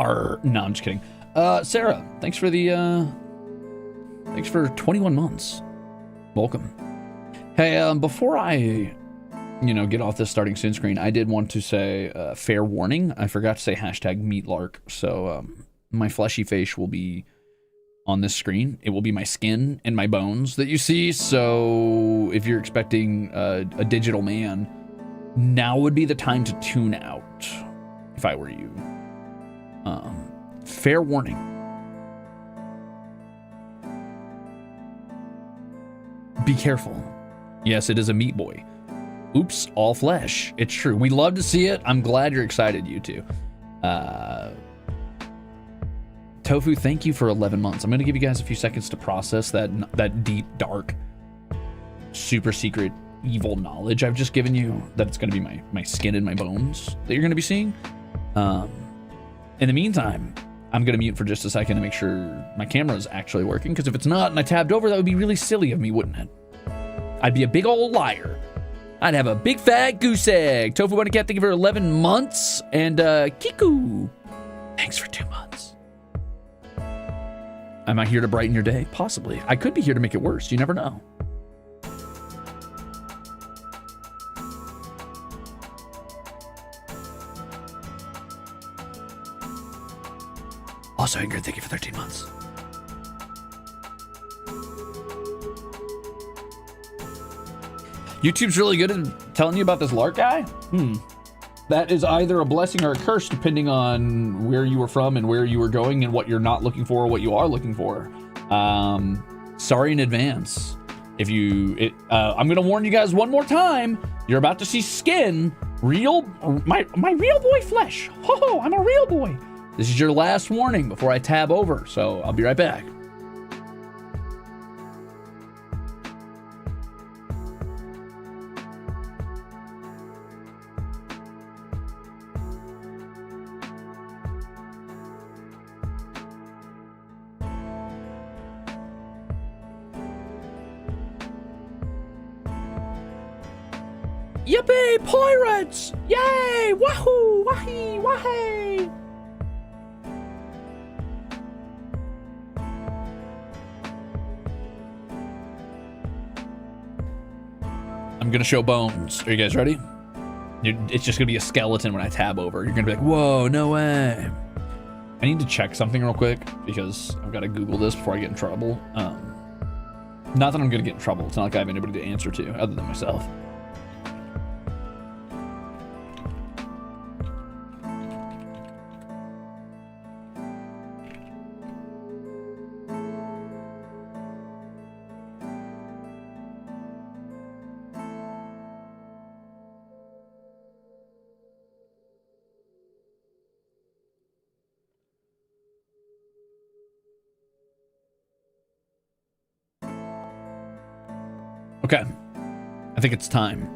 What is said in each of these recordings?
No, I'm just kidding. Sarah, thanks for the, thanks for 21 months. Welcome. Hey, before I, get off this starting soon screen, I did want to say, fair warning. I forgot to say hashtag meet Lark. So, my fleshy face will be on this screen. It will be my skin and my bones that you see. So if you're expecting a digital man, now would be the time to tune out if I were you. Fair warning. Be careful. Yes, it is a meat boy. Oops, all flesh. It's true. We love to see it. I'm glad you're excited, you two. Tofu, thank you for 11 months. I'm going to give you guys a few seconds to process that deep, dark, super secret, evil knowledge I've just given you, that it's going to be my skin and my bones that you're going to be seeing. In the meantime, I'm going to mute for just a second to make sure my camera is actually working, because if it's not and I tabbed over, that would be really silly of me, wouldn't it? I'd be a big old liar. I'd have a big fat goose egg. Tofu Bunny Cat, thank you for 11 months. And Kiku, thanks for 2 months. Am I here to brighten your day? Possibly. I could be here to make it worse. You never know. Also, Ingrid, thank you for 13 months. YouTube's really good at telling you about this Lark guy? That is either a blessing or a curse, depending on where you were from and where you were going and what you're not looking for or what you are looking for. Sorry in advance. I'm gonna warn you guys one more time. You're about to see skin, my real boy flesh. Ho, I'm a real boy. This is your last warning before I tab over, so I'll be right back. Yippee, pirates! Yay! Wahoo! Wahee! Wahey! I'm gonna show bones. Are you guys ready? It's just gonna be a skeleton when I tab over. You're gonna be like, whoa, no way. I need to check something real quick because I've got to Google this before I get in trouble. Not that I'm gonna get in trouble. It's not like I have anybody to answer to other than myself. Okay, I think it's time.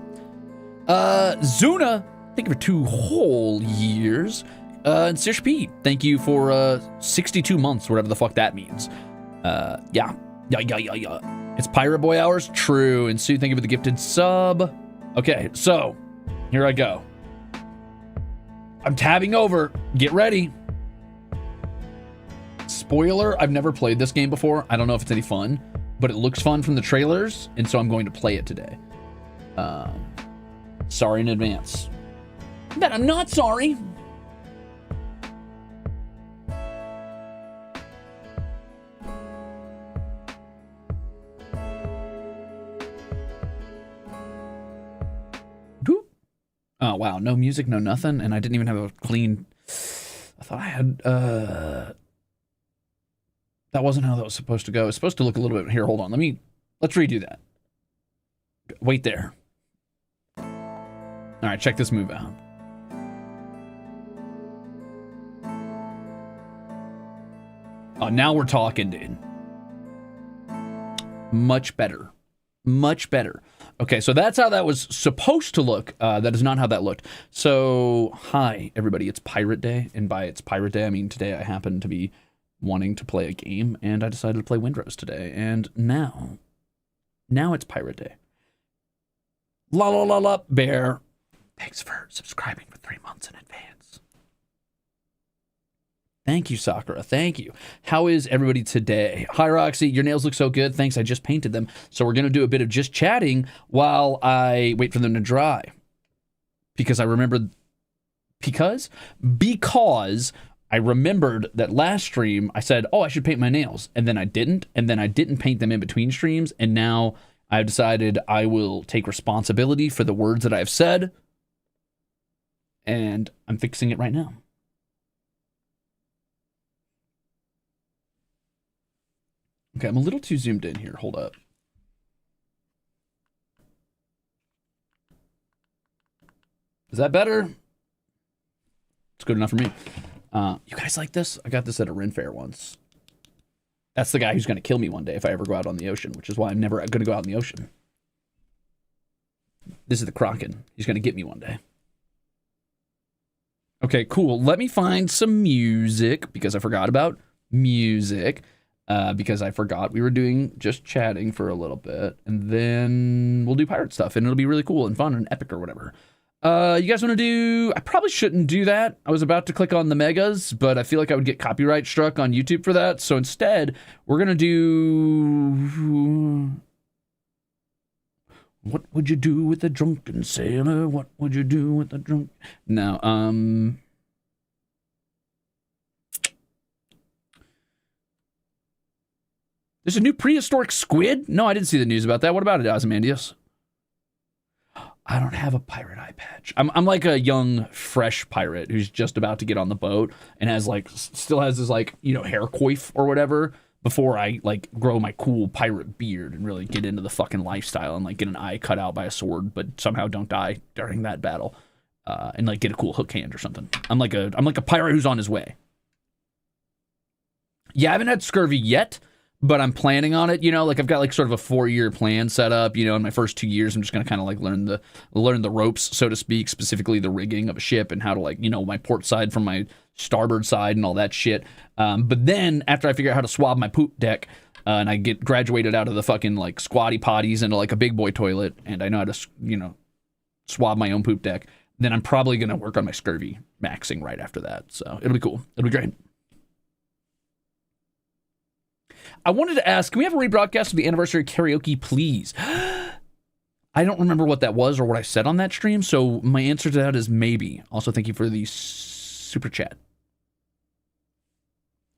Zuna, thank you for 2 whole years. And Sish P, thank you for 62 months, whatever the fuck that means. Yeah. It's Pirate Boy hours, true. And Sue, thank you for the gifted sub. Okay, so here I go. I'm tabbing over. Get ready. Spoiler: I've never played this game before. I don't know if it's any fun, but it looks fun from the trailers, and so I'm going to play it today. Sorry in advance. But I'm not sorry. Oh, wow. No music, no nothing, and I didn't even have a clean... I thought I had... That wasn't how that was supposed to go. It's supposed to look a little bit... Here, hold on. Let's redo that. Wait there. All right, check this move out. Oh, now we're talking, dude. Much better. Much better. Okay, so that's how that was supposed to look. That is not how that looked. So, hi, everybody. It's Pirate Day, and by it's Pirate Day, I mean today I happen to be wanting to play a game, and I decided to play WINDROSE today, and now it's Pirate Day. La la la la, bear. Thanks for subscribing for 3 months in advance. Thank you, Sakura. Thank you. How is everybody today? Hi, Roxy. Your nails look so good. Thanks. I just painted them. So we're going to do a bit of just chatting while I wait for them to dry. Because I remembered... Because I remembered that last stream I said, oh, I should paint my nails. And then I didn't. And then I didn't paint them in between streams. And now I've decided I will take responsibility for the words that I've said. And I'm fixing it right now. Okay, I'm a little too zoomed in here. Hold up. Is that better? It's good enough for me. You guys like this? I got this at a Ren Fair once. That's the guy who's going to kill me one day if I ever go out on the ocean, which is why I'm never going to go out in the ocean. This is the Kraken. He's going to get me one day. Okay, cool. Let me find some music because I forgot about music. Because I forgot we were doing just chatting for a little bit, and then we'll do pirate stuff, and it'll be really cool and fun and epic or whatever. You guys want to do... I probably shouldn't do that. I was about to click on the megas, but I feel like I would get copyright struck on YouTube for that, so instead, we're going to do... What would you do with a drunken sailor? What would you do with a drunk... No, There's a new prehistoric squid? No, I didn't see the news about that. What about it, Ozymandias? I don't have a pirate eye patch. I'm like a young, fresh pirate who's just about to get on the boat and has like, still has his like, you know, hair coif or whatever before I like grow my cool pirate beard and really get into the fucking lifestyle and like get an eye cut out by a sword, but somehow don't die during that battle. And like get a cool hook hand or something. I'm like a pirate who's on his way. Yeah, I haven't had scurvy yet. But I'm planning on it, you know, like I've got like sort of a 4-year plan set up, you know, in my first 2 years, I'm just going to kind of like learn the ropes, so to speak, specifically the rigging of a ship and how to like, you know, my port side from my starboard side and all that shit. But then after I figure out how to swab my poop deck and I get graduated out of the fucking like squatty potties into like a big boy toilet and I know how to, you know, swab my own poop deck, then I'm probably going to work on my scurvy maxing right after that. So it'll be cool. It'll be great. I wanted to ask, can we have a rebroadcast of the anniversary karaoke, please? I don't remember what that was or what I said on that stream, so my answer to that is maybe. Also, thank you for the super chat.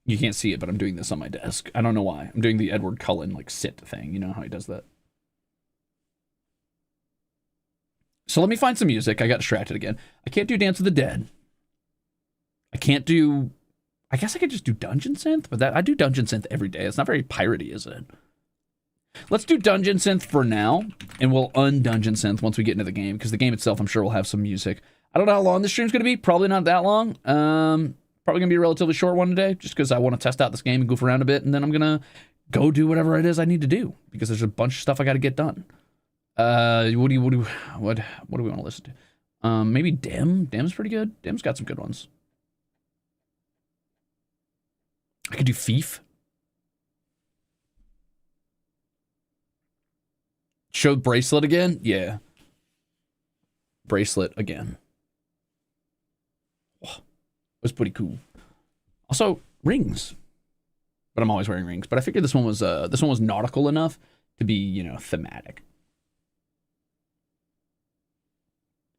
You can't see it, but I'm doing this on my desk. I don't know why. I'm doing the Edward Cullen, like, sit thing. You know how he does that? So let me find some music. I got distracted again. I can't do Dance of the Dead. I can't do... I guess I could just do Dungeon Synth, but I do Dungeon Synth every day. It's not very piratey, is it? Let's do Dungeon Synth for now, and we'll un-Dungeon Synth once we get into the game, because the game itself, I'm sure, will have some music. I don't know how long this stream's going to be. Probably not that long. Probably going to be a relatively short one today, just because I want to test out this game and goof around a bit, and then I'm going to go do whatever it is I need to do, because there's a bunch of stuff I got to get done. What do we want to listen to? Maybe Dem. Dem's pretty good. Dem's got some good ones. I could do Thief. Show Bracelet again? Yeah. Bracelet again. Oh, it was pretty cool. Also, rings. But I'm always wearing rings. But I figured this one was nautical enough to be, you know, thematic.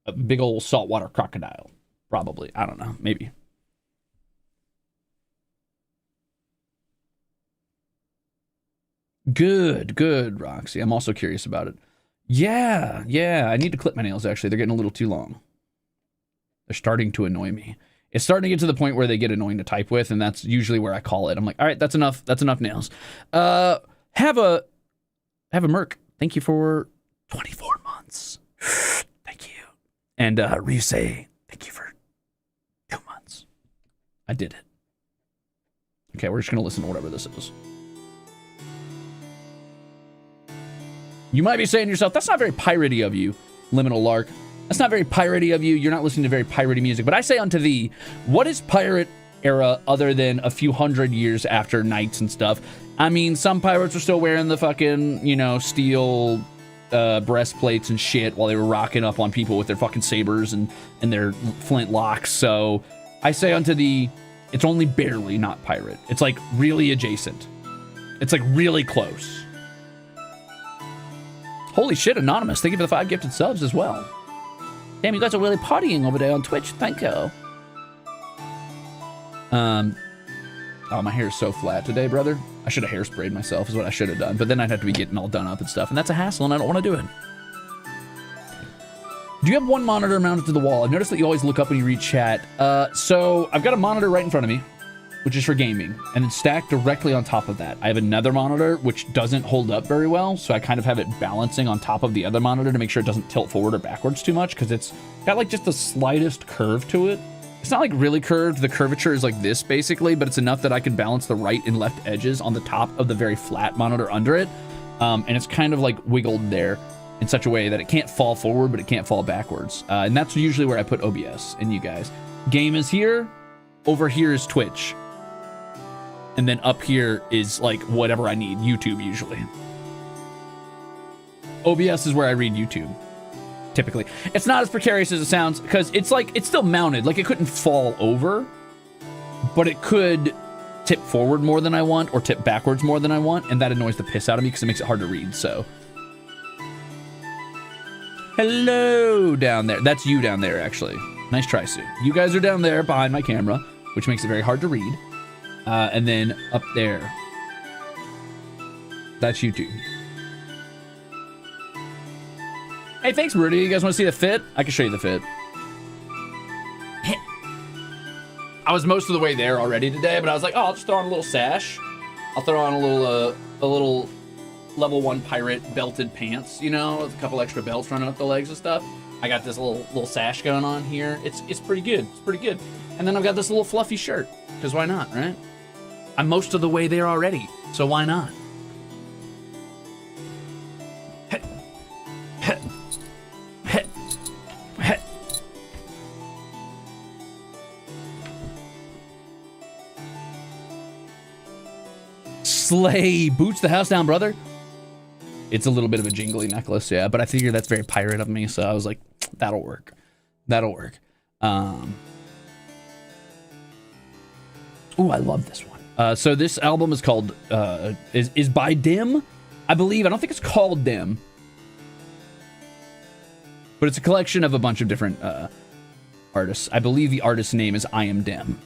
A big old saltwater crocodile. Probably. I don't know. Maybe. Good, Roxy. I'm also curious about it. Yeah. I need to clip my nails, actually. They're getting a little too long. They're starting to annoy me. It's starting to get to the point where they get annoying to type with, and that's usually where I call it. I'm like, all right, that's enough. That's enough nails. Have a Merc. Thank you for 24 months. Thank you. And Rise, thank you for 2 months. I did it. Okay, we're just going to listen to whatever this is. You might be saying to yourself, that's not very piratey of you, Liminal Lark. That's not very piratey of you. You're not listening to very piratey music. But I say unto thee, what is pirate era other than a few hundred years after knights and stuff? I mean, some pirates were still wearing the fucking, you know, steel breastplates and shit while they were rocking up on people with their fucking sabers and their flint locks. So I say unto thee, It's only barely not pirate. It's like really adjacent. It's like really close. Holy shit, Anonymous. Thank you for the 5 gifted subs as well. Damn, you guys are really partying over there on Twitch. Thank you. Oh, my hair is so flat today, brother. I should have hairsprayed myself is what I should have done. But then I'd have to be getting all done up and stuff. And that's a hassle, and I don't want to do it. Do you have one monitor mounted to the wall? I've noticed that you always look up when you read chat. So I've got a monitor right in front of me, which is for gaming. And then stacked directly on top of that, I have another monitor, which doesn't hold up very well. So I kind of have it balancing on top of the other monitor to make sure it doesn't tilt forward or backwards too much. Because it's got like just the slightest curve to it. It's not like really curved. The curvature is like this basically, but it's enough that I can balance the right and left edges on the top of the very flat monitor under it. And it's kind of like wiggled there in such a way that it can't fall forward, but it can't fall backwards. And that's usually where I put OBS in you guys. Game is here. Over here is Twitch. And then up here is like whatever I need, YouTube usually. OBS is where I read YouTube. Typically. It's not as precarious as it sounds because it's like, it's still mounted. Like it couldn't fall over, but it could tip forward more than I want or tip backwards more than I want. And that annoys the piss out of me because it makes it hard to read. So hello down there. That's you down there, actually. Nice try, Sue. You guys are down there behind my camera, which makes it very hard to read. And then up there, that's YouTube. Hey, thanks, Rudy. You guys want to see the fit? I can show you the fit. I was most of the way there already today, but I was like, oh, I'll just throw on a little sash. I'll throw on a little level 1 pirate belted pants, you know, with a couple extra belts running up the legs and stuff. I got this little sash going on here. It's pretty good. It's pretty good. And then I've got this little fluffy shirt, because why not, right? I'm most of the way there already, so why not? Slay, boots the house down, brother. It's a little bit of a jingly necklace, yeah, but I figure that's very pirate of me, so I was like, that'll work. That'll work. Ooh, I love this one. So this album is called, is by Dim, I believe. I don't think it's called Dim, but it's a collection of a bunch of different artists. I believe the artist's name is I Am Dim.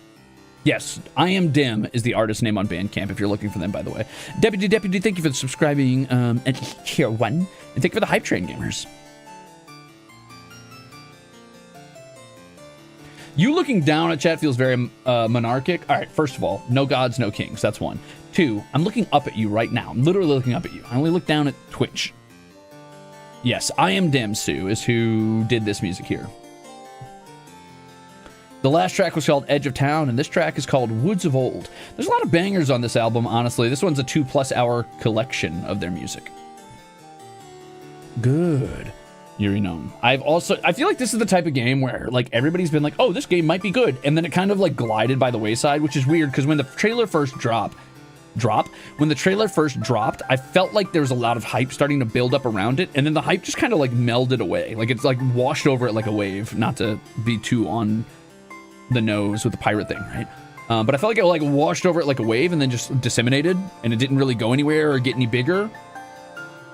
Yes, I Am Dim is the artist name on Bandcamp, if you're looking for them, by the way. Deputy, thank you for subscribing, and here one, and thank you for the Hype Train Gamers. You looking down at chat feels very monarchic. All right, first of all, no gods, no kings. That's one. 2, I'm looking up at you right now. I'm literally looking up at you. I only look down at Twitch. Yes, I Am Dim Sue is who did this music here. The last track was called Edge of Town, and this track is called Woods of Old. There's a lot of bangers on this album, honestly. This one's a 2+ hour collection of their music. Good. Yuri Gnome. I feel like this is the type of game where like everybody's been like, oh, this game might be good, and then it kind of like glided by the wayside, which is weird because when the trailer first dropped, I felt like there was a lot of hype starting to build up around it, and then the hype just kind of like melded away. Like it's like washed over it like a wave, not to be too on the nose with the pirate thing, right? But I felt like it like washed over it like a wave and then just disseminated, and it didn't really go anywhere or get any bigger,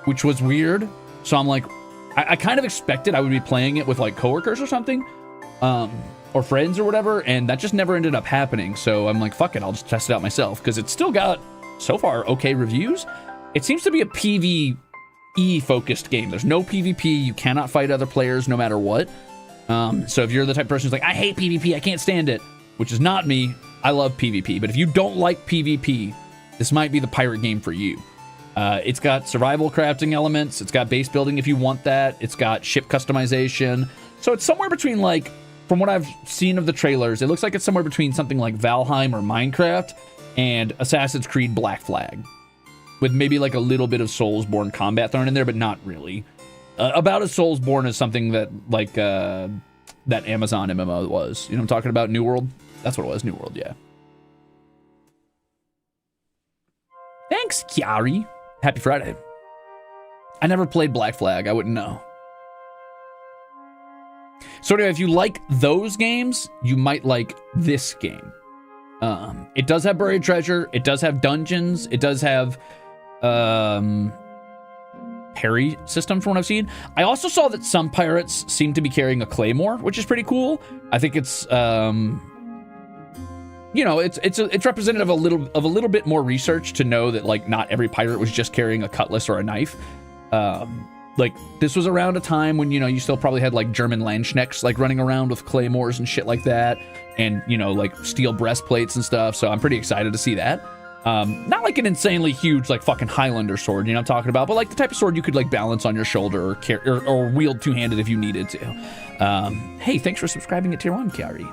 which was weird. So I'm like, I kind of expected I would be playing it with like coworkers or something, or friends or whatever, and that just never ended up happening. So I'm like, fuck it, I'll just test it out myself, because it's still got, so far, okay reviews. It seems to be a PvE focused game. There's no PvP, you cannot fight other players no matter what. So if you're the type of person who's like, I hate PvP, I can't stand it, which is not me, I love PvP. But if you don't like PvP, this might be the pirate game for you. It's got survival crafting elements, it's got base building if you want that, it's got ship customization. So it's somewhere between, like, from what I've seen of the trailers, it looks like it's somewhere between something like Valheim or Minecraft and Assassin's Creed Black Flag, with maybe like a little bit of Soulsborne combat thrown in there, but not really. About as Soulsborne as something that, like, that Amazon MMO was. You know what I'm talking about? New World? That's what it was, New World, yeah. Thanks, Chiari. Happy Friday. I never played Black Flag. I wouldn't know. So anyway, if you like those games, you might like this game. It does have buried treasure. It does have dungeons. It does have parry system from what I've seen. I also saw that some pirates seem to be carrying a claymore, which is pretty cool. I think it's you know, it's representative of a little bit more research to know that like not every pirate was just carrying a cutlass or a knife. Like this was around a time when, you know, you still probably had like German Landsknechts like running around with claymores and shit like that, and, you know, like steel breastplates and stuff. So I'm pretty excited to see that. Not like an insanely huge like fucking Highlander sword, you know what I'm talking about, but like the type of sword you could like balance on your shoulder or wield two-handed if you needed to. Hey, thanks for subscribing at tier 1, Kiari.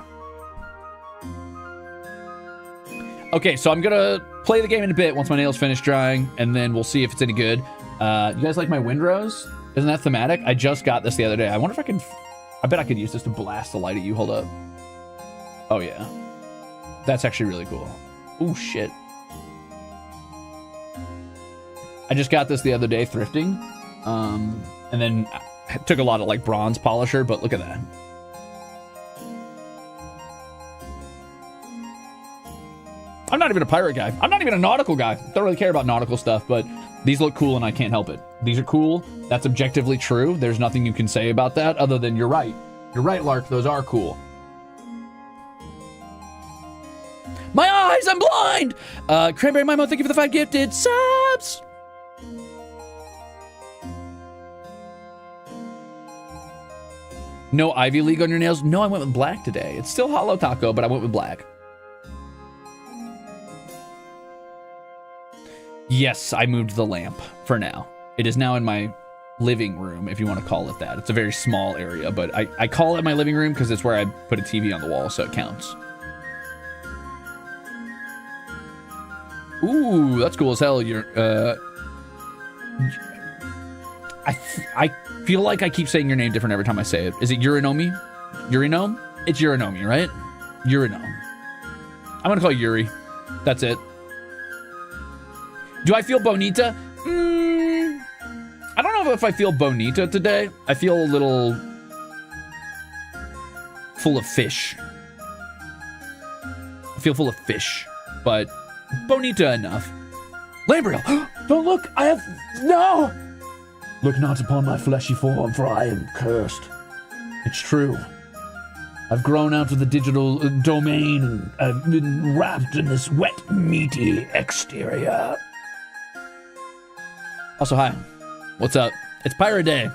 Okay, so I'm gonna play the game in a bit once my nails finish drying, and then we'll see if it's any good. You guys like my WINDROSE? Isn't that thematic? I just got this the other day. I wonder if I can... I bet I could use this to blast the light at you. Hold up. Oh, yeah. That's actually really cool. Ooh, shit. I just got this the other day thrifting. And then I took a lot of, like, bronze polisher, but look at that. I'm not even a pirate guy. I'm not even a nautical guy. Don't really care about nautical stuff, but these look cool and I can't help it. These are cool. That's objectively true. There's nothing you can say about that other than you're right. You're right, Lark. Those are cool. My eyes, I'm blind! Cranberry Mimo, thank you for the 5 gifted subs! No Ivy League on your nails? No, I went with black today. It's still Hollow Taco, but I went with black. Yes, I moved the lamp for now. It is now in my living room, if you want to call it that. It's a very small area, but I call it my living room because it's where I put a TV on the wall, so it counts. Ooh, that's cool as hell. You're, I feel like I keep saying your name different every time I say it. Is it Urinomi? Urinome? It's Urinomi, right? Urinome. I'm gonna call Yuri. That's it. Do I feel bonita? I don't know if I feel bonita today. I feel a little full of fish. I feel full of fish, but bonita enough. Lambriel, don't look, I have, no! Look not upon my fleshy form, for I am cursed. It's true. I've grown out of the digital domain, and I've been wrapped in this wet, meaty exterior. Also, hi. What's up? It's Pirate Day.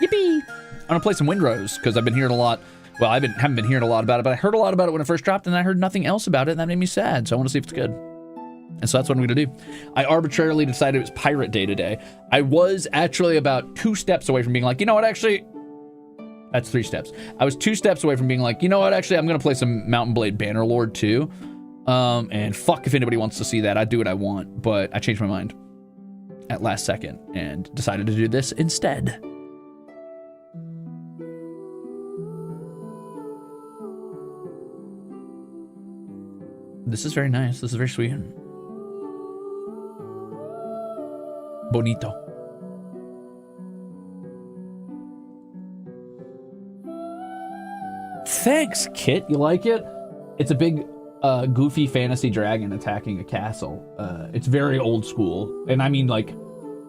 Yippee! I'm gonna play some WINDROSE because I've been hearing a lot. Well, haven't been hearing a lot about it, but I heard a lot about it when it first dropped, and I heard nothing else about it, and that made me sad. So I want to see if it's good. And so that's what I'm gonna do. I arbitrarily decided it was Pirate Day today. I was actually about 2 steps away from being like, you know what, actually, that's 3 steps. I was 2 steps away from being like, you know what, actually, I'm gonna play some Mountain Blade Bannerlord too. And fuck if anybody wants to see that. I do what I want, but I changed my mind at last second and decided to do this instead. This is very nice. This is very sweet. Bonito. Thanks, Kit. You like it? It's a big goofy fantasy dragon attacking a castle. It's very old school, and I mean like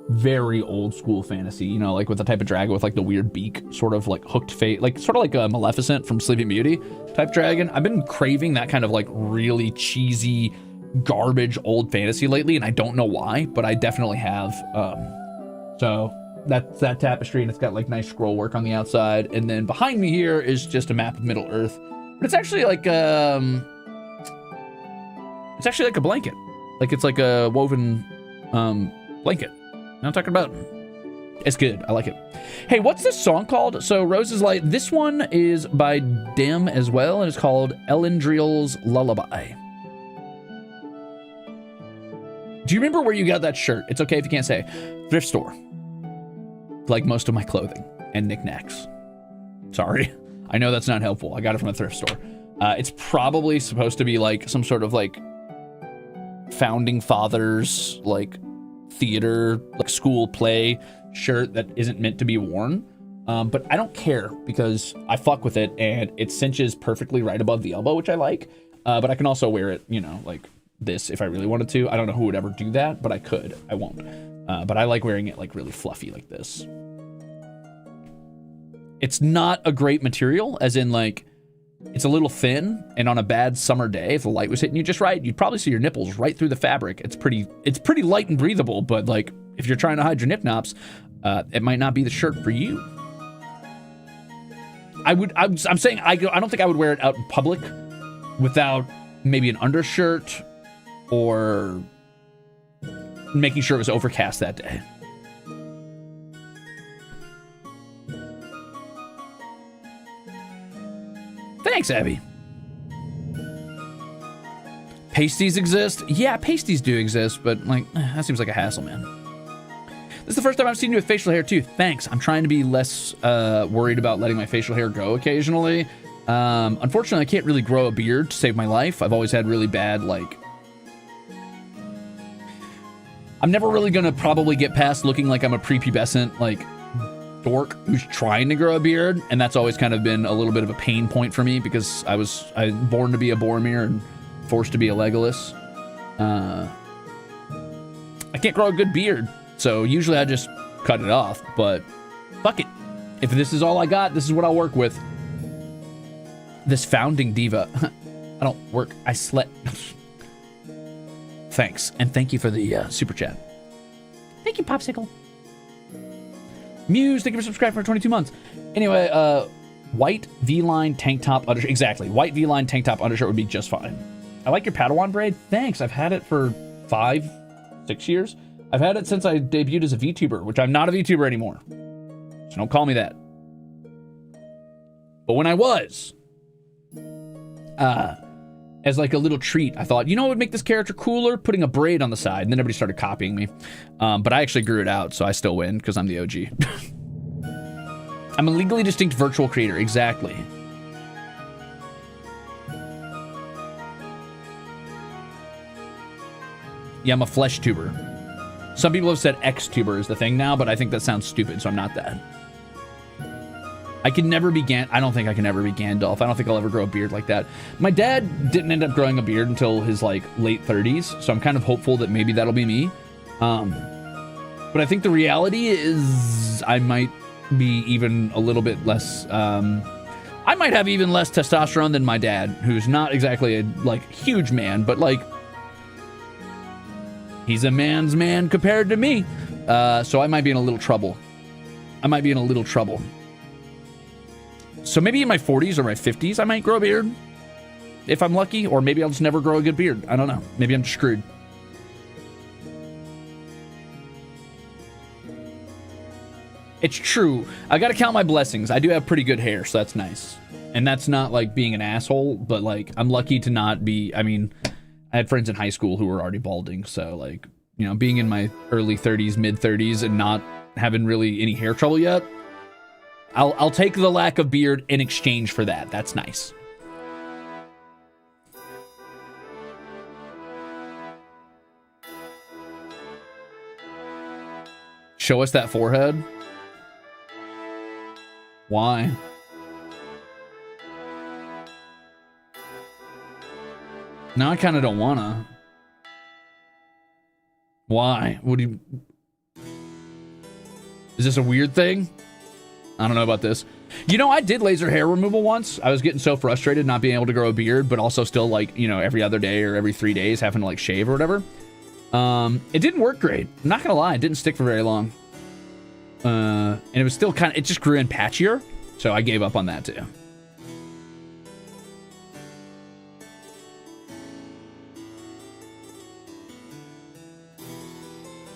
very old school fantasy, you know, like with the type of dragon with like the weird beak, sort of like hooked face, like sort of like a Maleficent from Sleeping Beauty type dragon. I've been craving that kind of like really cheesy garbage old fantasy lately, and I don't know why, but I definitely have. So that's that tapestry, and it's got like nice scroll work on the outside, and then behind me here is just a map of Middle Earth, but it's actually like a blanket. Like it's like a woven blanket. You know what I'm talking about? It's good. I like it. Hey, what's this song called? So Rose's Light. This one is by Dim as well, and it's called Elendril's Lullaby. Do you remember where you got that shirt? It's okay if you can't say. Thrift store. Like most of my clothing and knickknacks. Sorry. I know that's not helpful. I got it from a thrift store. It's probably supposed to be like some sort of like founding fathers, like theater, like school play shirt that isn't meant to be worn. But I don't care because I fuck with it, and it cinches perfectly right above the elbow, which I like. But I can also wear it, you know, like this if I really wanted to. I don't know who would ever do that, but I could. I won't. But I like wearing it like really fluffy like this. It's not a great material, as in like, it's a little thin, and on a bad summer day, if the light was hitting you just right, you'd probably see your nipples right through the fabric. It's pretty light and breathable, but like, if you're trying to hide your nip nops, it might not be the shirt for you. I'm saying I don't think I would wear it out in public without maybe an undershirt or making sure it was overcast that day. Thanks, Abby. Pasties exist? Yeah, pasties do exist, but like, that seems like a hassle, man. This is the first time I've seen you with facial hair too. Thanks. I'm trying to be less worried about letting my facial hair go occasionally. Unfortunately, I can't really grow a beard to save my life. I've always had really bad, like... I'm never really gonna probably get past looking like I'm a prepubescent, like, dork who's trying to grow a beard, and that's always kind of been a little bit of a pain point for me because I was born to be a Boromir and forced to be a Legolas. I can't grow a good beard, so usually I just cut it off, but fuck it. If this is all I got, this is what I'll work with. This founding diva. I don't work, I slept. Thanks, and thank you for the super chat. Thank you, Popsicle. Muse, thank you for subscribing for 22 months. Anyway, white V-line tank top undershirt. Exactly, white V-line tank top undershirt would be just fine. I like your Padawan braid. Thanks, I've had it for 5-6 years. I've had it since I debuted as a VTuber, which I'm not a VTuber anymore. So don't call me that. But when I was, as like a little treat, I thought, you know what would make this character cooler? Putting a braid on the side, and then everybody started copying me. But I actually grew it out, so I still win, because I'm the OG. I'm a legally distinct virtual creator, exactly. Yeah, I'm a flesh tuber. Some people have said X-tuber is the thing now, but I think that sounds stupid, so I'm not that. I can never be I don't think I can ever be Gandalf. I don't think I'll ever grow a beard like that. My dad didn't end up growing a beard until his like late 30s, so I'm kind of hopeful that maybe that'll be me. But I think the reality is I might be even a little bit less, I might have even less testosterone than my dad, who's not exactly a like huge man, but like he's a man's man compared to me. So I might be in a little trouble. So maybe in my 40s or my 50s, I might grow a beard. If I'm lucky, or maybe I'll just never grow a good beard. I don't know. Maybe I'm just screwed. It's true. I gotta count my blessings. I do have pretty good hair, so that's nice. And that's not like being an asshole, but like, I'm lucky to not be, I mean, I had friends in high school who were already balding, so like, you know, being in my early 30s, mid 30s, and not having really any hair trouble yet, I'll take the lack of beard in exchange for that. That's nice. Show us that forehead. Why? Now I kind of don't wanna. Why? Would you? Is this a weird thing? I don't know about this. You know, I did laser hair removal once. I was getting so frustrated not being able to grow a beard, but also still like, you know, every other day or every 3 days having to like shave or whatever. It didn't work great. I'm not gonna lie, it didn't stick for very long. And it was still kind of, it just grew in patchier. So I gave up on that too.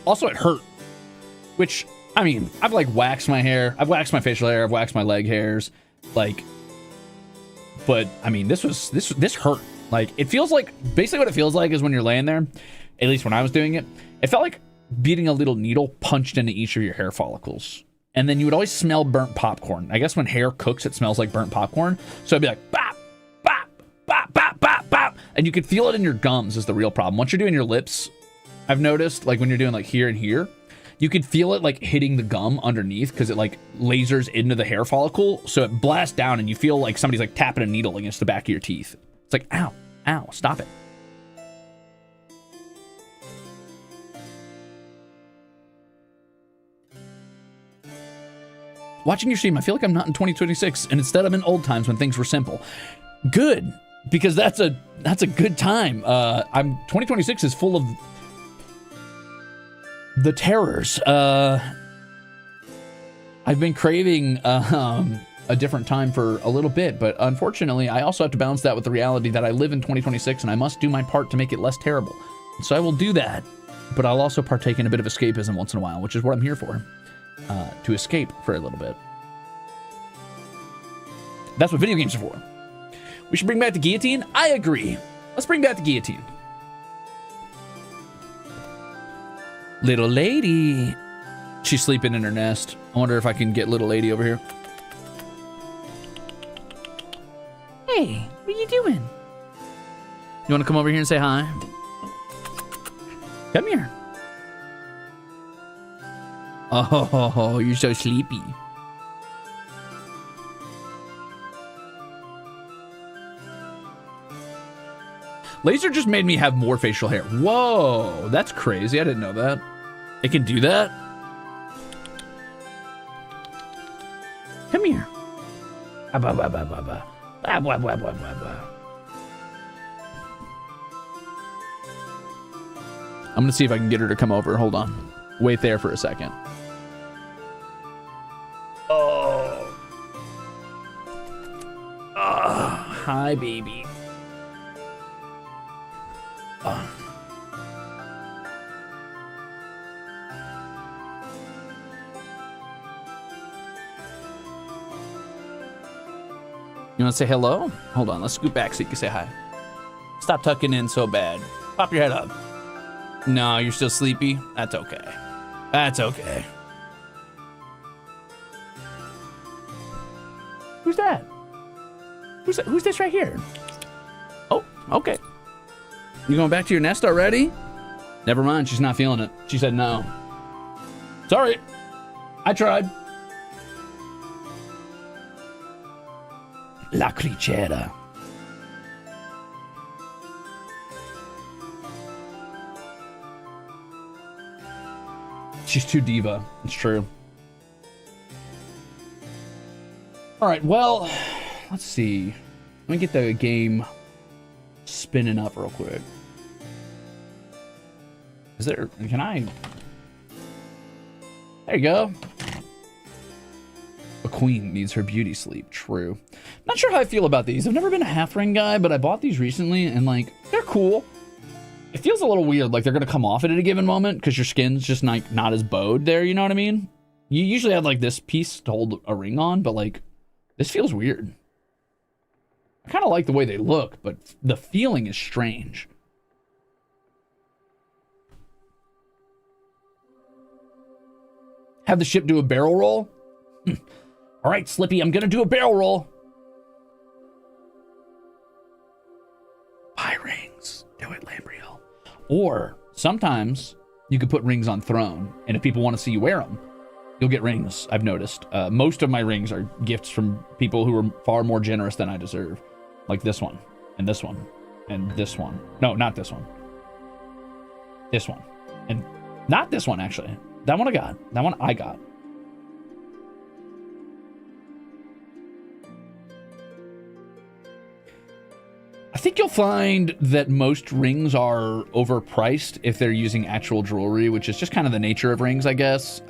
Also, it hurt, which, I mean, I've like waxed my hair, I've waxed my facial hair, I've waxed my leg hairs, like, but I mean, this hurt. Like, it feels like, basically what it feels like is when you're laying there, at least when I was doing it, it felt like beating a little needle punched into each of your hair follicles. And then you would always smell burnt popcorn. I guess when hair cooks, it smells like burnt popcorn. So it'd be like, bop, bop, bop, bop, bop, bop. And you could feel it in your gums is the real problem. Once you're doing your lips, I've noticed, like when you're doing like here and here, you could feel it like hitting the gum underneath because it like lasers into the hair follicle. So it blasts down and you feel like somebody's like tapping a needle against the back of your teeth. It's like, ow, Ow, stop it. Watching your stream, I feel like I'm not in 2026, and instead I'm in old times when things were simple. Good, because that's a good time. 2026 is full of the terrors. I've been craving a different time for a little bit, but unfortunately, I also have to balance that with the reality that I live in 2026, and I must do my part to make it less terrible. So I will do that, but I'll also partake in a bit of escapism once in a while, which is what I'm here for. To escape for a little bit. That's what video games are for. We should bring back the guillotine? I agree. Let's bring back the guillotine. Little lady. She's sleeping in her nest. I wonder if I can get little lady over here. Hey, what are you doing? You want to come over here and say hi? Come here. Oh, you're so sleepy. Laser just made me have more facial hair. Whoa, that's crazy. I didn't know that. It can do that? Come here. I'm gonna see if I can get her to come over. Hold on. Wait there for a second. Oh. Hi, baby. You want to say hello? Hold on, let's scoot back so you can say hi. Stop tucking in so bad. Pop your head up. No, you're still sleepy? That's okay. That's okay. Who's that? Who's this right here? Oh, okay. You going back to your nest already? Never mind, she's not feeling it. She said no. Sorry. I tried. La cricera. She's too diva. It's true. All right, well, let's see. Let me get the game spinning up real quick. Is there, can I? There you go. A queen needs her beauty sleep. True. Not sure how I feel about these. I've never been a half ring guy, but I bought these recently and like, they're cool. It feels a little weird, like they're gonna come off at a given moment because your skin's just like not as bowed there, you know what I mean? You usually have like this piece to hold a ring on, but like, this feels weird. I kind of like the way they look, but the feeling is strange. Have the ship do a barrel roll? All right, Slippy, I'm gonna do a barrel roll. Buy rings. Do it, Lambriel. Or sometimes you could put rings on throne, and if people want to see you wear them, you'll get rings, I've noticed. Most of my rings are gifts from people who are far more generous than I deserve. Like this one, and this one, and this one. No, not this one. This one. And not this one, actually. That one I got. That one I got. I think you'll find that most rings are overpriced if they're using actual jewelry, which is just kind of the nature of rings, I guess.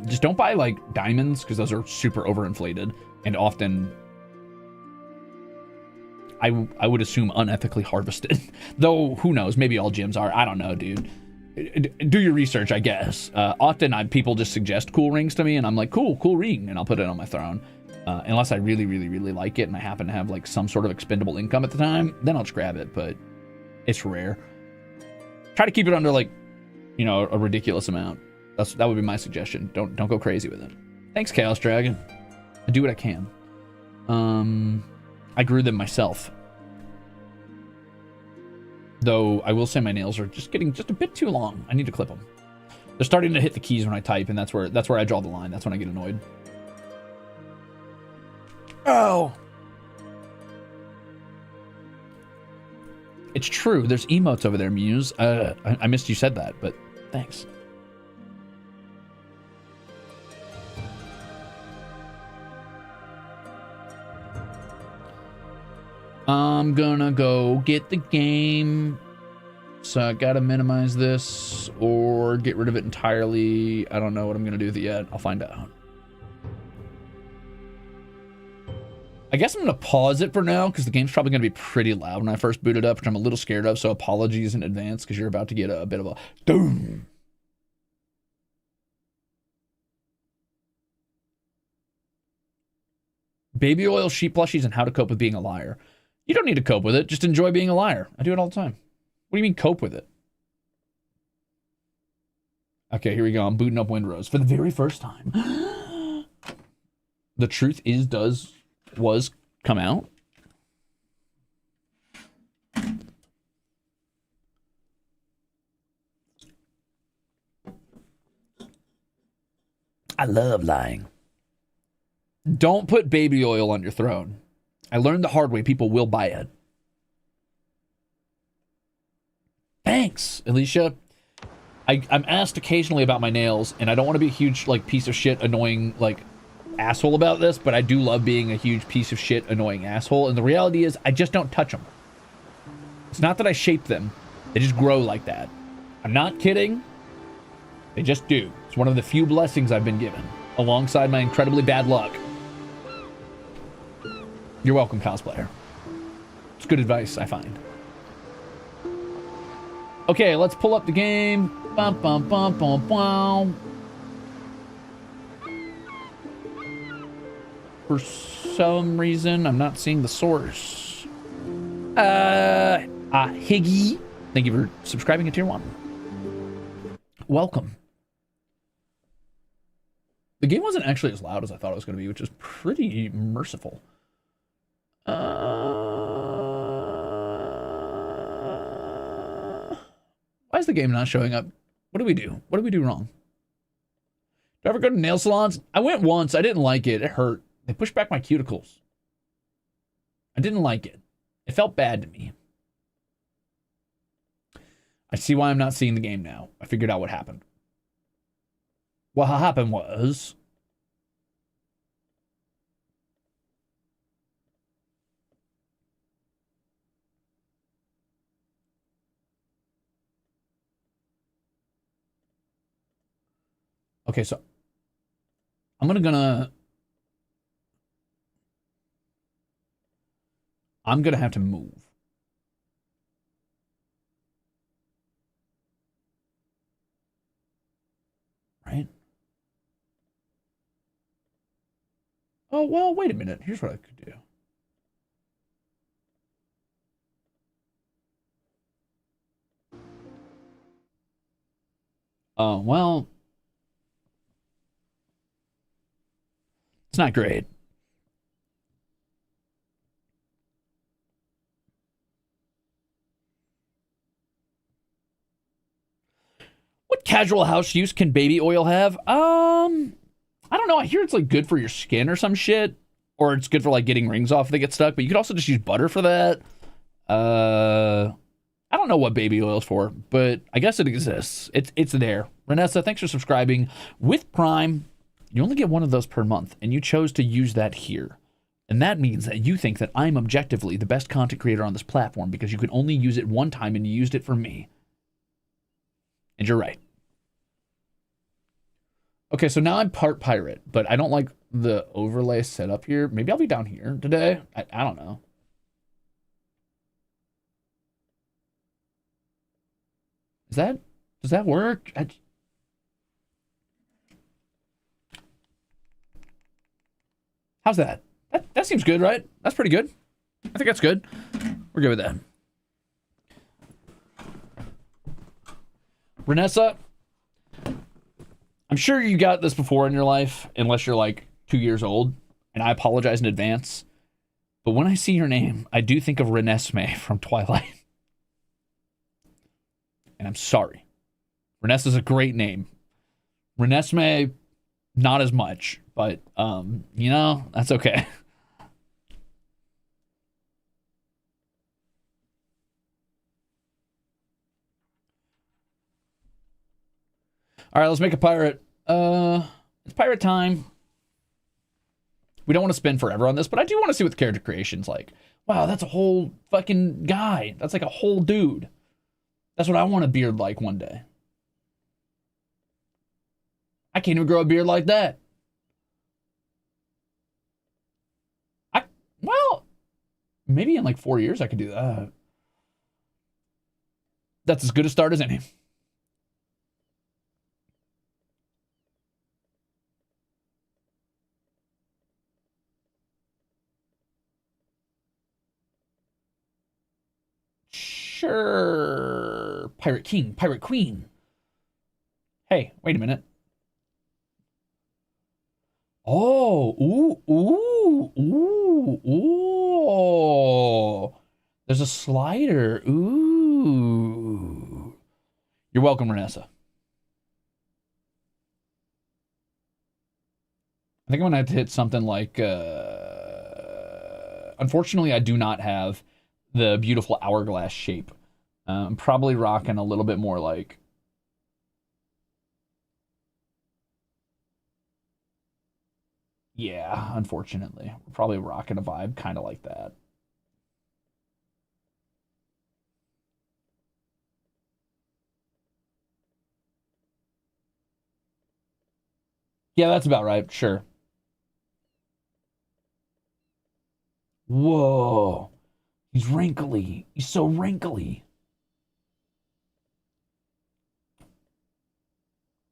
Just don't buy like diamonds because those are super overinflated and often, I would assume, unethically harvested. Though, who knows? Maybe all gems are. I don't know, dude. Do your research, I guess. Often people just suggest cool rings to me and I'm like, cool ring, and I'll put it on my throne. Unless I really, really, really like it and I happen to have like some sort of expendable income at the time, then I'll just grab it, but it's rare. Try to keep it under like, you know, a ridiculous amount. That would be my suggestion. Don't go crazy with it. Thanks, Chaos Dragon. I do what I can. I grew them myself. Though I will say my nails are just getting just a bit too long. I need to clip them. They're starting to hit the keys when I type, and that's where I draw the line. That's when I get annoyed. Oh. It's true. There's emotes over there, Muse. I missed you said that, but thanks. I'm gonna go get the game. So I gotta minimize this or get rid of it entirely. I don't know what I'm gonna do with it yet. I'll find out. I guess I'm gonna pause it for now because the game's probably gonna be pretty loud when I first boot it up, which I'm a little scared of. So apologies in advance because you're about to get a bit of a doom. Baby oil, sheep plushies, and how to cope with being a liar. You don't need to cope with it. Just enjoy being a liar. I do it all the time. What do you mean cope with it? Okay, here we go. I'm booting up WINDROSE for the very first time. The truth is, was come out. I love lying. Don't put baby oil on your throne. I learned the hard way. People will buy it. Thanks, Alicia. I'm asked occasionally about my nails, and I don't want to be a huge, like, piece of shit, annoying, like, asshole about this, but I do love being a huge piece of shit, annoying asshole, and the reality is, I just don't touch them. It's not that I shape them. They just grow like that. I'm not kidding. They just do. It's one of the few blessings I've been given, alongside my incredibly bad luck. You're welcome, cosplayer. It's good advice, I find. Okay, let's pull up the game. Bum, bum, bum, bum, bum. For some reason, I'm not seeing the source. Higgy. Thank you for subscribing to Tier 1. Welcome. The game wasn't actually as loud as I thought it was going to be, which is pretty merciful. Why is the game not showing up? What do we do? What do we do wrong? Do I ever go to nail salons? I went once. I didn't like it. It hurt. They pushed back my cuticles. I didn't like it. It felt bad to me. I see why I'm not seeing the game now. I figured out what happened. What happened was... Okay, so I'm gonna have to move. Right? Oh, well, wait a minute. Here's what I could do. Oh, well, it's not great. What casual house use can baby oil have? I don't know. I hear it's like good for your skin or some shit, or it's good for like getting rings off if they get stuck. But you could also just use butter for that. I don't know what baby oil's for, but I guess it exists. It's there. Renessa, thanks for subscribing. With Prime, you only get one of those per month, and you chose to use that here. And that means that you think that I'm objectively the best content creator on this platform because you could only use it one time and you used it for me. And you're right. Okay, so now I'm part pirate, but I don't like the overlay setup here. Maybe I'll be down here today. I don't know. Does that work? How's that? That seems good, right? That's pretty good. I think that's good. We're good with that. Renessa, I'm sure you got this before in your life, unless you're like 2 years old, and I apologize in advance. But when I see your name, I do think of Renesmee from Twilight. And I'm sorry. Renessa's a great name. Renesmee, not as much, but, you know, that's okay. All right, let's make a pirate. It's pirate time. We don't want to spend forever on this, but I do want to see what the character creation's like. Wow, that's a whole fucking guy. That's like a whole dude. That's what I want a beard like one day. I can't even grow a beard like that. Well, maybe in like 4 years I could do that. That's as good a start as any. Sure. Pirate King, Pirate Queen. Hey, wait a minute. Oh, ooh. There's a slider. Ooh. You're welcome, Renessa. I think I'm gonna have to hit something like, unfortunately, I do not have the beautiful hourglass shape. I'm probably rocking a little bit more like, yeah, unfortunately. We're probably rocking a vibe kind of like that. Yeah, that's about right. Sure. Whoa. He's wrinkly. He's so wrinkly.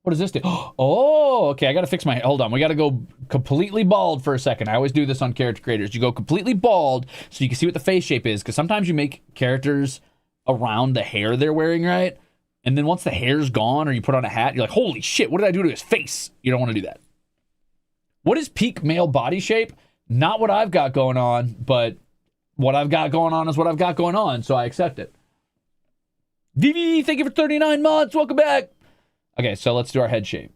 What does this do? Oh, okay. I got to fix my... Hold on. We got to go completely bald for a second. I always do this on character creators. You go completely bald so you can see what the face shape is. Because sometimes you make characters around the hair they're wearing, right? And then once the hair's gone or you put on a hat, you're like, holy shit, what did I do to his face? You don't want to do that. What is peak male body shape? Not what I've got going on, but what I've got going on is what I've got going on, so I accept it. Vivi, thank you for 39 months. Welcome back. Okay, so let's do our head shape.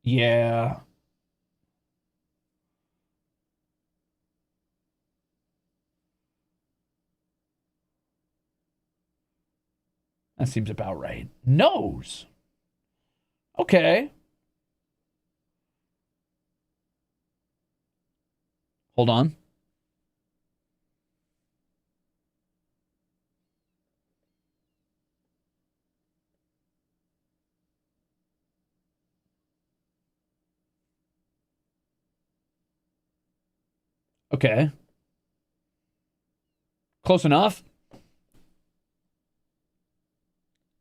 Yeah. That seems about right. Nose. Okay. Hold on. Okay. Close enough.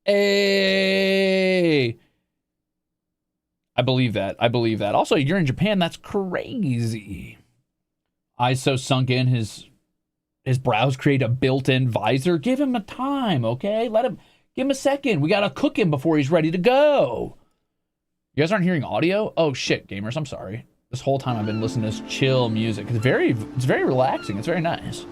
Hey. I believe that. I believe that. Also, you're in Japan. That's crazy. Eyes so sunk in, his brows create a built-in visor. Give him a time, okay? Give him a second. We gotta cook him before he's ready to go. You guys aren't hearing audio? Oh shit, gamers, I'm sorry. This whole time I've been listening to this chill music. It's very relaxing. It's very nice.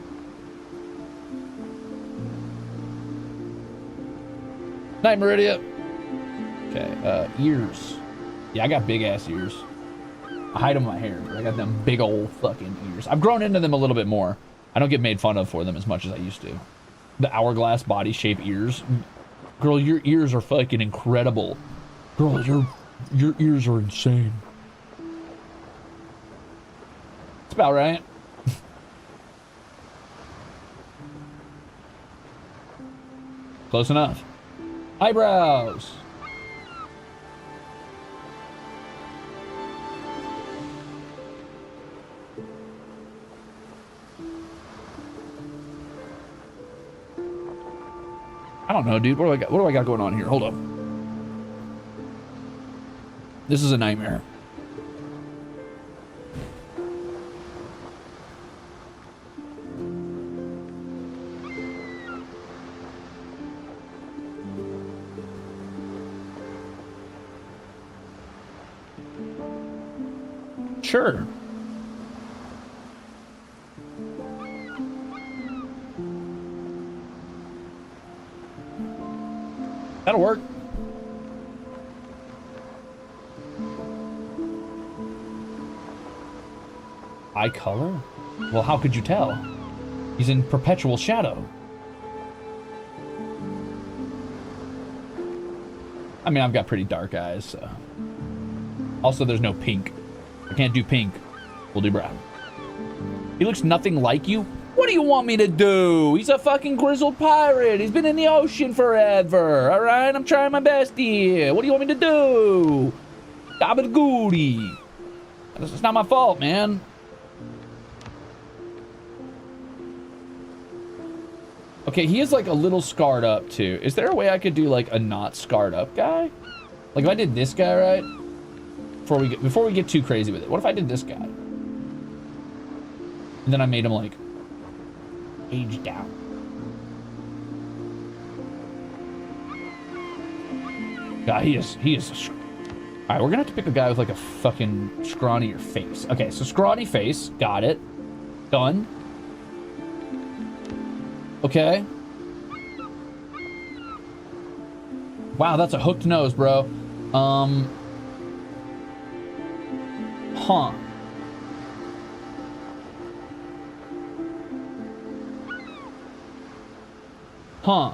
Night, Meridia. Okay, ears. Yeah, I got big ass ears. I hide them in my hair, but I got them big old fucking ears. I've grown into them a little bit more. I don't get made fun of for them as much as I used to. The hourglass body shape ears. Girl, your ears are fucking incredible. Girl, your ears are insane. It's about right. Close enough. Eyebrows. I don't know, dude. What do I got going on here? Hold up. This is a nightmare. Sure. That'll work. Eye color? Well, how could you tell? He's in perpetual shadow. I mean, I've got pretty dark eyes, so. Also, there's no pink. I can't do pink. We'll do brown. He looks nothing like you. What do you want me to do? He's a fucking grizzled pirate. He's been in the ocean forever. All right, I'm trying my best here. What do you want me to do? Gabagoody. It's not my fault, man. Okay, he is like a little scarred up too. Is there a way I could do like a not scarred up guy? Like if I did this guy right, before we get too crazy with it. What if I did this guy? And then I made him like aged down. God, he is. All right, we're gonna have to pick a guy with like a fucking scrawnier face. Okay, so scrawny face, got it, done. Okay. Wow, that's a hooked nose, bro. Huh. Huh.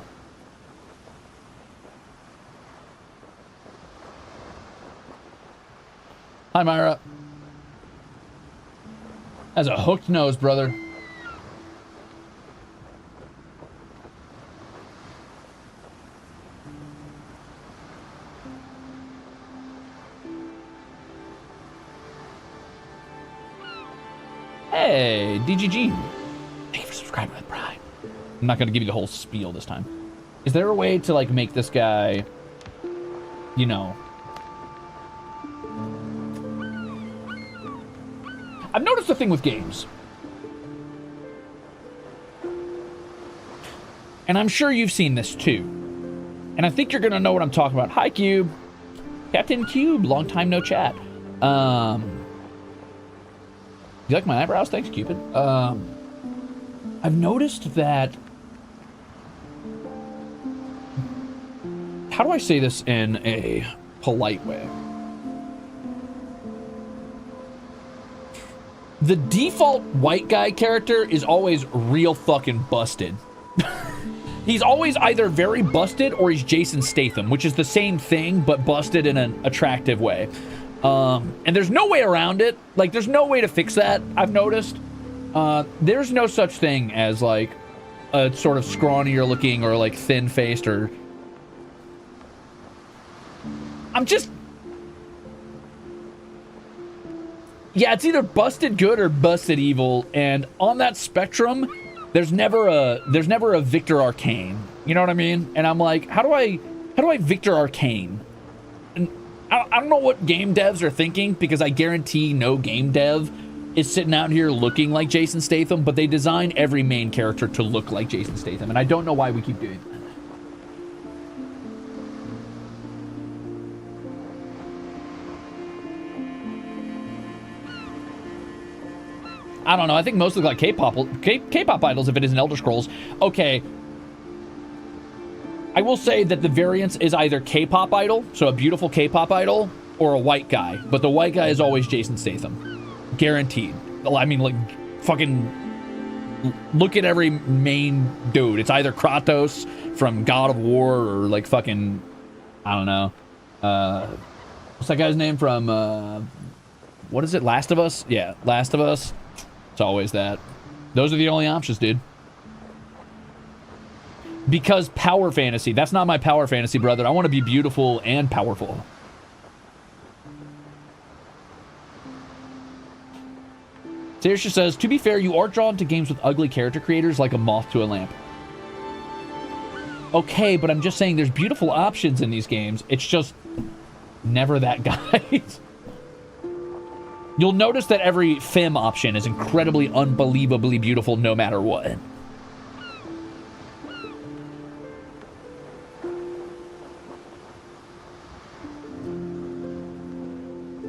Hi, Myra. That's a hooked nose, brother. Hey, DGG. Thank you for subscribing with Prime. I'm not going to give you the whole spiel this time. Is there a way to, like, make this guy, you know... I've noticed a thing with games. And I'm sure you've seen this, too. And I think you're going to know what I'm talking about. Hi, Cube. Captain Cube. Long time no chat. You like my eyebrows? Thanks, Cupid. I've noticed that... How do I say this in a polite way? The default white guy character is always real fucking busted. He's always either very busted or he's Jason Statham, which is the same thing, but busted in an attractive way. And there's no way around it. Like, there's no way to fix that, I've noticed. There's no such thing as, like, a sort of scrawnier looking or, like, thin-faced or... I'm just... Yeah, it's either busted good or busted evil, and on that spectrum, there's never a Victor Arcane. You know what I mean? And I'm like, how do I Victor Arcane? And I don't know what game devs are thinking, because I guarantee no game dev is sitting out here looking like Jason Statham, but they design every main character to look like Jason Statham, and I don't know why we keep doing that. I don't know. I think most look like K-pop idols if it is an Elder Scrolls. Okay. I will say that the variance is either K-pop idol, so a beautiful K-pop idol, or a white guy. But the white guy is always Jason Statham. Guaranteed. I mean, like, fucking look at every main dude. It's either Kratos from God of War or, like, fucking, I don't know. What's that guy's name from, what is it? Last of Us? Yeah, Last of Us. It's always that. Those are the only options, dude. Because power fantasy. That's not my power fantasy, brother. I want to be beautiful and powerful. Saoirse says, to be fair, you are drawn to games with ugly character creators like a moth to a lamp. Okay, but I'm just saying there's beautiful options in these games. It's just never that guy. You'll notice that every femme option is incredibly, unbelievably beautiful no matter what.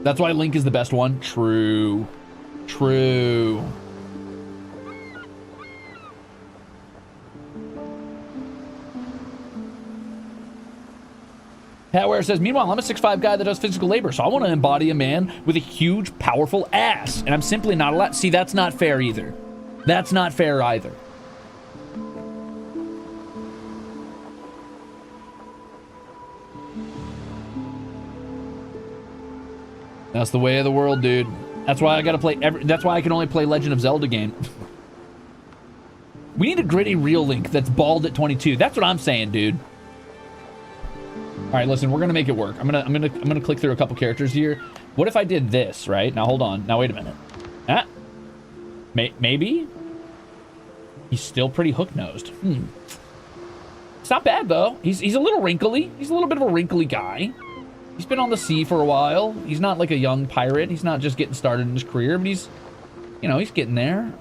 That's why Link is the best one. True. True. Hatware says, meanwhile, I'm a 6'5" guy that does physical labor, so I want to embody a man with a huge, powerful ass. And I'm simply not allowed. See, that's not fair either. That's not fair either. That's the way of the world, dude. That's why I gotta play that's why I can only play Legend of Zelda game. We need a gritty real Link that's bald at 22. That's what I'm saying, dude. All right, listen, we're gonna make it work. I'm gonna click through a couple characters here. What if I did this, right? Now hold on. Now wait a minute. Ah, maybe he's still pretty hook-nosed. It's not bad though. He's a little wrinkly. He's a little bit of a wrinkly guy. He's been on the sea for a while. He's not like a young pirate. He's not just getting started in his career, but he's, you know, he's getting there.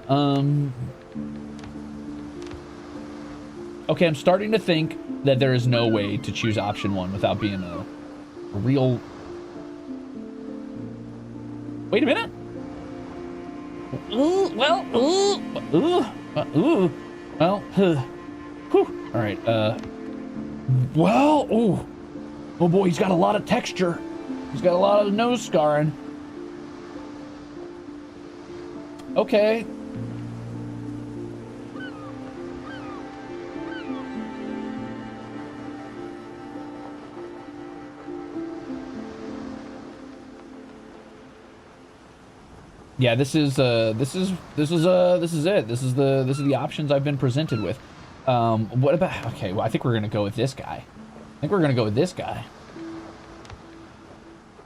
Okay, I'm starting to think that there is no way to choose option 1 without being a real... Wait a minute. Whew. All right, oh boy, he's got a lot of texture. He's got a lot of nose scarring. Okay. Yeah, this is it. This is the options I've been presented with. What about, okay, well, I think we're gonna go with this guy.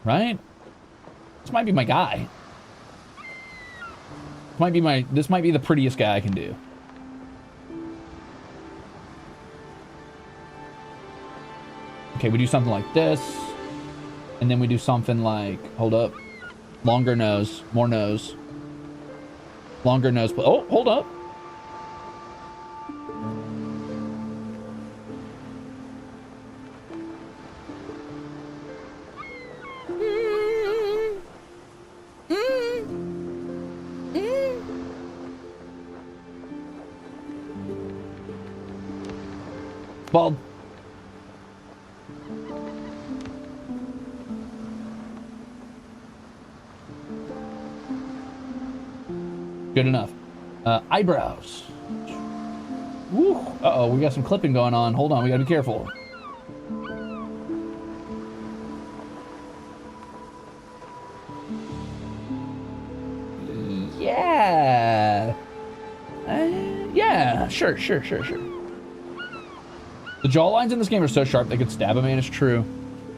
Right? This might be my guy. This might be the prettiest guy I can do. Okay, we do something like this. And then we do something like, hold up. Longer nose, more nose. Longer nose. Oh, hold up. Bald. Good enough. Eyebrows. Woo. Uh-oh, we got some clipping going on. Hold on, we gotta be careful. Yeah. Yeah, sure. The jawlines in this game are so sharp they could stab a man, it's true.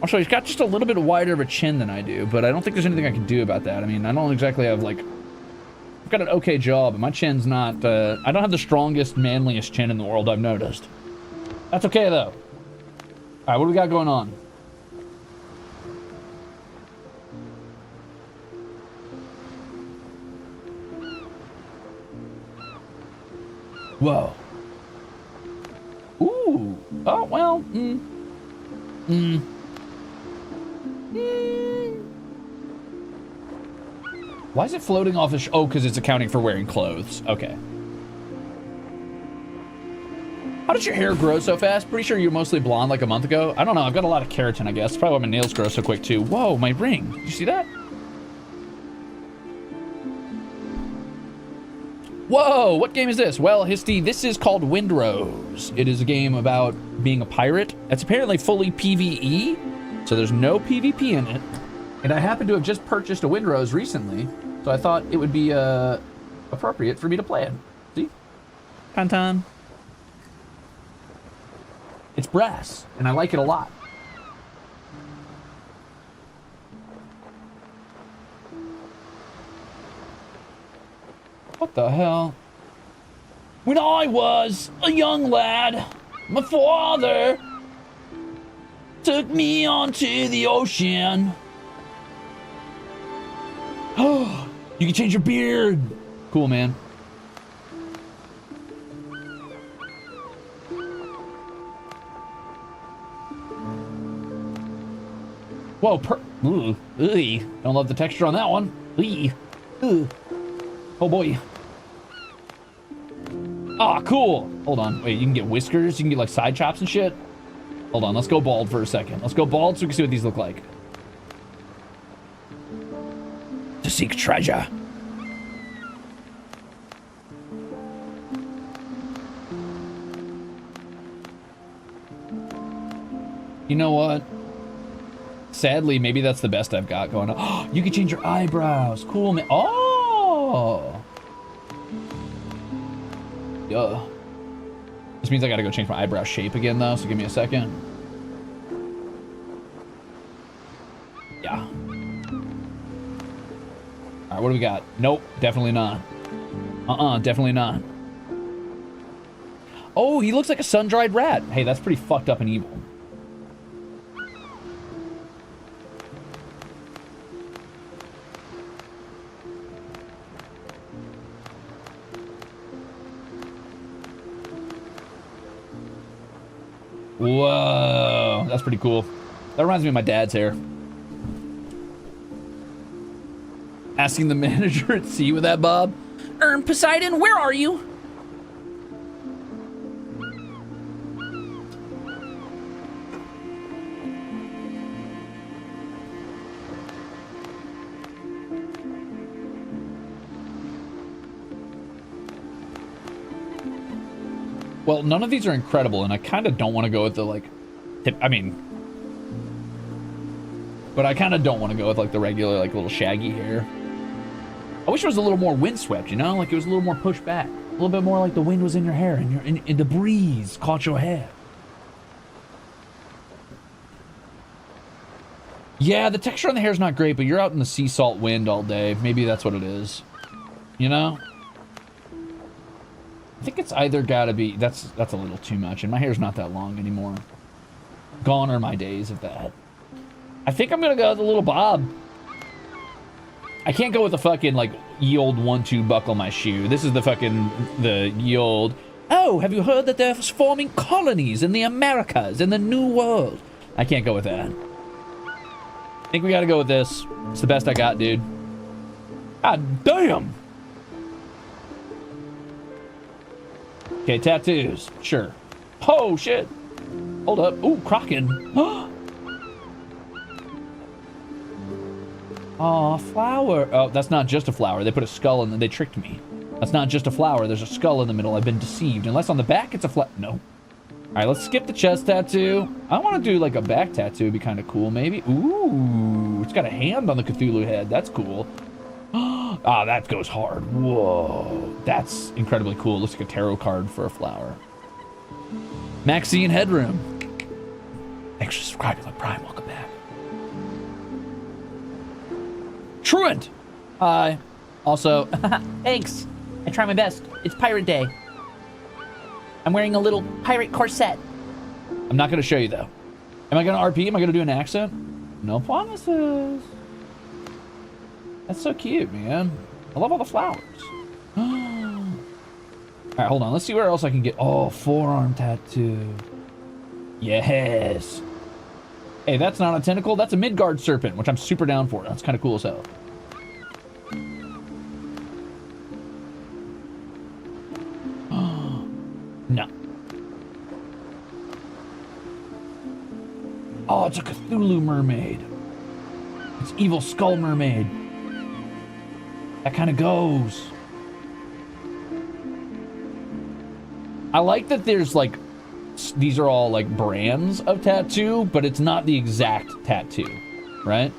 Also, he's got just a little bit wider of a chin than I do, but I don't think there's anything I can do about that. I mean, I don't exactly have, like... I've got an okay jaw, but my chin's not, I don't have the strongest, manliest chin in the world, I've noticed. That's okay, though. Alright, what do we got going on? Whoa. Ooh. Oh, well, Why is it floating off the oh, because it's accounting for wearing clothes. Okay. How does your hair grow so fast? Pretty sure you were mostly blonde like a month ago. I don't know. I've got a lot of keratin, I guess. Probably why my nails grow so quick, too. Whoa, my ring. Did you see that? Whoa, what game is this? Well, Histy, this is called WINDROSE. It is a game about being a pirate. It's apparently fully PvE, so there's no PvP in it. And I happen to have just purchased a WINDROSE recently, so I thought it would be appropriate for me to play it. See? Pantan. It's brass, and I like it a lot. What the hell? When I was a young lad, my father took me onto the ocean. Oh, you can change your beard. Cool, man. Whoa, ooh, don't love the texture on that one. Ooh. Oh boy. Ah, cool. Hold on. Wait, you can get whiskers? You can get like side chops and shit? Hold on, let's go bald for a second. Let's go bald so we can see what these look like. To seek treasure. You know what? Sadly, maybe that's the best I've got going on. Oh, you can change your eyebrows. Cool, man. Oh! Yeah. This means I gotta go change my eyebrow shape again, though, so give me a second. Yeah. Alright, what do we got? Nope, definitely not. Definitely not. Oh, he looks like a sun-dried rat. Hey, that's pretty fucked up and evil. Whoa, that's pretty cool. That reminds me of my dad's hair. Asking the manager at sea with that, Bob. Poseidon, where are you? Well, none of these are incredible, and I kind of don't want to go with the, like, I mean, but I kind of don't want to go with, like, the regular, like, little shaggy hair. I wish it was a little more windswept, you know? Like, it was a little more pushed back. A little bit more like the wind was in your hair, and the breeze caught your hair. Yeah, the texture on the hair is not great, but you're out in the sea salt wind all day. Maybe that's what it is. You know? I think it's either gotta be, that's a little too much, and my hair's not that long anymore. Gone are my days of that. I think I'm gonna go with the little bob. I can't go with the fucking, like, ye old 1-2 buckle my shoe. This is the fucking, the ye old, oh, have you heard that they're forming colonies in the Americas, in the New World? I can't go with that. I think we gotta go with this. It's the best I got, dude. God damn! Okay, tattoos. Sure. Oh, shit. Hold up. Ooh, Kraken. Aw, flower. Oh, that's not just a flower. They put a skull in, they tricked me. That's not just a flower. There's a skull in the middle. I've been deceived. Unless on the back it's a no. All right, let's skip the chest tattoo. I want to do like a back tattoo. It'd be kind of cool, maybe. Ooh, it's got a hand on the Cthulhu head. That's cool. Ah, that goes hard. Whoa, that's incredibly cool. Looks like a tarot card for a flower. Maxine Headroom. Thanks for subscribing to Prime. Welcome back. Truant. Hi. Also, thanks. I try my best. It's Pirate Day. I'm wearing a little pirate corset. I'm not going to show you, though. Am I going to RP? Am I going to do an accent? No promises. That's so cute, man. I love all the flowers. All right, hold on. Let's see where else I can get. Oh, forearm tattoo. Yes. Hey, that's not a tentacle. That's a Midgard serpent, which I'm super down for. That's kind of cool as hell. No. Oh, it's a Cthulhu mermaid. It's evil skull mermaid. That kind of goes. I like that there's like, these are all like brands of tattoo, but it's not the exact tattoo, right?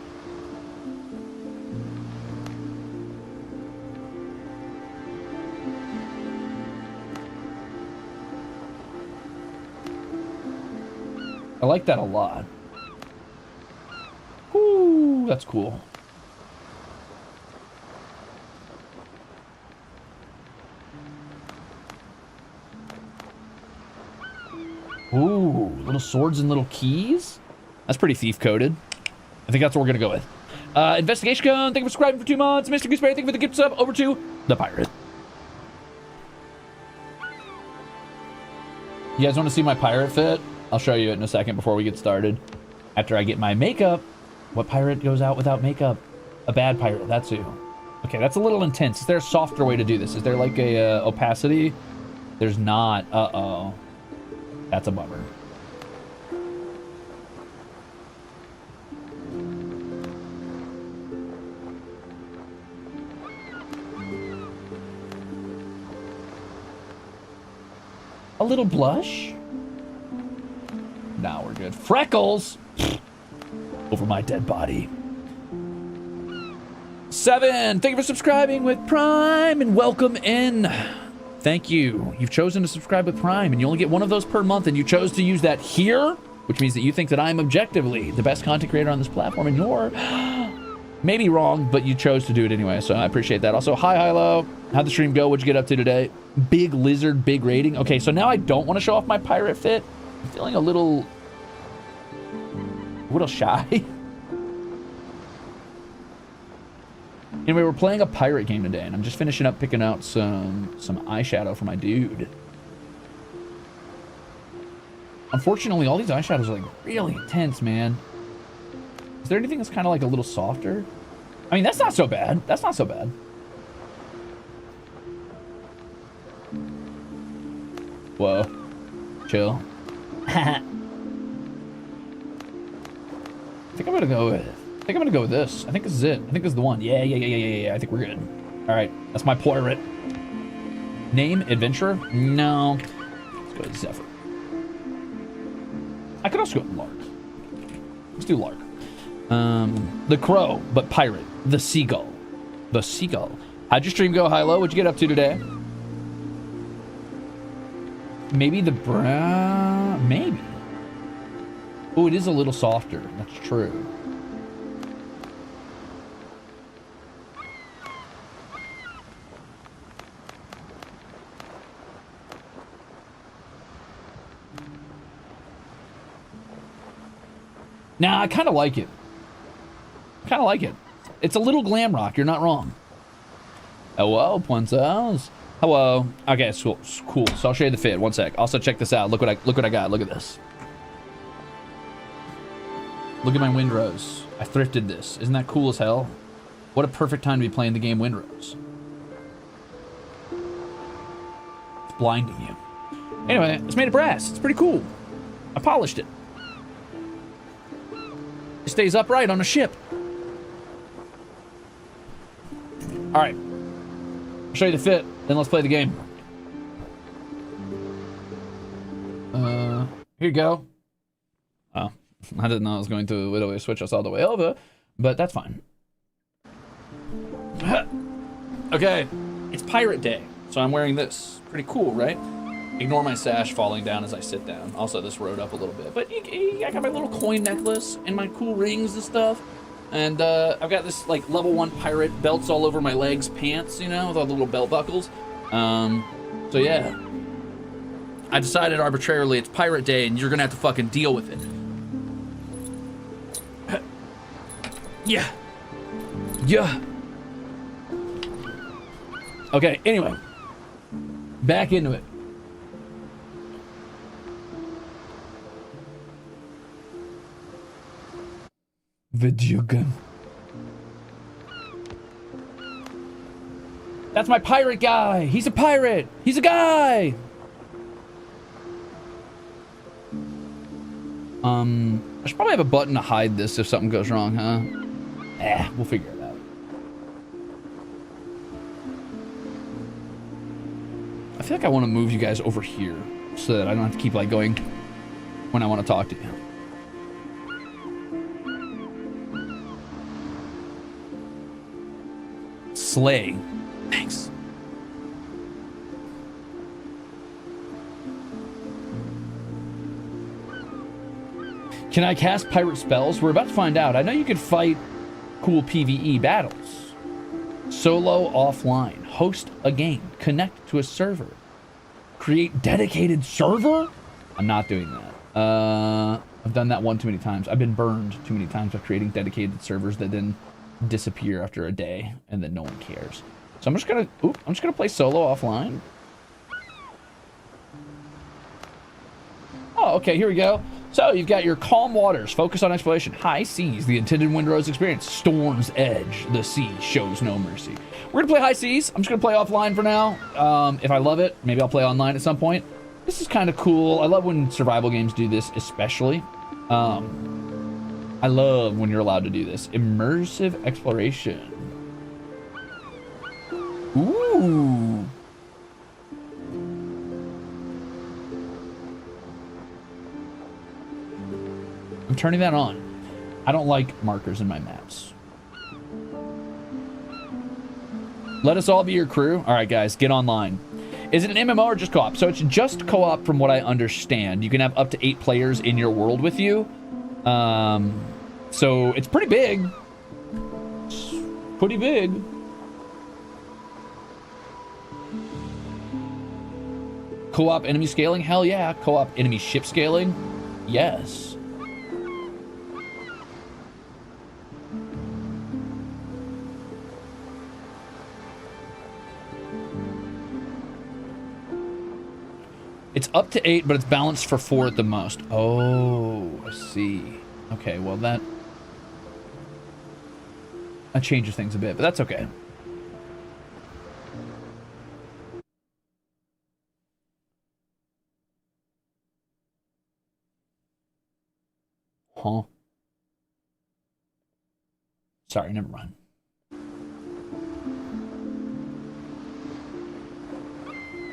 I like that a lot. Ooh, that's cool. Ooh, little swords and little keys? That's pretty thief-coded. I think that's what we're gonna go with. Investigation Gun, thank you for subscribing for 2 months. Mr. Gooseberry, thank you for the gift sub. Over to the pirate. You guys want to see my pirate fit? I'll show you it in a second before we get started. After I get my makeup. What pirate goes out without makeup? A bad pirate, that's who. Okay, that's a little intense. Is there a softer way to do this? Is there like a opacity? There's not. Uh-oh. That's a bummer. A little blush? Nah, we're good. Freckles! Over my dead body. 7, thank you for subscribing with Prime and welcome in. Thank you. You've chosen to subscribe with Prime and you only get one of those per month and you chose to use that here, which means that you think that I'm objectively the best content creator on this platform and you're maybe wrong, but you chose to do it anyway, so I appreciate that. Also, hi, Hilo. How'd the stream go? What'd you get up to today? Big lizard, big rating. Okay, so now I don't want to show off my pirate fit. I'm feeling a little shy. Anyway, we're playing a pirate game today, and I'm just finishing up picking out some eyeshadow for my dude. Unfortunately, all these eyeshadows are like really intense, man. Is there anything that's kind of like a little softer? I mean, that's not so bad. That's not so bad. Whoa. Chill. I think I'm gonna go with this. I think this is it. I think this is the one. Yeah. I think we're good. All right, that's my pirate. Name, adventurer? No. Let's go with Zephyr. I could also go with Lark. Let's do Lark. The crow, but pirate. The seagull. The seagull. How'd your stream go, Hilo? What'd you get up to today? Maybe the brown. Maybe. Oh, it is a little softer. That's true. Nah, I kind of like it. It's a little glam rock. You're not wrong. Hello, Puentos. Hello. Okay, it's cool. So I'll show you the fit. One sec. Also, check this out. Look what I got. Look at this. Look at my Windrose. I thrifted this. Isn't that cool as hell? What a perfect time to be playing the game Windrose. It's blinding you. Anyway, it's made of brass. It's pretty cool. I polished it. It stays upright on a ship. All right. I'll show you the fit, then let's play the game. Here you go. Oh, I didn't know I was going to literally switch us all the way over, but that's fine. Okay, it's Pirate Day, so I'm wearing this. Pretty cool, right? Ignore my sash falling down as I sit down. Also, this rode up a little bit, but I got my little coin necklace and my cool rings and stuff. And I've got this like level 1 pirate belts all over my legs, pants, you know, with all the little belt buckles. So yeah, I decided arbitrarily it's Pirate Day and you're gonna have to fucking deal with it. Yeah. Okay, anyway, back into it. Video game. That's my pirate guy. He's a pirate. He's a guy. I should probably have a button to hide this if something goes wrong, huh? We'll figure it out. I feel like I want to move you guys over here so that I don't have to keep like going when I want to talk to you. Slay. Thanks. Can I cast pirate spells? We're about to find out. I know you could fight cool PvE battles. Solo offline. Host a game. Connect to a server. Create dedicated server? I'm not doing that. I've done that one too many times. I've been burned too many times by creating dedicated servers that then disappear after a day and then no one cares. So I'm just gonna play solo offline. Oh, okay, here we go. So you've got your calm waters, focus on exploration, high seas, the intended Windrose experience, storm's edge, the sea shows no mercy. We're gonna play high seas. I'm just gonna play offline for now. If I love it, maybe I'll play online at some point. This is kind of cool. I love when survival games do this, especially. I love when you're allowed to do this. Immersive exploration. Ooh. turning that on. I don't like markers in my maps. Let us all be your crew. All right, guys, get online. Is it an MMO or just co-op? So it's just co-op from what I understand. You can have up to 8 players in your world with you. So it's pretty big. It's pretty big. Co-op enemy scaling? Hell yeah. Co-op enemy ship scaling? Yes. It's up to 8, but it's balanced for 4 at the most. Oh, I see. Okay, well that changes things a bit, but that's okay. Huh? Sorry, never mind.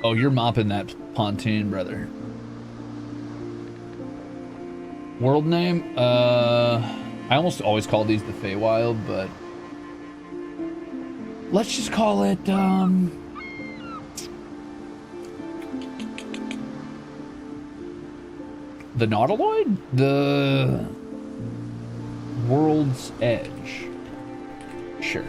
Oh, you're mopping that pontoon, brother. World name? I almost always call these the Feywild, but let's just call it, the Nautiloid? The World's Edge. Sure.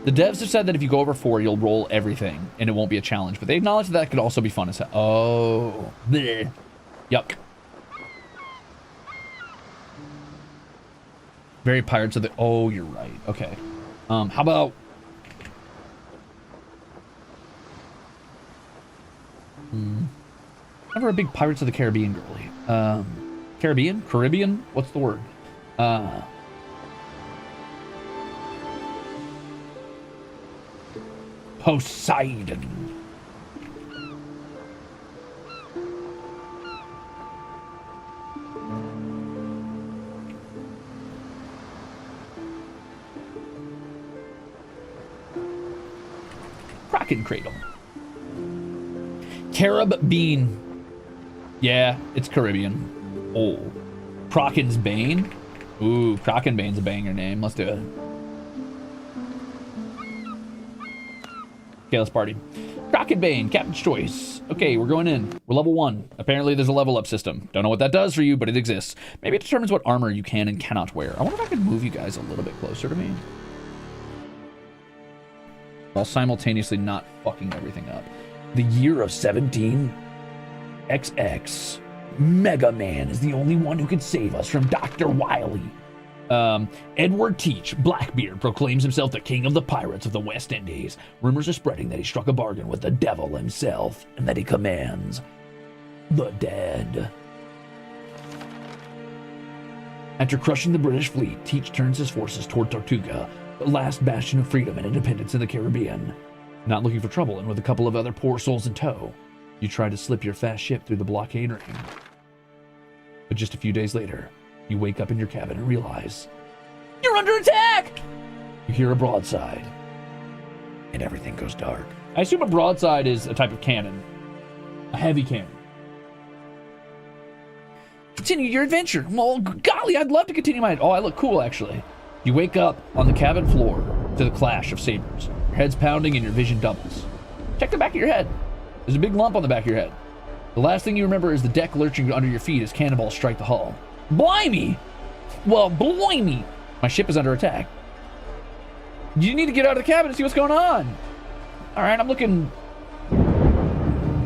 The devs have said that if you go over 4, you'll roll everything, and it won't be a challenge. But they acknowledge that could also be fun as hell. Oh. Bleh. Yuck. Very Pirates of the... Oh, you're right. Okay. How about... Never a big Pirates of the Caribbean girly. Caribbean? What's the word? Poseidon. Kraken Cradle. Caribbean. Yeah, it's Caribbean. Oh. Kraken's Bane. Ooh, Kraken Bane's a banger name. Let's do it. Okay, let's party. Kraken Bane, Captain's Choice. Okay, we're going in. We're level 1. Apparently there's a level up system. Don't know what that does for you, but it exists. Maybe it determines what armor you can and cannot wear. I wonder if I could move you guys a little bit closer to me, while simultaneously not fucking everything up. The year of 17XX. Mega Man is the only one who can save us from Dr. Wily. Edward Teach, Blackbeard, proclaims himself the king of the pirates of the West Indies. Rumors are spreading that he struck a bargain with the devil himself and that he commands the dead. After crushing the British fleet, Teach turns his forces toward Tortuga, the last bastion of freedom and independence in the Caribbean. Not looking for trouble, and with a couple of other poor souls in tow, you try to slip your fast ship through the blockade ring. But just a few days later, you wake up in your cabin and realize you're under attack! You hear a broadside, and everything goes dark. I assume a broadside is a type of cannon. A heavy cannon. Continue your adventure. Well, golly, I'd love to continue mine. Oh, I look cool, actually. You wake up on the cabin floor to the clash of sabers. Your head's pounding and your vision doubles. Check the back of your head. There's a big lump on the back of your head. The last thing you remember is the deck lurching under your feet as cannonballs strike the hull. Blimey! Well, blimey! My ship is under attack. You need to get out of the cabin and see what's going on. Alright, I'm looking...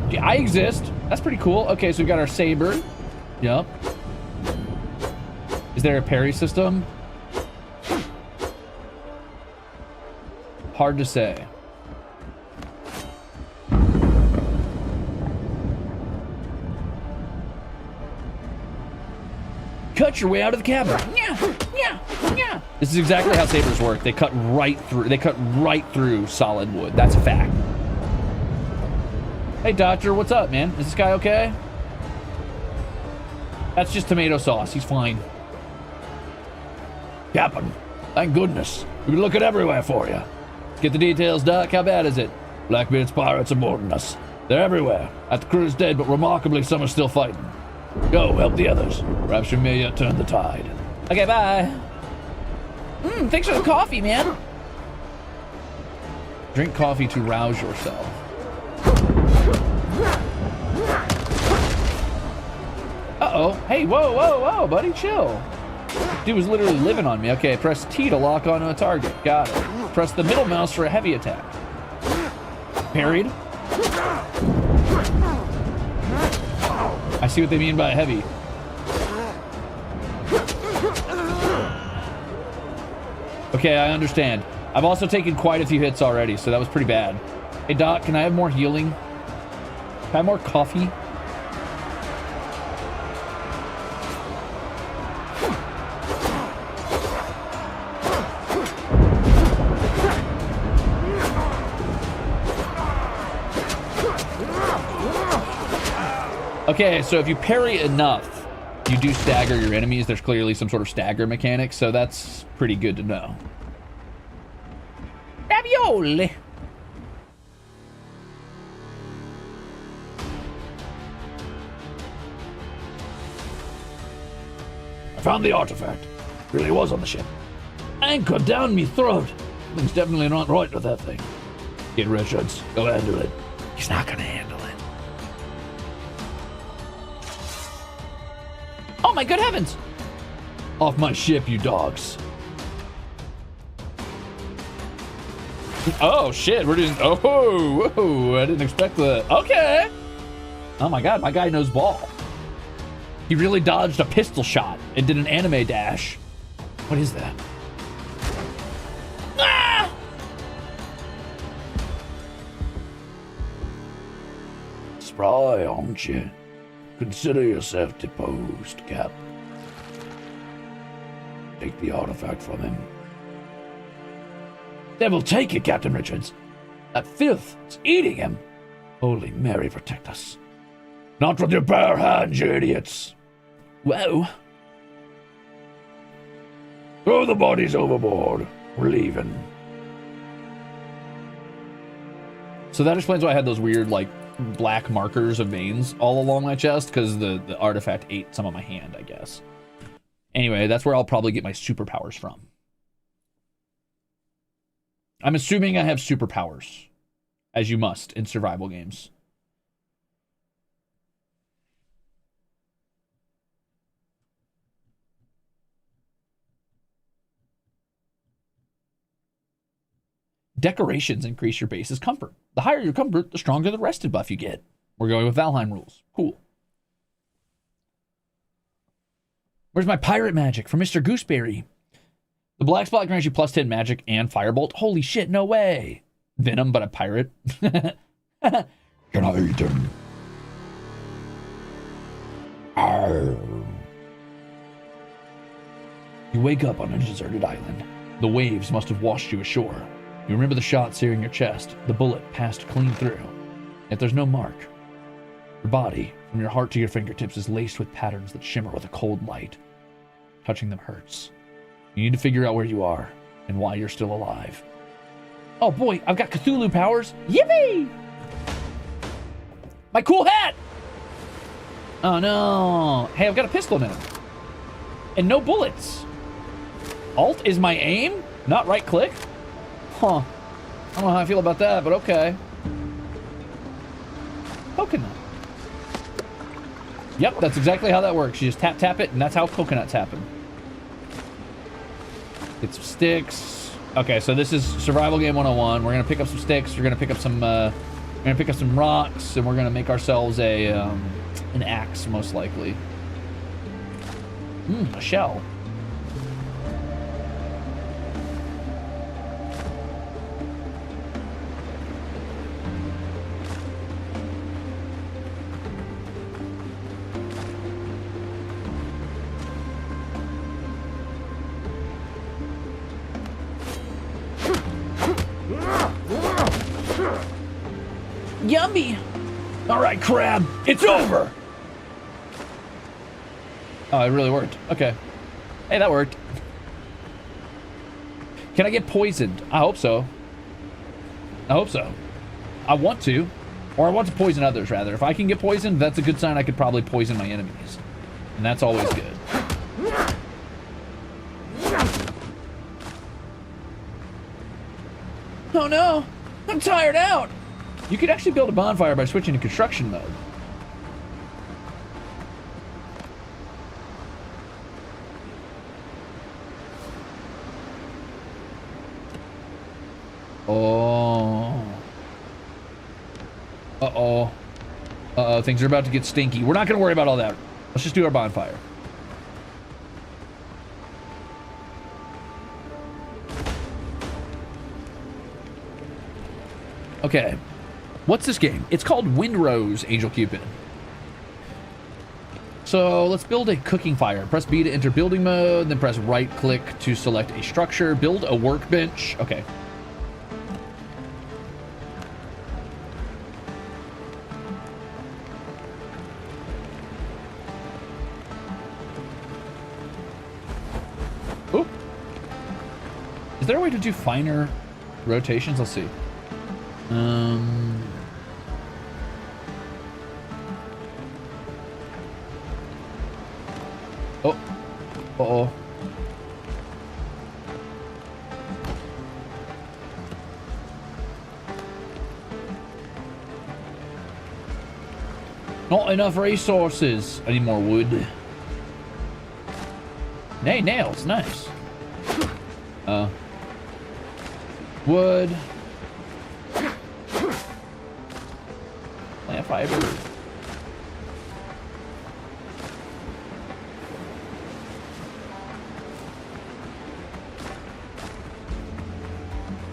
Yeah, I exist. That's pretty cool. Okay, so we've got our saber. Yep. Is there a parry system? Hard to say. Cut your way out of the cabin. Yeah, yeah, yeah. This is exactly how sabers work. They cut right through. They cut right through solid wood. That's a fact. Hey, doctor, what's up, man? Is this guy okay? That's just tomato sauce. He's fine. Captain, thank goodness. We've been looking everywhere for you. Let's get the details, Doc. How bad is it? Blackbeard's pirates are boarding us. They're everywhere. At the crew's dead, but remarkably some are still fighting. Go, help the others. Perhaps you may yet turn the tide. Okay, bye. Thanks for the coffee, man. Drink coffee to rouse yourself. Uh-oh. Hey, whoa, buddy, chill. Dude was literally living on me. Okay, press T to lock onto a target. Got it. Press the middle mouse for a heavy attack. Parried. I see what they mean by heavy. Okay, I understand. I've also taken quite a few hits already, so that was pretty bad. Hey, Doc, can I have more healing? Can I have more coffee? Okay, so if you parry enough, you do stagger your enemies. There's clearly some sort of stagger mechanic, so that's pretty good to know. Ravioli! I found the artifact. Really was on the ship. Anchor down me throat. Something's definitely not right with that thing. Get Richards. Go handle it. He's not gonna handle it. Oh my good heavens! Off my ship, you dogs. Oh shit, we're just, oh, whoa, I didn't expect that. Okay. Oh my god, my guy knows ball. He really dodged a pistol shot and did an anime dash. What is that? Ah! Spry, aren't you? Consider yourself deposed, Cap. Take the artifact from him. Devil take it, Captain Richards. That filth is eating him. Holy Mary, protect us. Not with your bare hands, you idiots. Whoa. Throw the bodies overboard. We're leaving. So that explains why I had those weird, like, black markers of veins all along my chest, because the artifact ate some of my hand, I guess. Anyway, that's where I'll probably get my superpowers from. I'm assuming I have superpowers, as you must in survival games. Decorations increase your base's comfort. The higher your comfort, the stronger the rested buff you get. We're going with Valheim rules. Cool. Where's my pirate magic from Mr. Gooseberry? The black spot grants you plus 10 magic and firebolt. Holy shit, no way. Venom, but a pirate. Can I eat him? You wake up on a deserted island. The waves must have washed you ashore. You remember the shot searing your chest. The bullet passed clean through. Yet there's no mark. Your body, from your heart to your fingertips, is laced with patterns that shimmer with a cold light. Touching them hurts. You need to figure out where you are and why you're still alive. Oh boy, I've got Cthulhu powers. Yippee! My cool hat! Oh no. Hey, I've got a pistol now. And no bullets. Alt is my aim, not right click? Huh. I don't know how I feel about that, but okay. Coconut. Yep, that's exactly how that works. You just tap it, and that's how coconuts happen. Get some sticks. Okay, so this is survival game 101. We're gonna pick up some sticks. We're gonna pick up some. We're gonna pick up some rocks, and we're gonna make ourselves a an axe, most likely. A shell. Yummy! Alright, crab, it's over! Oh, it really worked. Okay. Hey, that worked. Can I get poisoned? I hope so. I hope so. I want to. Or I want to poison others, rather. If I can get poisoned, that's a good sign I could probably poison my enemies. And that's always good. Oh no! I'm tired out! You could actually build a bonfire by switching to construction mode. Oh. Uh-oh. Uh-oh, things are about to get stinky. We're not going to worry about all that. Let's just do our bonfire. Okay. What's this game? It's called WINDROSE, Angel Cupid. So let's build a cooking fire. Press B to enter building mode, then press right click to select a structure. Build a workbench. Okay. Ooh. Is there a way to do finer rotations? Let's see. Oh. Uh-oh. Not enough resources. I need more wood. Nay, nails. Nice. Wood. Plant fiber.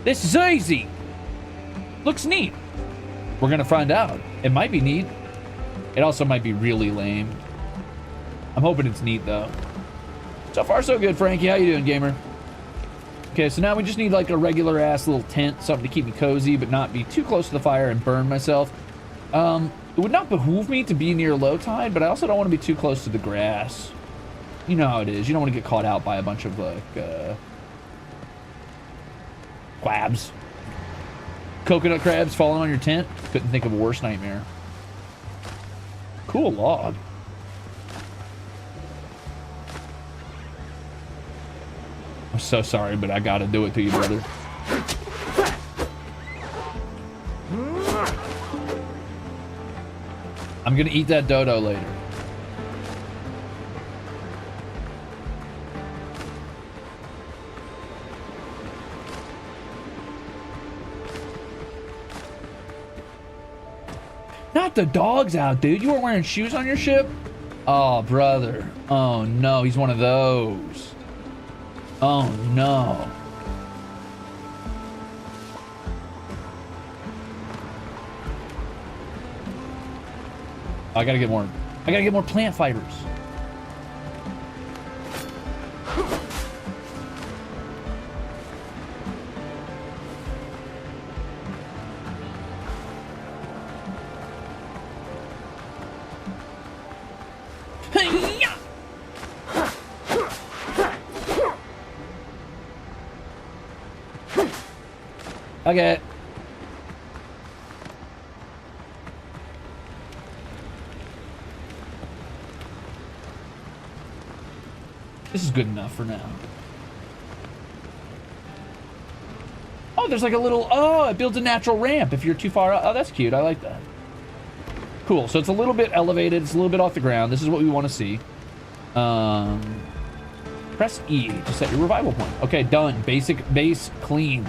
This is easy. Looks neat. We're gonna find out. It might be neat. It also might be really lame. I'm hoping it's neat though. So far so good, Frankie. How you doing, gamer? Okay, so now we just need like a regular ass little tent, something to keep me cozy but not be too close to the fire and burn myself. It would not behoove me to be near low tide, but I also don't want to be too close to the grass. You know how it is. You don't want to get caught out by a bunch of like crabs. Coconut crabs falling on your tent. Couldn't think of a worse nightmare. Cool log. I'm so sorry, but I gotta do it to you, brother. I'm gonna eat that dodo later. Not the dog's out, dude. You weren't wearing shoes on your ship? Oh, brother. Oh, no. He's one of those. Oh, no. I gotta get more. I gotta get more plant fibers. Okay. This is good enough for now. Oh, there's like a little... Oh, it builds a natural ramp if you're too far out. Oh, that's cute. I like that. Cool. So it's a little bit elevated. It's a little bit off the ground. This is what we want to see. Press E to set your revival point. Okay, done. Basic base clean.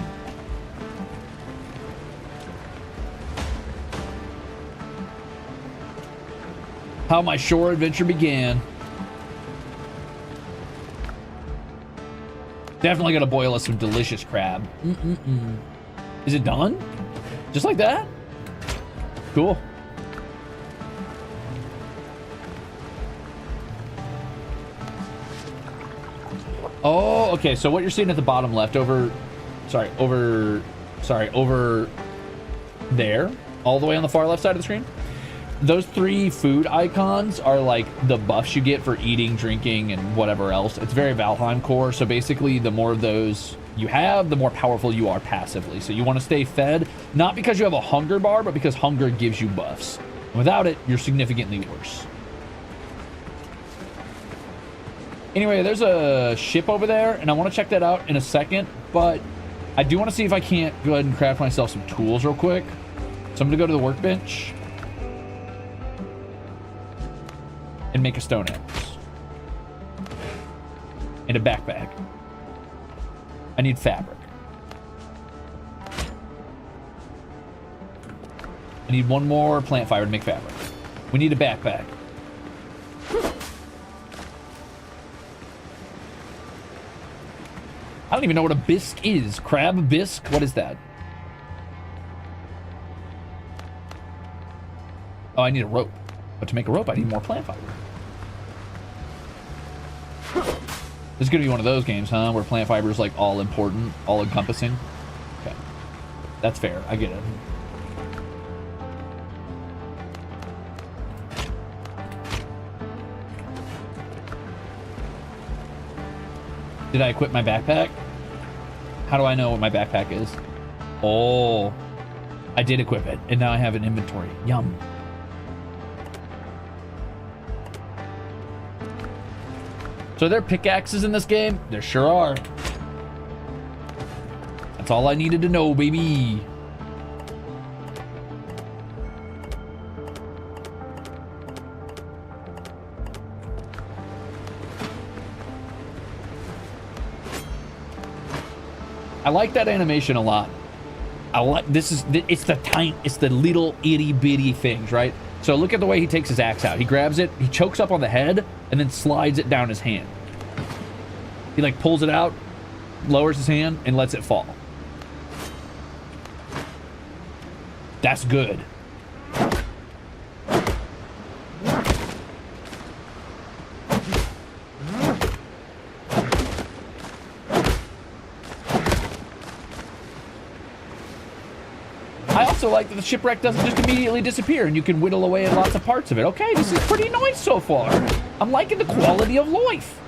How my shore adventure began. Definitely gonna boil us some delicious crab. Is it done? Just like that? Cool. Oh, okay. So what you're seeing at the bottom left, over there, all the way on the far left side of the screen, those 3 food icons are like the buffs you get for eating, drinking, and whatever else. It's very Valheim core. So basically, the more of those you have, the more powerful you are passively. So you want to stay fed, not because you have a hunger bar, but because hunger gives you buffs. Without it, you're significantly worse. Anyway, there's a ship over there, and I want to check that out in a second, but I do want to see if I can't go ahead and craft myself some tools real quick. So I'm going to go to the workbench and make a stone axe and a backpack. I need fabric. I need 1 more plant fiber to make fabric. We need a backpack. I don't even know what a bisque is. Crab bisque? What is that? Oh, I need a rope. But to make a rope, I need more plant fiber. This is going to be one of those games, huh? Where plant fiber is like all important, all encompassing. Okay. That's fair. I get it. Did I equip my backpack? How do I know what my backpack is? Oh, I did equip it, and now I have an inventory. Yum. So are there pickaxes in this game? There sure are. That's all I needed to know, baby. I like that animation a lot. I like it's the little itty bitty things, right? So look at the way he takes his axe out. He grabs it, he chokes up on the head, and then slides it down his hand. He like pulls it out, lowers his hand, and lets it fall. That's good. I also like that the shipwreck doesn't just immediately disappear and you can whittle away at lots of parts of it. Okay, this is pretty nice so far. I'm liking the quality of life.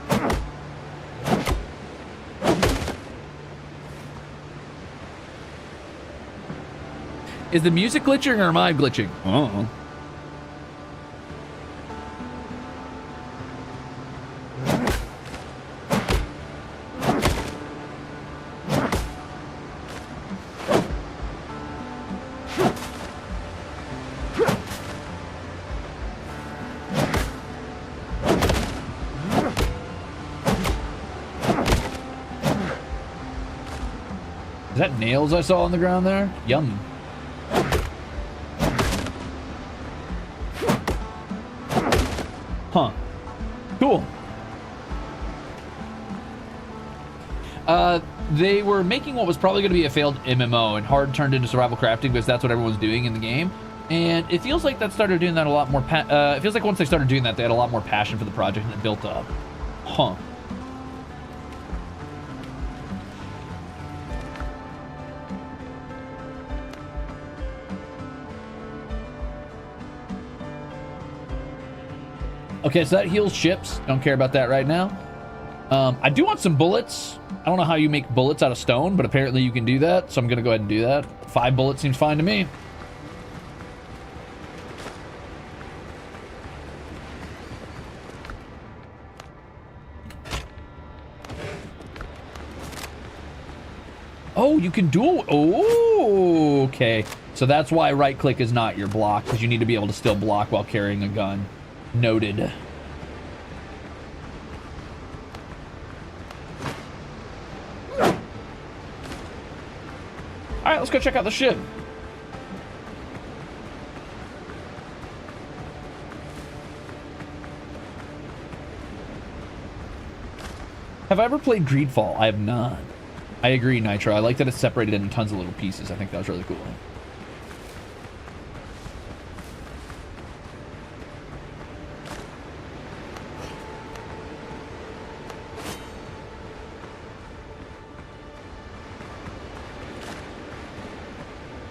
Is the music glitching or am I glitching? Oh. Is that nails I saw on the ground there? Yum. Huh. Cool. They were making what was probably going to be a failed MMO, and hard turned into survival crafting because that's what everyone's doing in the game. And it feels like that started doing that a lot more. It feels like once they started doing that, they had a lot more passion for the project and it built up. Huh. Okay, so that heals ships. Don't care about that right now. I do want some bullets. I don't know how you make bullets out of stone, but apparently you can do that. So I'm going to go ahead and do that. 5 bullets seems fine to me. Oh, you can dual. Oh, okay. So that's why right click is not your block, because you need to be able to still block while carrying a gun. Noted. All right, let's go check out the ship. Have I ever played Greedfall? I have not. I agree, Nitro. I like that it's separated into tons of little pieces. I think that was really cool.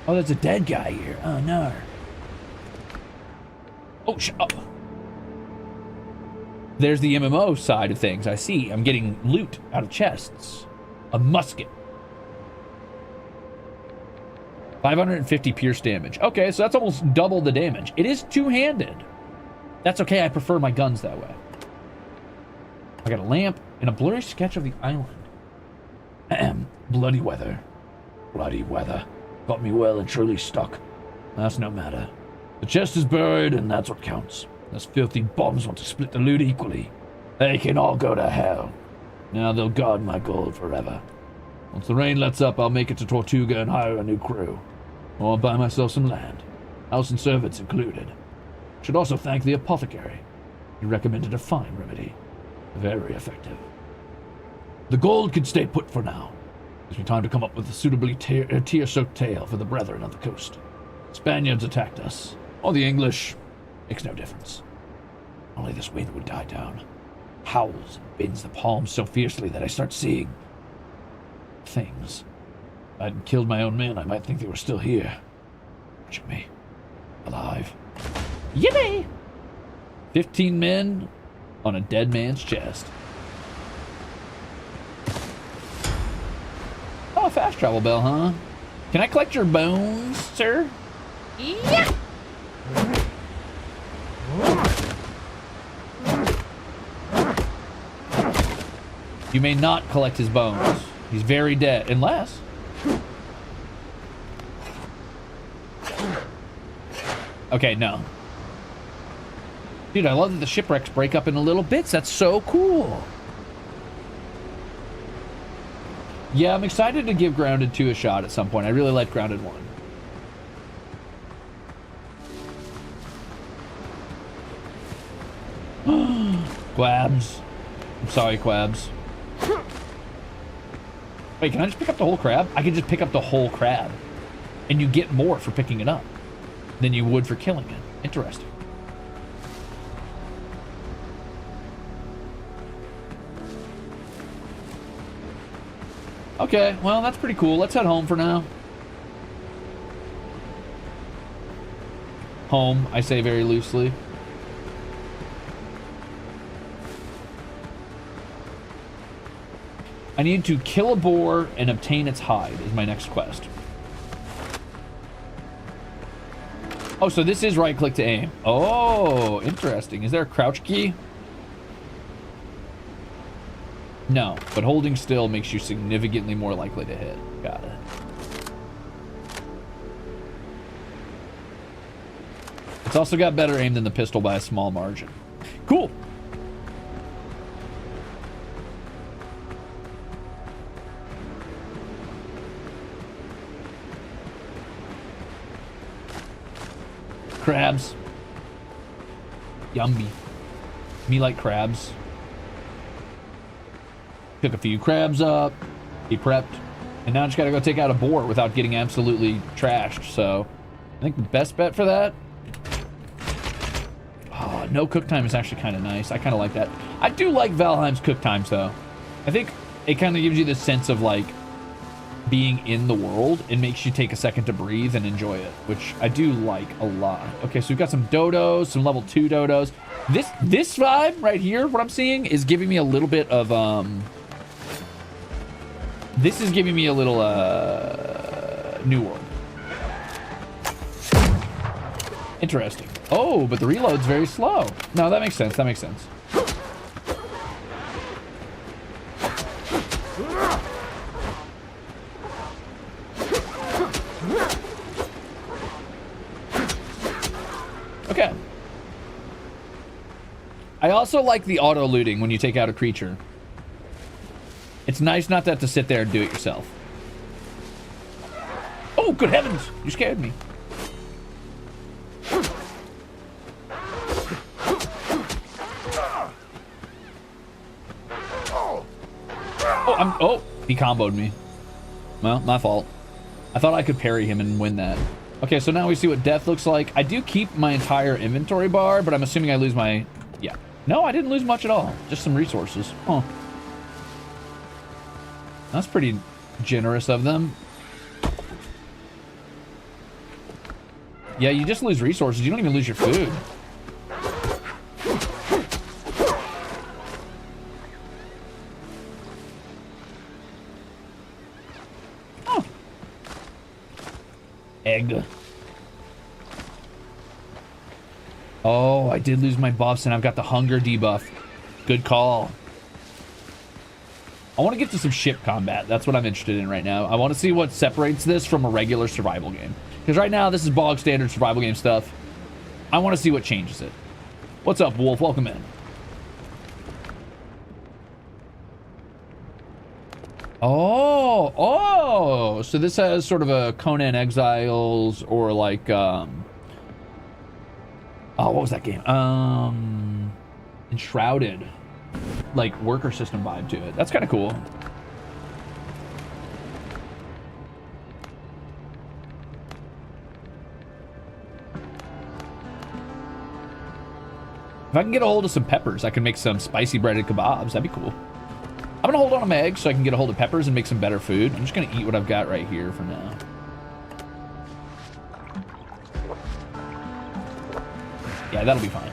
Oh, there's a dead guy here. Oh, no. Oh, oh. There's the MMO side of things. I see. I'm getting loot out of chests. A musket. 550 pierce damage. Okay, so that's almost double the damage. It is two-handed. That's okay. I prefer my guns that way. I got a lamp and a blurry sketch of the island. Bloody weather. Bloody weather. Got me well and truly stuck. That's no matter. The chest is buried, and that's what counts. Those filthy bombs want to split the loot equally. They can all go to hell. Now they'll guard my gold forever. Once the rain lets up, I'll make it to Tortuga and hire a new crew. Or I'll buy myself some land. House and servants included. Should also thank the apothecary. He recommended a fine remedy. Very effective. The gold can stay put for now. Gives me time to come up with a suitably tear-soaked tale for the brethren of the coast. Spaniards attacked us. Or the English. Makes no difference. Only this wind would die down. Howls and bends the palms so fiercely that I start seeing things. If I hadn't killed my own men, I might think they were still here. Watching me. Alive. Yippee! 15 men on a dead man's chest. Oh, a fast travel bell, huh? Can I collect your bones, sir? Yeah! You may not collect his bones. He's very dead, unless... Okay, no. Dude, I love that the shipwrecks break up into little bits. That's so cool. Yeah, I'm excited to give Grounded 2 a shot at some point. I really like Grounded 1. Quabs. I'm sorry, Quabs. Wait, can I just pick up the whole crab? I can just pick up the whole crab. And you get more for picking it up than you would for killing it. Interesting. Okay, well, that's pretty cool. Let's head home for now. Home, I say very loosely. I need to kill a boar and obtain its hide is my next quest. Oh, so this is right click to aim. Oh, interesting. Is there a crouch key? No, but holding still makes you significantly more likely to hit. Got it. It's also got better aim than the pistol by a small margin. Cool. Crabs. Yummy. Me like crabs. Took a few crabs up. He prepped. And now I just gotta go take out a boar without getting absolutely trashed. So I think the best bet for that. Oh, no cook time is actually kind of nice. I kind of like that. I do like Valheim's cook times though. I think it kind of gives you the sense of like being in the world. It makes you take a second to breathe and enjoy it, which I do like a lot. Okay, so we've got some dodos, some level 2 dodos. This vibe right here, what I'm seeing is giving me a little bit of this is giving me a little New World. Interesting. Oh, but the reload's very slow. No, that makes sense. That makes sense. Okay. I also like the auto looting when you take out a creature. It's nice not to have to sit there and do it yourself. Oh, good heavens! You scared me. Oh, he comboed me. Well, my fault. I thought I could parry him and win that. Okay, so now we see what death looks like. I do keep my entire inventory bar, but I'm assuming I lose my... Yeah. No, I didn't lose much at all. Just some resources. Huh. That's pretty generous of them. Yeah, you just lose resources. You don't even lose your food. Egg. Oh, I did lose my buffs, and I've got the hunger debuff. Good call. I want to get to some ship combat. That's what I'm interested in right now. I want to see what separates this from a regular survival game. Because right now, this is bog standard survival game stuff. I want to see what changes it. What's up, Wolf? Welcome in. Oh, so this has sort of a Conan Exiles or like, oh, what was that game? Enshrouded, like worker system vibe to it. That's kind of cool. If I can get a hold of some peppers, I can make some spicy breaded kebabs. That'd be cool. I'm gonna hold on to my eggs so I can get a hold of peppers and make some better food. I'm just gonna eat what I've got right here for now. Yeah, that'll be fine.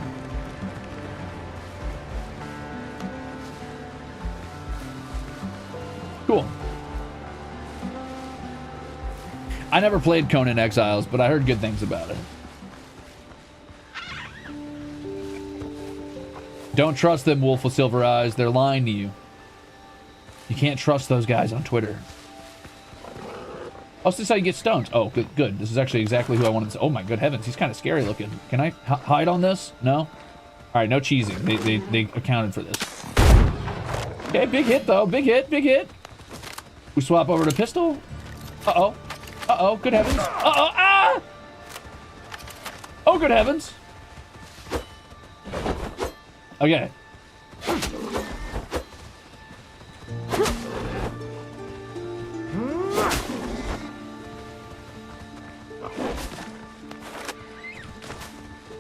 Cool. I never played Conan Exiles, but I heard good things about it. Don't trust them, Wolf with Silver Eyes. They're lying to you. You can't trust those guys on Twitter. Oh, so this is how you get stoned. Oh, good, good. This is actually exactly who I wanted to... Oh my good heavens, he's kind of scary looking. Can I hide on this? No? All right, no cheesing. They accounted for this. Okay, big hit though. Big hit, big hit. We swap over to pistol. Uh-oh. Uh-oh, good heavens. Uh-oh, ah! Oh, good heavens. Okay.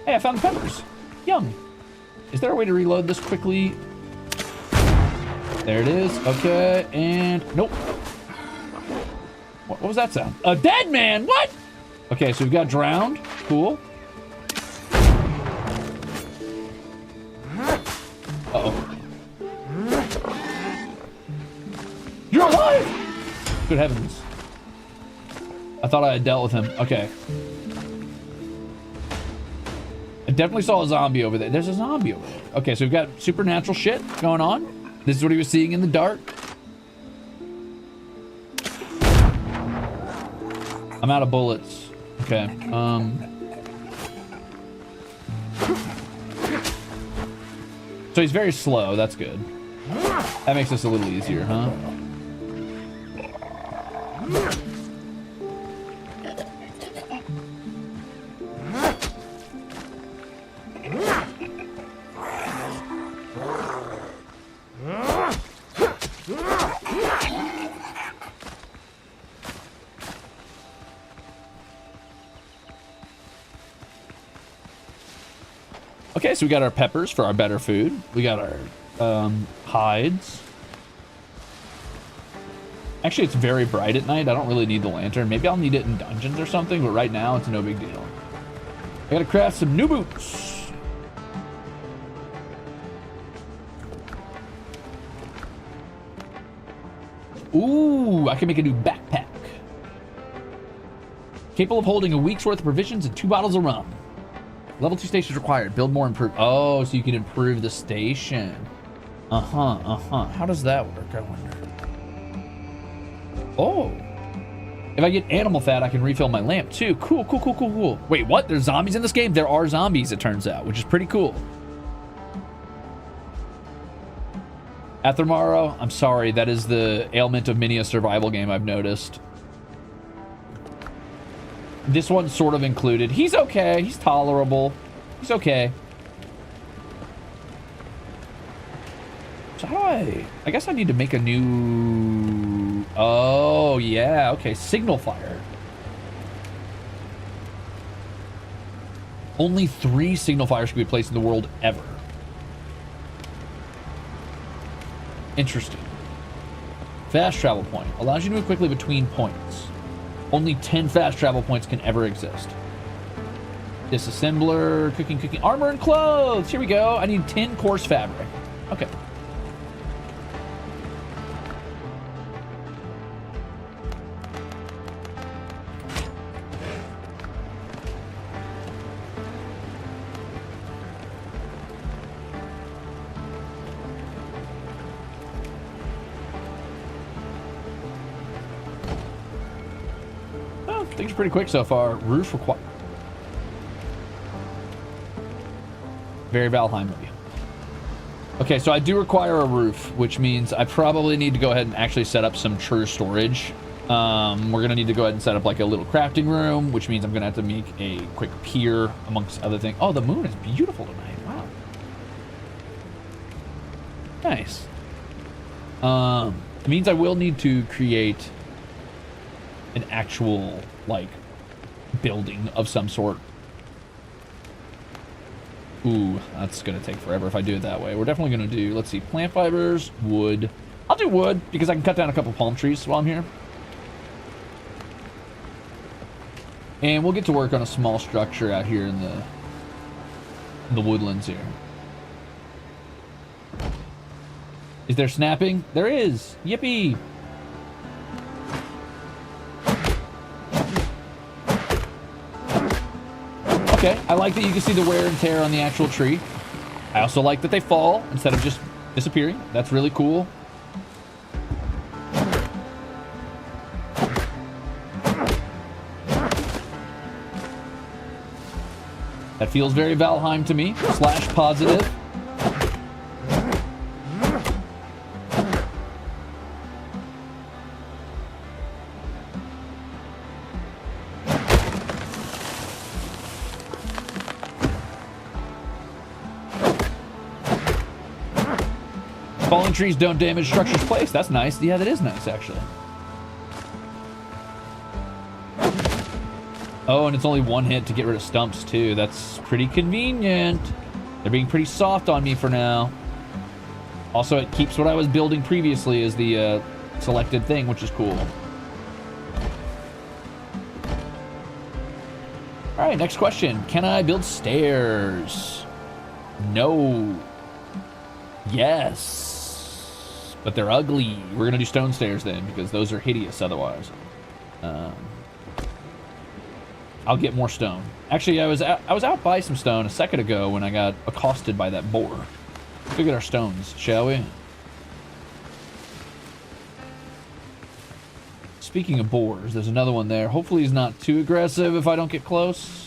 Hey, I found the peppers. Yum. Is there a way to reload this quickly? There it is. Okay, and nope. What was that sound? A dead man? What? Okay, so we've got drowned. Cool. Uh-oh. You're alive! Good heavens. I thought I had dealt with him. Okay. I definitely saw a zombie over there. There's a zombie over there. Okay, so we've got supernatural shit going on. This is what he was seeing in the dark. I'm out of bullets. Okay. So he's very slow. That's good. That makes this a little easier, huh? Okay, so we got our peppers for our better food. We got our hides. Actually, it's very bright at night. I don't really need the lantern. Maybe I'll need it in dungeons or something, but right now it's no big deal. I gotta craft some new boots. Ooh, I can make a new backpack. Capable of holding a week's worth of provisions and 2 bottles of rum. Level 2 stations required. Build more, improve. Oh, so you can improve the station. How does that work, I wonder? Oh. If I get animal fat, I can refill my lamp too. Cool, cool, cool, cool, cool. Wait, what? There's zombies in this game? There are zombies, it turns out, which is pretty cool. Athermaro, I'm sorry. That is the ailment of many a survival game I've noticed. This one's sort of included. He's okay. He's tolerable. He's okay. So how do I guess I need to make a new... Oh, yeah. Okay, signal fire. Only 3 signal fires can be placed in the world ever. Interesting. Fast travel point. Allows you to move quickly between points. Only 10 fast travel points can ever exist. Disassembler, cooking, armor and clothes. Here we go. I need 10 coarse fabric. Okay. Things are pretty quick so far. Roof required. Very Valheim of you. Okay, so I do require a roof, which means I probably need to go ahead and actually set up some true storage. We're gonna need to go ahead and set up like a little crafting room, which means I'm gonna have to make a quick pier amongst other things. Oh, the moon is beautiful tonight. Wow. Nice. It means I will need to create an actual like building of some sort. Ooh, that's gonna take forever if I do it that way. We're definitely gonna do, let's see, plant fibers, wood. I'll do wood because I can cut down a couple palm trees while I'm here. And we'll get to work on a small structure out here in the woodlands here. Is there snapping? There is. Yippee. Okay, I like that you can see the wear and tear on the actual tree. I also like that they fall instead of just disappearing. That's really cool. That feels very Valheim to me, slash positive. Falling trees don't damage structures placed. That's nice. Yeah, that is nice, actually. Oh, and it's only one hit to get rid of stumps, too. That's pretty convenient. They're being pretty soft on me for now. Also, it keeps what I was building previously as the selected thing, which is cool. All right, next question. Can I build stairs? No. Yes. But they're ugly. We're going to do stone stairs then, because those are hideous otherwise. I'll get more stone. Actually, I was out by some stone a second ago when I got accosted by that boar. Let's go get our stones, shall we? Speaking of boars, there's another one there. Hopefully he's not too aggressive if I don't get close.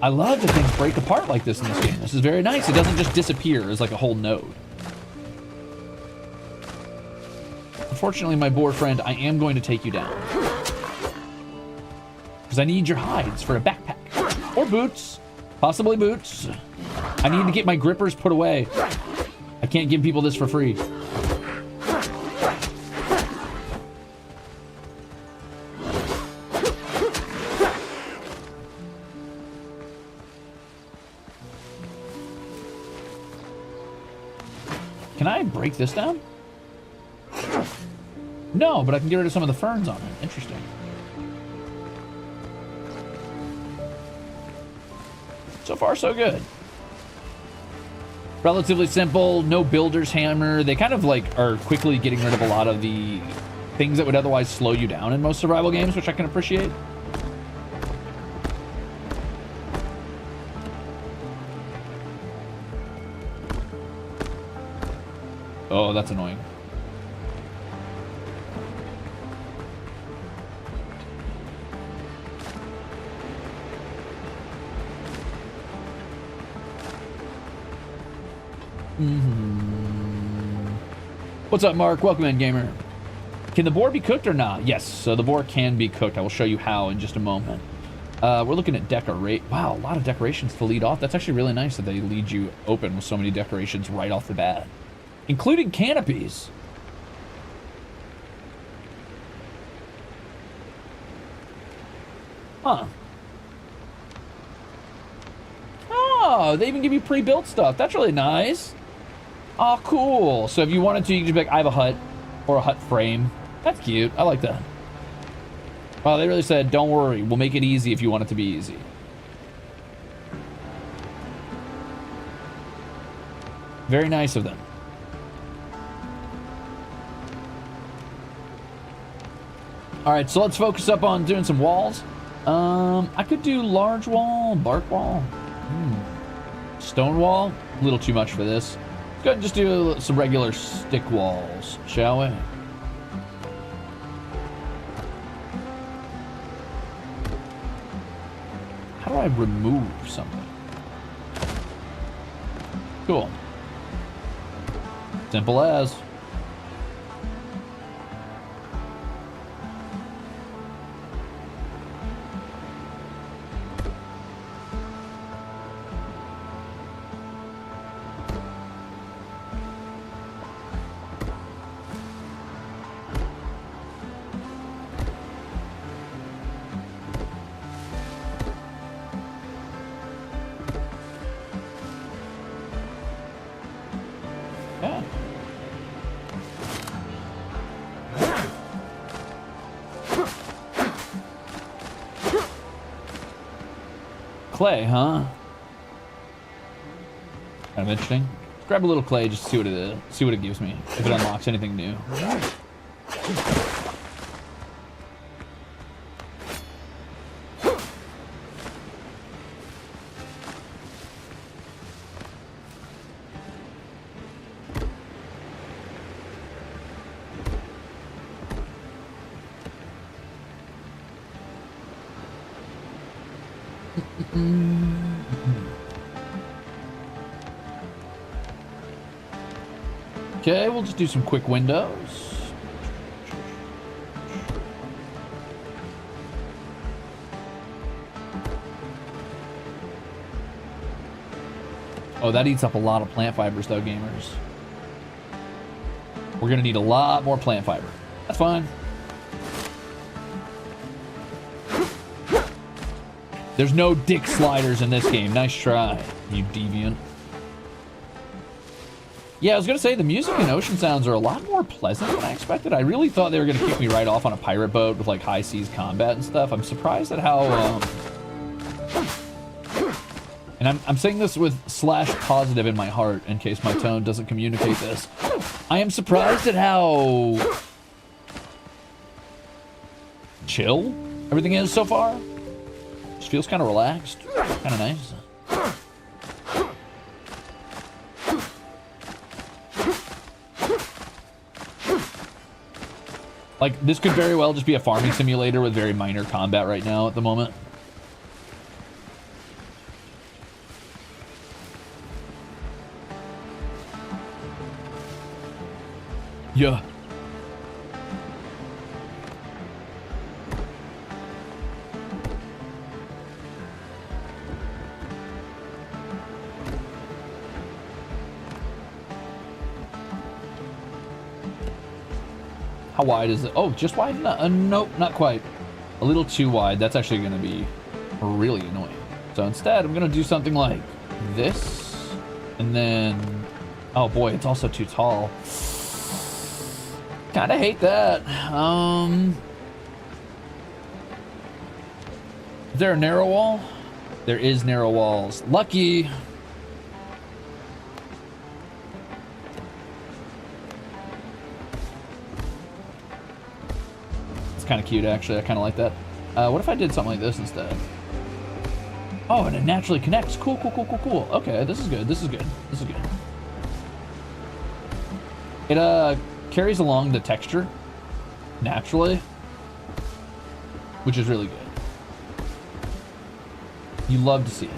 I love that things break apart like this in this game. This is very nice. It doesn't just disappear as like a whole node. Unfortunately, my boar friend, I am going to take you down. Because I need your hides for a backpack. Or boots. Possibly boots. I need to get my grippers put away. I can't give people this for free. Can I break this down? No, but I can get rid of some of the ferns on it. Interesting. So far, so good. Relatively simple, no builder's hammer. They kind of like are quickly getting rid of a lot of the things that would otherwise slow you down in most survival games, which I can appreciate. Oh, that's annoying. What's up, Mark? Welcome in, gamer. Can the boar be cooked or not? Yes, so the boar can be cooked. I will show you how in just a moment. We're looking at decorate. Wow, a lot of decorations to lead off. That's actually really nice that they lead you open with so many decorations right off the bat, including canopies. Huh. Oh, they even give you pre-built stuff. That's really nice. Oh, cool. So if you wanted to, you could just be like, I have a hut or a hut frame. That's cute. I like that. Wow, they really said, don't worry. We'll make it easy if you want it to be easy. Very nice of them. All right, so let's focus up on doing some walls. I could do large wall, bark wall. Stone wall, a little too much for this. Go ahead and just do some regular stick walls, shall we? How do I remove something? Cool. Simple as. Clay, huh? Kind of interesting. Let's grab a little clay just to see what it is. See what it gives me. If it unlocks anything new. Okay, we'll just do some quick windows. Oh, that eats up a lot of plant fibers though, gamers. We're gonna need a lot more plant fiber. That's fine. There's no dick sliders in this game. Nice try, you deviant. Yeah, I was gonna say the music and ocean sounds are a lot more pleasant than I expected. I really thought they were gonna kick me right off on a pirate boat with like high seas combat and stuff. I'm surprised at how, and I'm saying this with /positive in my heart in case my tone doesn't communicate this. I am surprised at how chill everything is so far. Just feels kind of relaxed, kind of nice. Like, this could very well just be a farming simulator with very minor combat right now at the moment. Yeah. How wide is it? Oh, just wide enough? Nope, not quite. A little too wide. That's actually going to be really annoying. So instead, I'm going to do something like this. And then... Oh boy, it's also too tall. Kind of hate that. Is there a narrow wall? There is narrow walls. Lucky. Kind of cute, actually. I kind of like that. What if I did something like this instead? Oh, and it naturally connects. Cool, cool, cool, cool, cool. Okay, this is good. This is good. This is good. It carries along the texture naturally, which is really good. You love to see it.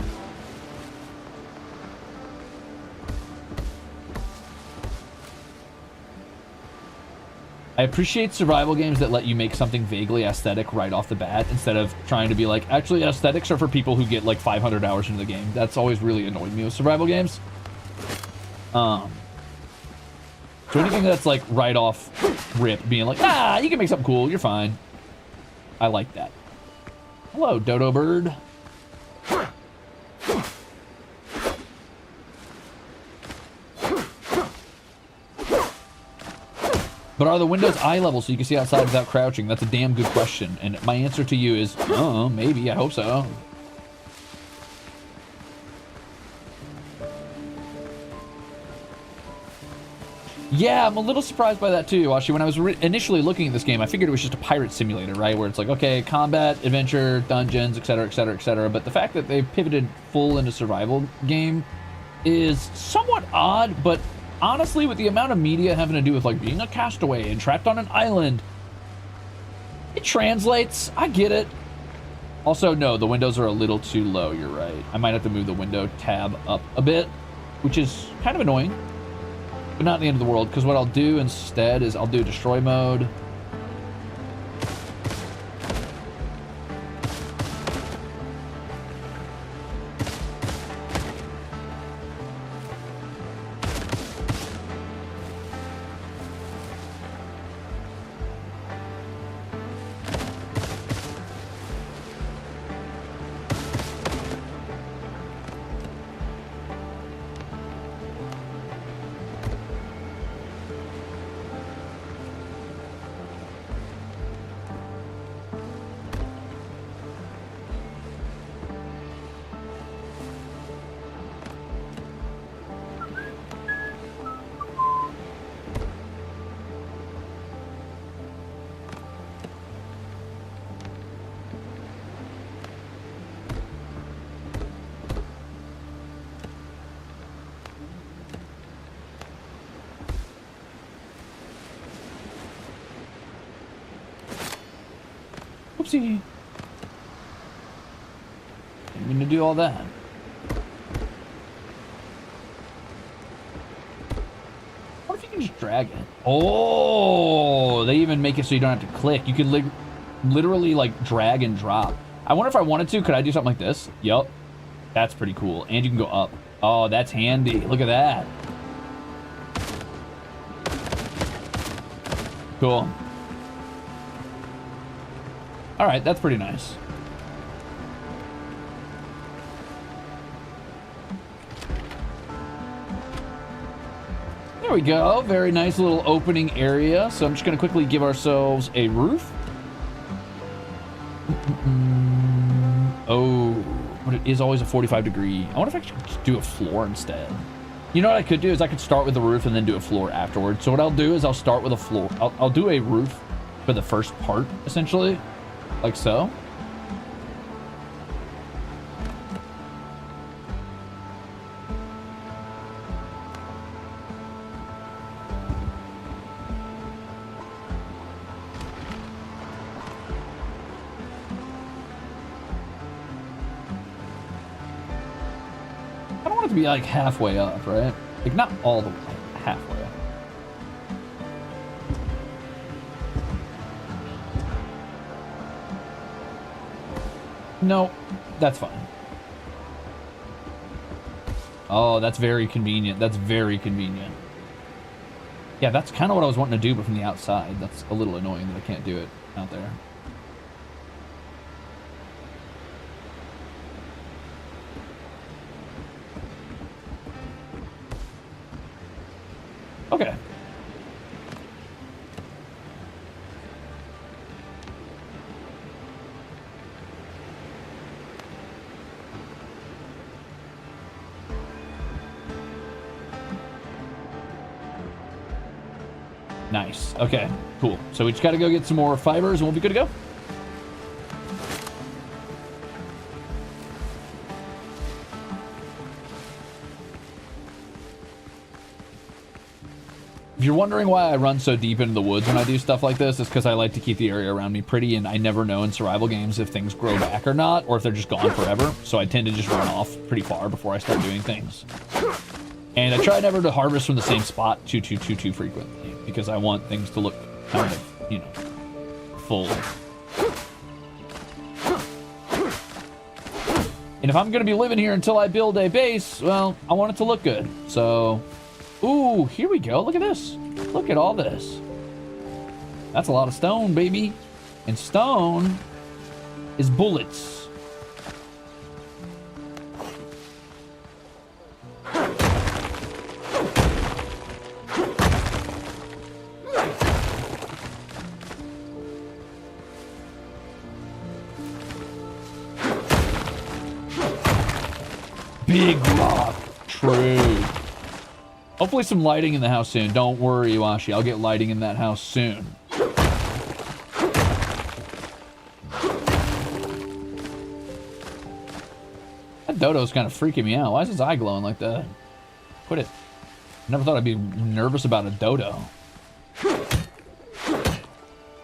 I appreciate survival games that let you make something vaguely aesthetic right off the bat instead of trying to be like, actually, aesthetics are for people who get like 500 hours into the game. That's always really annoyed me with survival games. So anything that's like right off rip being like, ah, you can make something cool, you're fine. I like that. Hello, dodo bird. But are the windows eye level so you can see outside without crouching? That's a damn good question. And my answer to you is, oh, maybe. I hope so. Yeah, I'm a little surprised by that too. Actually, when I was initially looking at this game, I figured it was just a pirate simulator, right? Where it's like, okay, combat, adventure, dungeons, etc., etc., etc. But the fact that they pivoted full into survival game is somewhat odd, but honestly, with the amount of media having to do with like being a castaway and trapped on an island, it translates. I get it. Also, no, the windows are a little too low. You're right. I might have to move the window tab up a bit, which is kind of annoying, but not the end of the world, because what I'll do instead is I'll do destroy mode. Oopsie. Didn't mean to do all that. What if you can just drag it? Oh, they even make it so you don't have to click. You can literally like drag and drop. I wonder if I wanted to, could I do something like this? Yup. That's pretty cool. And you can go up. Oh, that's handy. Look at that. Cool. All right, that's pretty nice. There we go. Very nice little opening area. So I'm just going to quickly give ourselves a roof. Oh, but it is always a 45 degree. I wonder if I could just do a floor instead. You know what I could do is I could start with the roof and then do a floor afterwards. So what I'll do is I'll start with a floor. I'll do a roof for the first part, essentially. Like so. I don't want it to be like halfway up, right? Like not all the way, halfway up. No, that's fine. Oh, that's very convenient. That's very convenient. Yeah, that's kind of what I was wanting to do, but from the outside. That's a little annoying that I can't do it out there. Okay. Nice. Okay, cool. So we just got to go get some more fibers and we'll be good to go. If you're wondering why I run so deep into the woods when I do stuff like this, it's because I like to keep the area around me pretty, and I never know in survival games if things grow back or not, or if they're just gone forever. So I tend to just run off pretty far before I start doing things. And I try never to harvest from the same spot too frequently, because I want things to look kind of, you know, full. And if I'm going to be living here until I build a base, well, I want it to look good. So, ooh, here we go. Look at this. Look at all this. That's a lot of stone, baby. And stone is bullets. Big rock. True. Hopefully some lighting in the house soon. Don't worry, Iwashi. I'll get lighting in that house soon. That dodo's kind of freaking me out. Why is his eye glowing like that? Quit it. Never thought I'd be nervous about a dodo.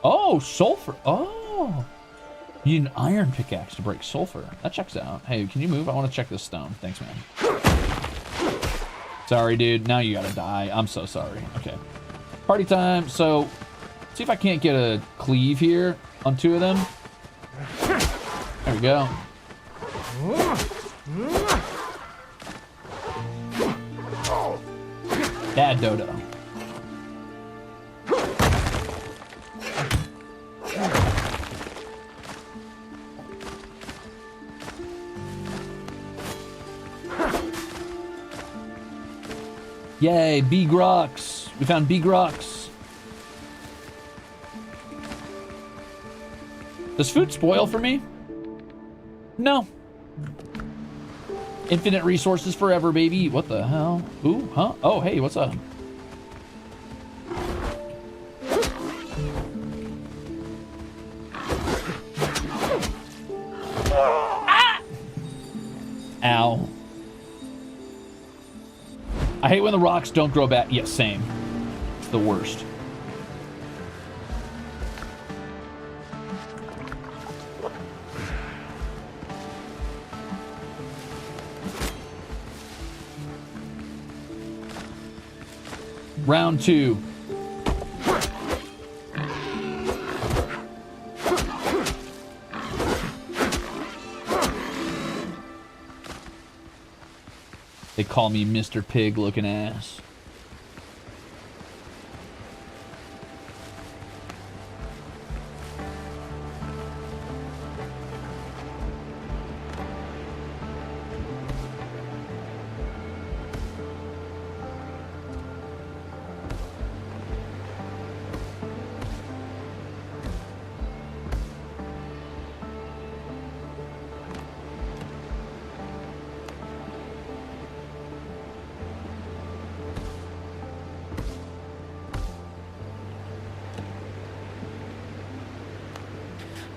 Oh, sulfur. Oh. You need an iron pickaxe to break sulfur. That checks out. Hey, can you move? I want to check this stone. Thanks, man. Sorry, dude. Now you gotta die. I'm so sorry. Okay. Party time. So, see if I can't get a cleave here on 2 of them. There we go. Dad dodo. Yay, big rocks. We found big rocks. Does food spoil for me? No. Infinite resources forever, baby. What the hell? Ooh, huh? Oh, hey, what's up? Ah! Ow. I hate when the rocks don't grow back. Yeah, same. It's the worst. Round 2. They call me Mr. Pig looking ass.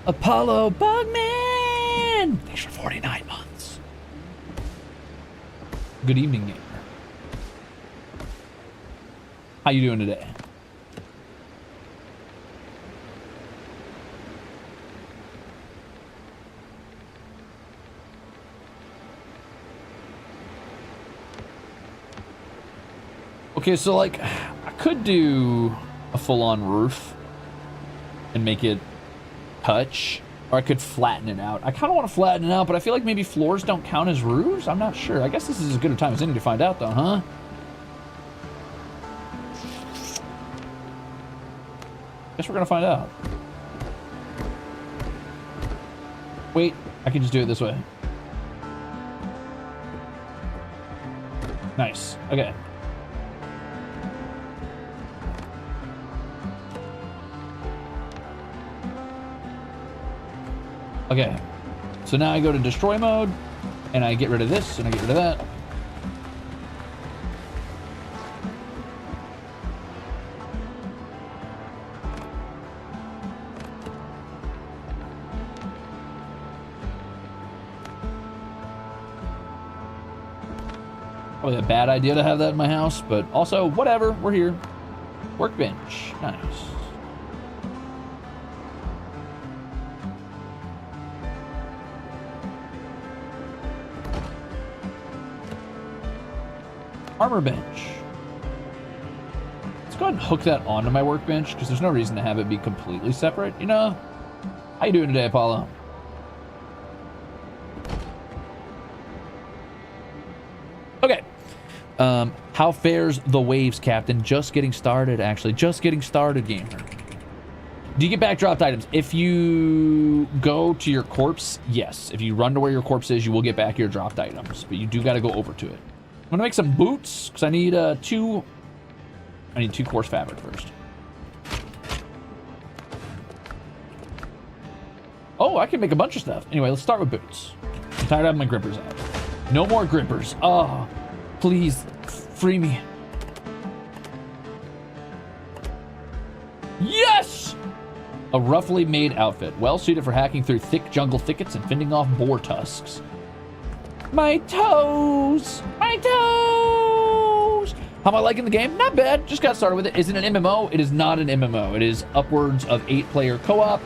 Apollo Bugman! Thanks for 49 months. Good evening, gamer. How you doing today? Okay, so like, I could do a full-on roof and make it touch, or I could flatten it out. I kind of want to flatten it out, but I feel like maybe floors don't count as roofs. I'm not sure. I guess this is as good a time as any to find out, though, huh? Guess we're gonna find out. Wait, I can just do it this way. Nice. Okay. Okay, so now I go to destroy mode, and I get rid of this, and I get rid of that. Probably a bad idea to have that in my house, but also, whatever, we're here. Workbench, nice. Armor bench. Let's go ahead and hook that onto my workbench, because there's no reason to have it be completely separate, you know? How you doing today, Apollo? Okay. How fares the waves, Captain? Just getting started, actually. Just getting started, gamer. Do you get back dropped items? If you go to your corpse, yes. If you run to where your corpse is, you will get back your dropped items, but you do got to go over to it. I'm gonna make some boots because I need two coarse fabric first. Oh, I can make a bunch of stuff. Anyway, let's start with boots. I'm tired of having my grippers out. No more grippers. Oh, please free me. Yes! A roughly made outfit, well suited for hacking through thick jungle thickets and fending off boar tusks. My toes! My toes! How am I liking the game? Not bad. Just got started with it. Is it an MMO? It is not an MMO. It is upwards of 8-player co-op.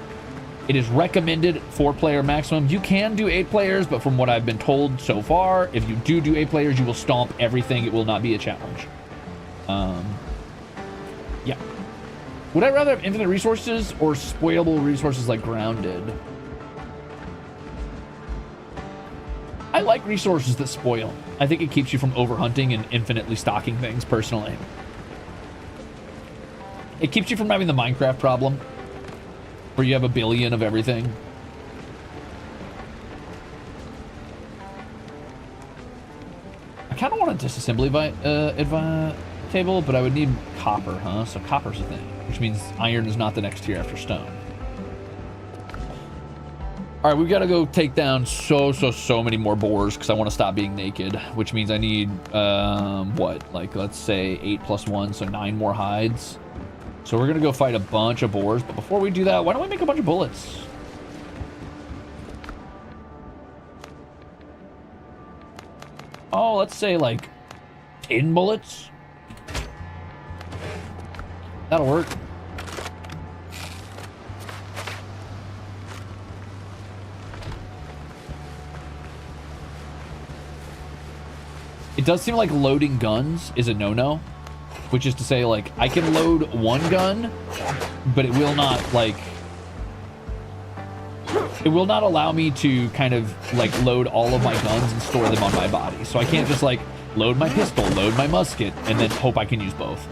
It is recommended 4-player maximum. You can do 8 players, but from what I've been told so far, if you do 8 players, you will stomp everything. It will not be a challenge. Yeah. Would I rather have infinite resources or spoilable resources like Grounded? I like resources that spoil. I think it keeps you from overhunting and infinitely stocking things, personally. It keeps you from having the Minecraft problem, where you have a billion of everything. I kind of want a disassembly table, but I would need copper, huh? So copper's a thing, which means iron is not the next tier after stone. All right, we've got to go take down so many more boars because I want to stop being naked, which means I need, what? Like, let's say 8 + 1, so 9 more hides. So we're going to go fight a bunch of boars, but before we do that, why don't we make a bunch of bullets? Oh, let's say like 10 bullets. That'll work. It does seem like loading guns is a no-no, which is to say, like, I can load one gun, but it will not, like, it will not allow me to kind of, like, load all of my guns and store them on my body. So I can't just, like, load my pistol, load my musket, and then hope I can use both.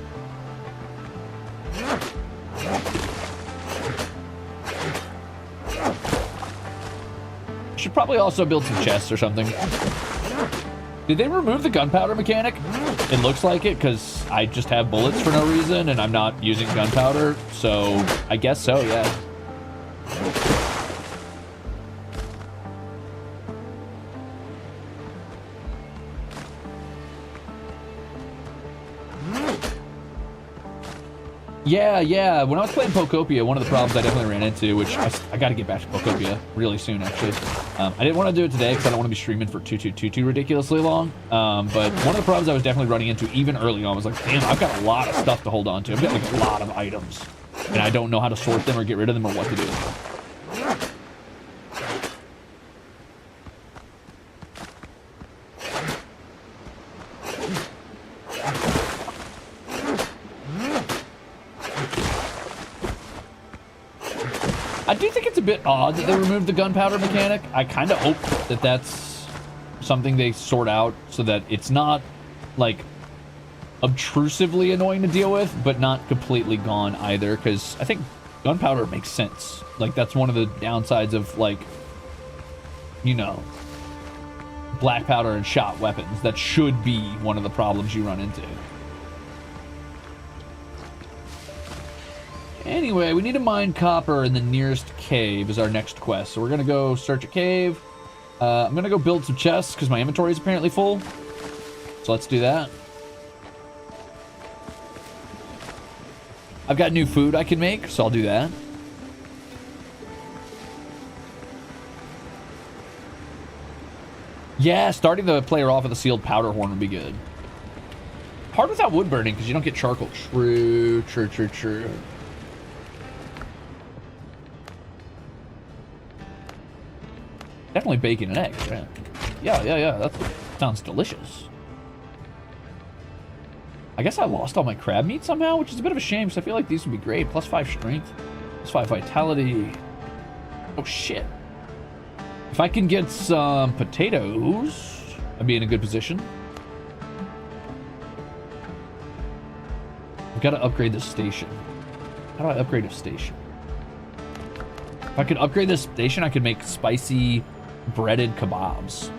I should probably also build some chests or something. Did they remove the gunpowder mechanic? It looks like it, because I just have bullets for no reason, and I'm not using gunpowder, so I guess so, yeah. Yeah. When I was playing Pokopia, one of the problems I definitely ran into, which I got to get back to Pokopia really soon, actually. I didn't want to do it today because I don't want to be streaming for too ridiculously long. But one of the problems I was definitely running into even early on was like, damn, I've got a lot of stuff to hold on to. I've got like a lot of items, and I don't know how to sort them or get rid of them or what to do. I do think it's a bit odd that they removed the gunpowder mechanic. I kind of hope that that's something they sort out so that it's not, like, obtrusively annoying to deal with, but not completely gone either, because I think gunpowder makes sense. Like, that's one of the downsides of, like, you know, black powder and shot weapons. That should be one of the problems you run into. Anyway, we need to mine copper in the nearest cave is our next quest. So we're going to go search a cave. I'm going to go build some chests because my inventory is apparently full. So let's do that. I've got new food I can make, so I'll do that. Yeah, starting the player off with a sealed powder horn would be good. Hard without wood burning because you don't get charcoal. True. Definitely bacon and eggs, right? Yeah. That sounds delicious. I guess I lost all my crab meat somehow, which is a bit of a shame because I feel like these would be great. +5 strength, +5 vitality. Oh, shit. If I can get some potatoes, I'd be in a good position. I've got to upgrade this station. How do I upgrade a station? If I could upgrade this station, I could make spicy breaded kebabs.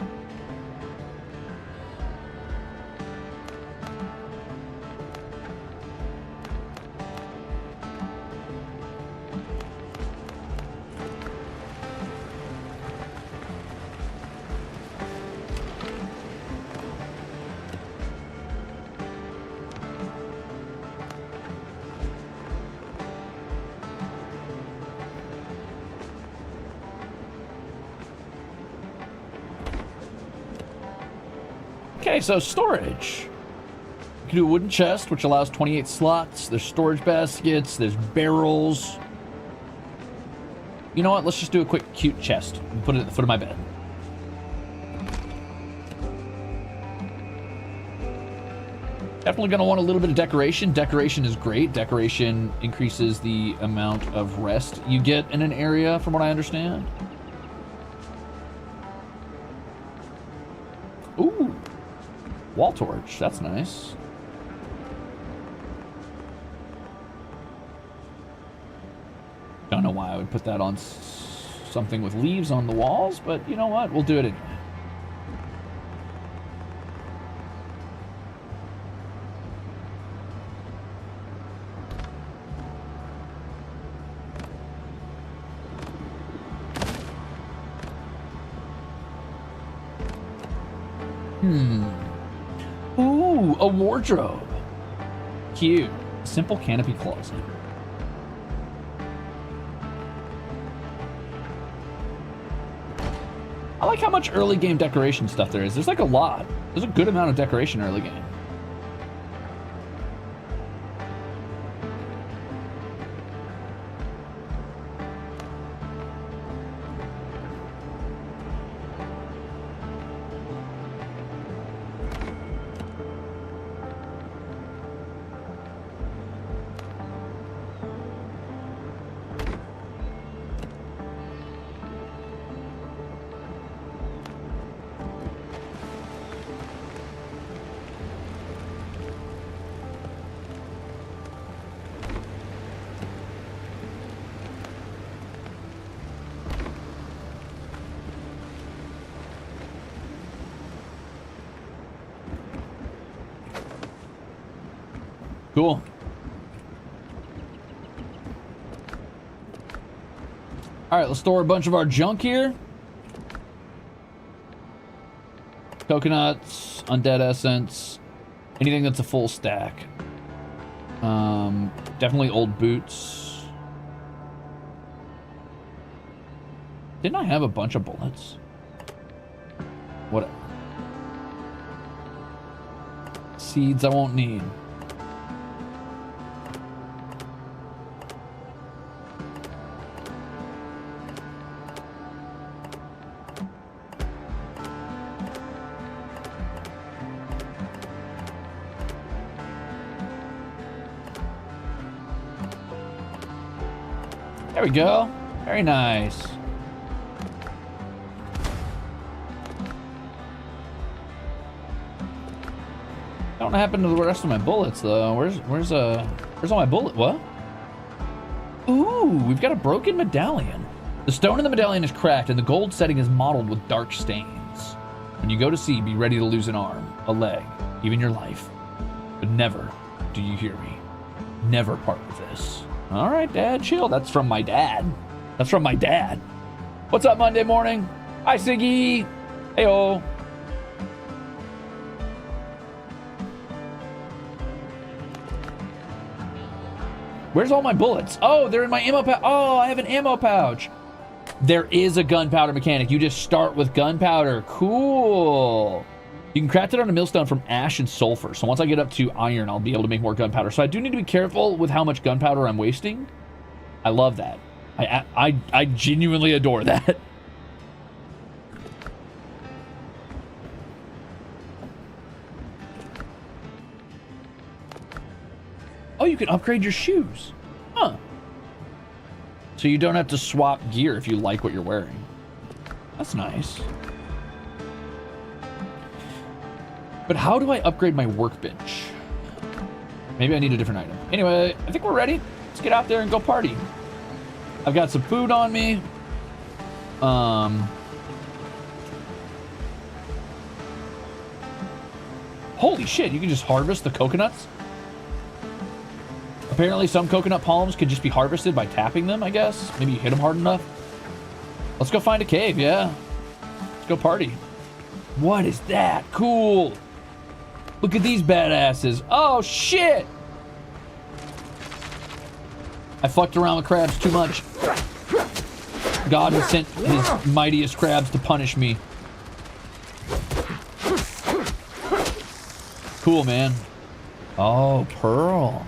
Okay, so storage. You can do a wooden chest, which allows 28 slots. There's storage baskets. There's barrels. You know what? Let's just do a quick cute chest and put it at the foot of my bed. Definitely going to want a little bit of decoration. Decoration is great. Decoration increases the amount of rest you get in an area, from what I understand. Ooh. Wall torch. That's nice. Don't know why I would put that on something with leaves on the walls, but you know what? We'll do it anyway. Ooh, a wardrobe. Cute. Simple canopy closet. I like how much early game decoration stuff there is. There's like a lot. There's a good amount of decoration early game. Cool. All right, let's store a bunch of our junk here. Coconuts, undead essence, anything that's a full stack. Definitely old boots. Didn't I have a bunch of bullets? Whatever. Seeds I won't need. There we go. Very nice. Don't know what happened to the rest of my bullets though. Where's all my bullet? What? Ooh, we've got a broken medallion. The stone in the medallion is cracked and the gold setting is mottled with dark stains. When you go to sea, be ready to lose an arm, a leg, even your life. But never, do you hear me? Never part with this. All right, Dad, chill. That's from my dad. That's from my dad. What's up, Monday morning? Hi, Siggy. Hey-oh. Where's all my bullets? Oh, they're in my ammo pouch. Oh, I have an ammo pouch. There is a gunpowder mechanic. You just start with gunpowder. Cool. You can craft it on a millstone from ash and sulfur. So once I get up to iron, I'll be able to make more gunpowder. So I do need to be careful with how much gunpowder I'm wasting. I love that. I genuinely adore that. Oh, you can upgrade your shoes. Huh. So you don't have to swap gear if you like what you're wearing. That's nice. But how do I upgrade my workbench? Maybe I need a different item. Anyway, I think we're ready. Let's get out there and go party. I've got some food on me. Holy shit, you can just harvest the coconuts? Apparently some coconut palms could just be harvested by tapping them, I guess. Maybe you hit them hard enough. Let's go find a cave, yeah. Let's go party. What is that? Cool. Look at these badasses. Oh, shit. I fucked around with crabs too much. God has sent his mightiest crabs to punish me. Cool, man. Oh, pearls.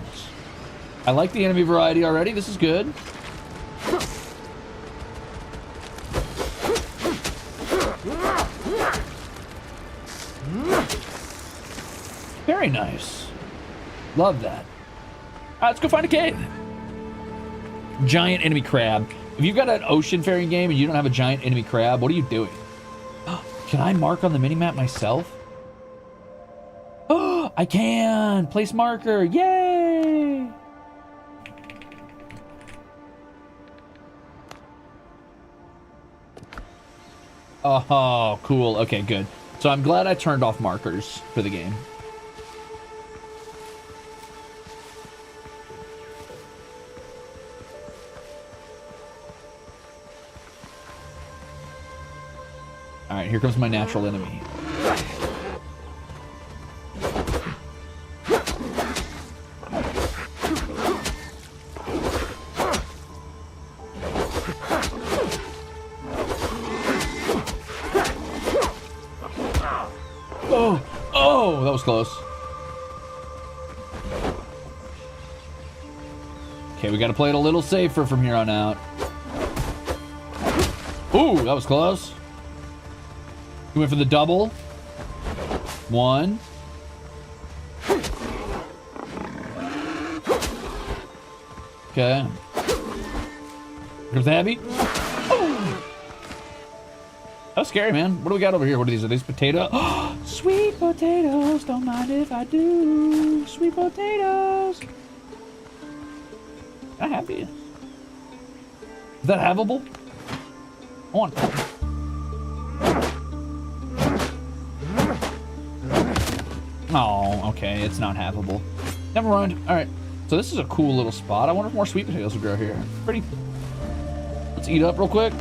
I like the enemy variety already. This is good. Very nice. Love that. All right, let's go find a cave. Giant enemy crab. If you've got an ocean faring game and you don't have a giant enemy crab, what are you doing? Can I mark on the minimap myself? Oh, I can! Place marker! Yay! Oh, cool. Okay, good. So I'm glad I turned off markers for the game. All right, here comes my natural enemy. Oh, that was close. Okay, we got to play it a little safer from here on out. Ooh, that was close. We went for the double. One. Okay. Here comes the heavy. Oh. That was scary, man. What do we got over here? What are these? Are these potatoes? Sweet potatoes. Don't mind if I do. Sweet potatoes. Can I have these? Is that havable? I want. Oh, okay, it's not havable. Never mind. All right, so this is a cool little spot. I wonder if more sweet potatoes will grow here. Pretty. Let's eat up real quick.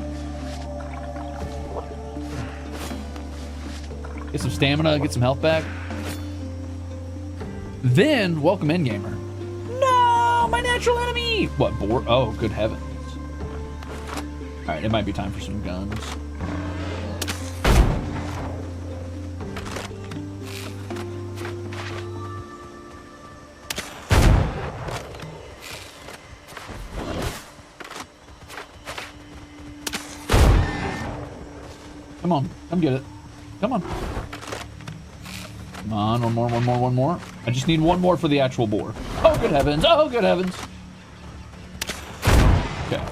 Get some stamina, get some health back. Then, welcome in, gamer. No, my natural enemy. What, boar? Oh, good heavens. All right, it might be time for some guns. Come on, come get it. Come on. Come on, one more. I just need one more for the actual boar. Oh, good heavens. Oh, good heavens. Okay.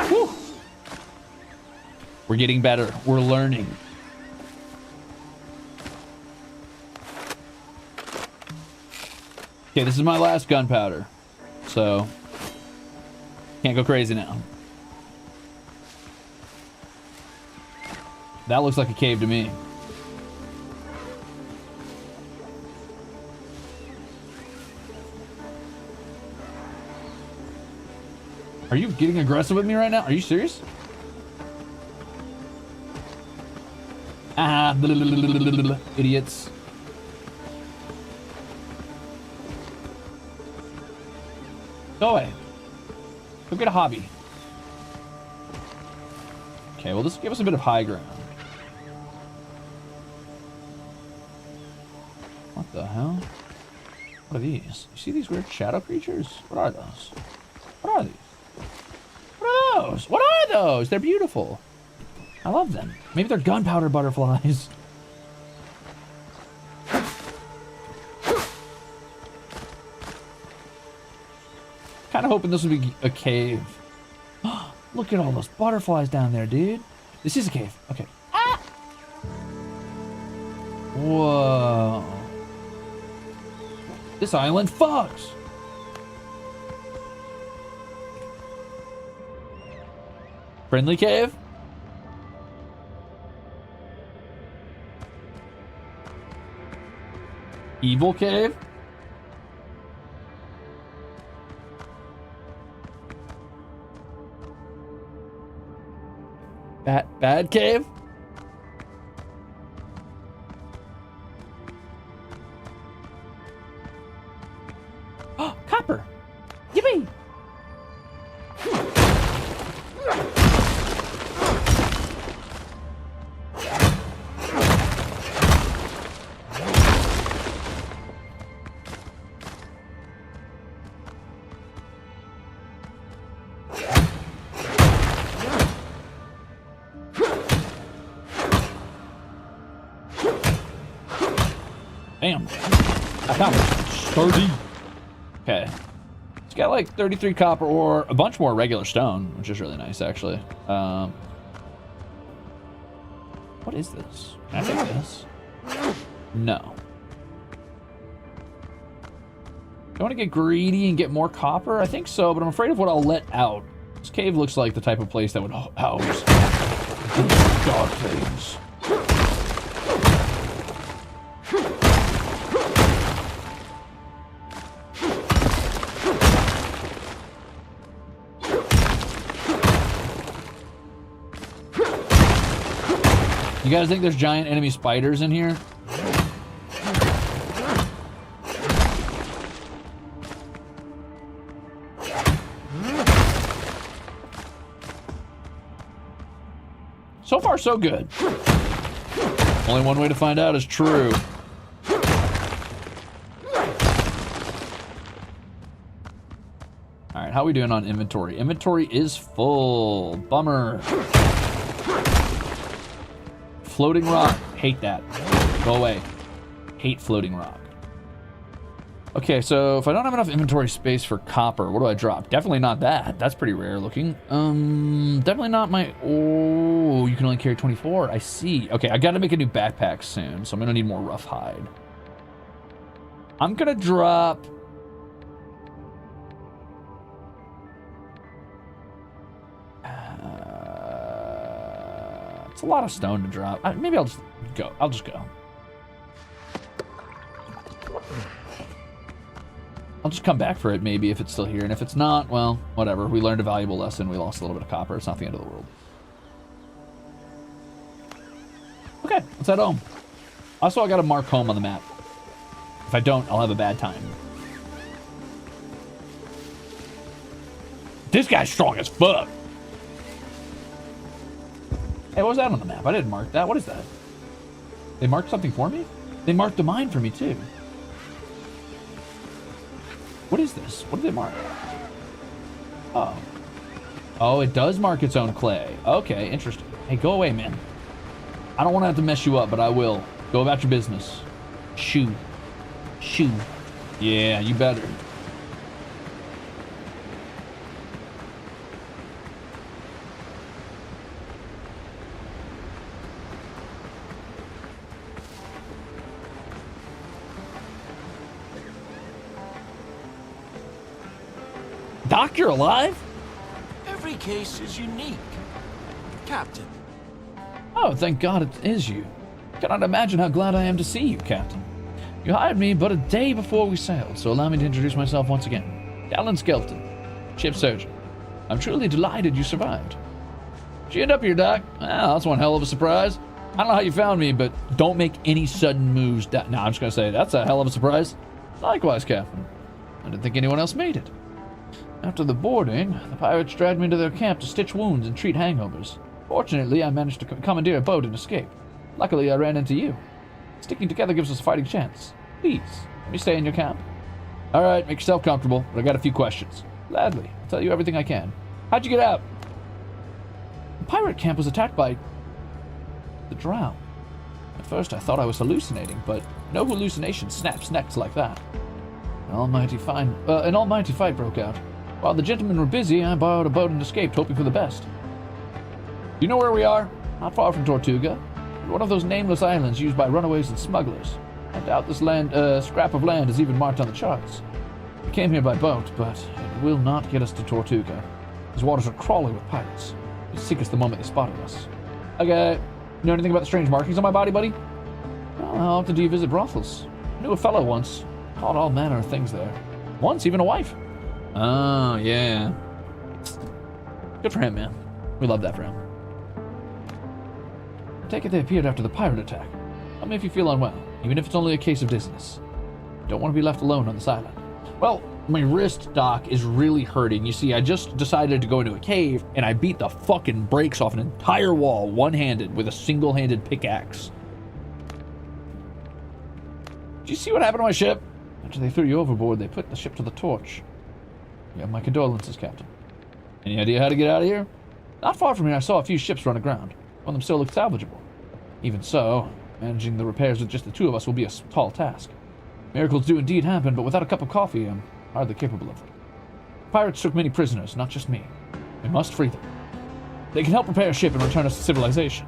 Whew. We're getting better. We're learning. Okay, this is my last gunpowder, so can't go crazy now. That looks like a cave to me. Are you getting aggressive with me right now? Are you serious? Ah, idiots. Go away. Go get a hobby. Okay, well, this will give us a bit of high ground. What the hell? What are these? You see these weird shadow creatures? What are those? What are these? What are those? What are those? They're beautiful. I love them. Maybe they're gunpowder butterflies. Kind of hoping this would be a cave. Look at all those butterflies down there, dude. This is a cave. Okay. Ah! Whoa. This island fucks. Friendly cave? Evil cave? Bad cave? Oh, copper. Yippee! Damn. I found it. 30. Okay. It's got like 33 copper ore, a bunch more regular stone, which is really nice, actually. What is this? Can I take this? No. Do I want to get greedy and get more copper? I think so, but I'm afraid of what I'll let out. This cave looks like the type of place that would house dark things. You guys think there's giant enemy spiders in here? So far, so good. Only one way to find out is true. All right, how are we doing on inventory? Inventory is full. Bummer. Floating rock. Hate that. Go away. Hate floating rock. Okay, so if I don't have enough inventory space for copper, what do I drop? Definitely not that. That's pretty rare looking. Definitely not my... Oh, you can only carry 24. I see. Okay, I got to make a new backpack soon, so I'm going to need more rough hide. I'm going to drop... It's a lot of stone to drop. Maybe I'll just go. I'll just go. I'll just come back for it maybe if it's still here. And if it's not, well, whatever. We learned a valuable lesson. We lost a little bit of copper. It's not the end of the world. Okay, let's head home. Also, I got to mark home on the map. If I don't, I'll have a bad time. This guy's strong as fuck. Hey, what was that on the map? I didn't mark that. What is that? They marked something for me? They marked a mine for me, too. What is this? What did they mark? Oh. Oh, it does mark its own clay. Okay, interesting. Hey, go away, man. I don't want to have to mess you up, but I will. Go about your business. Shoo. Shoo. Yeah, you better. Doc, you're alive? Every case is unique, Captain. Oh, thank God it is you. Cannot imagine how glad I am to see you, Captain. You hired me but a day before we sailed, so allow me to introduce myself once again. Alan Skelton, ship surgeon. I'm truly delighted you survived. Did you end up here, Doc? Well, that's one hell of a surprise. I don't know how you found me, but don't make any sudden moves. No, I'm just going to say, that's a hell of a surprise. Likewise, Captain. I didn't think anyone else made it. After the boarding, the pirates dragged me to their camp to stitch wounds and treat hangovers. Fortunately, I managed to commandeer a boat and escape. Luckily, I ran into you. Sticking together gives us a fighting chance. Please, let me stay in your camp. All right, make yourself comfortable, but I got a few questions. Gladly, I'll tell you everything I can. How'd you get out? The pirate camp was attacked by the drow. At first, I thought I was hallucinating, but no hallucination snaps necks like that. An almighty fight broke out. While the gentlemen were busy, I borrowed a boat and escaped, hoping for the best. Do you know where we are? Not far from Tortuga. One of those nameless islands used by runaways and smugglers. I doubt this scrap of land is even marked on the charts. We came here by boat, but it will not get us to Tortuga. These waters are crawling with pirates. They'll seek us the moment they spotted us. Okay. You know anything about the strange markings on my body, buddy? Well, how often do you visit brothels? I knew a fellow once. Caught all manner of things there. Once, even a wife. Oh, yeah. Good for him, man. We love that for him. I take it they appeared after the pirate attack. Tell me if you feel unwell, even if it's only a case of dizziness. Don't want to be left alone on this island. Well, My wrist, Doc, is really hurting. You see, I just decided to go into a cave, and I beat the fucking brakes off an entire wall one-handed with a single-handed pickaxe. Did you see what happened to my ship? After they threw you overboard, they put the ship to the torch. You have my condolences, Captain. Any idea how to get out of here? Not far from here, I saw a few ships run aground. One of them still looked salvageable. Even so, managing the repairs with just the two of us will be a tall task. Miracles do indeed happen, but without a cup of coffee, I'm hardly capable of it. Pirates took many prisoners, not just me. We must free them. They can help repair a ship and return us to civilization.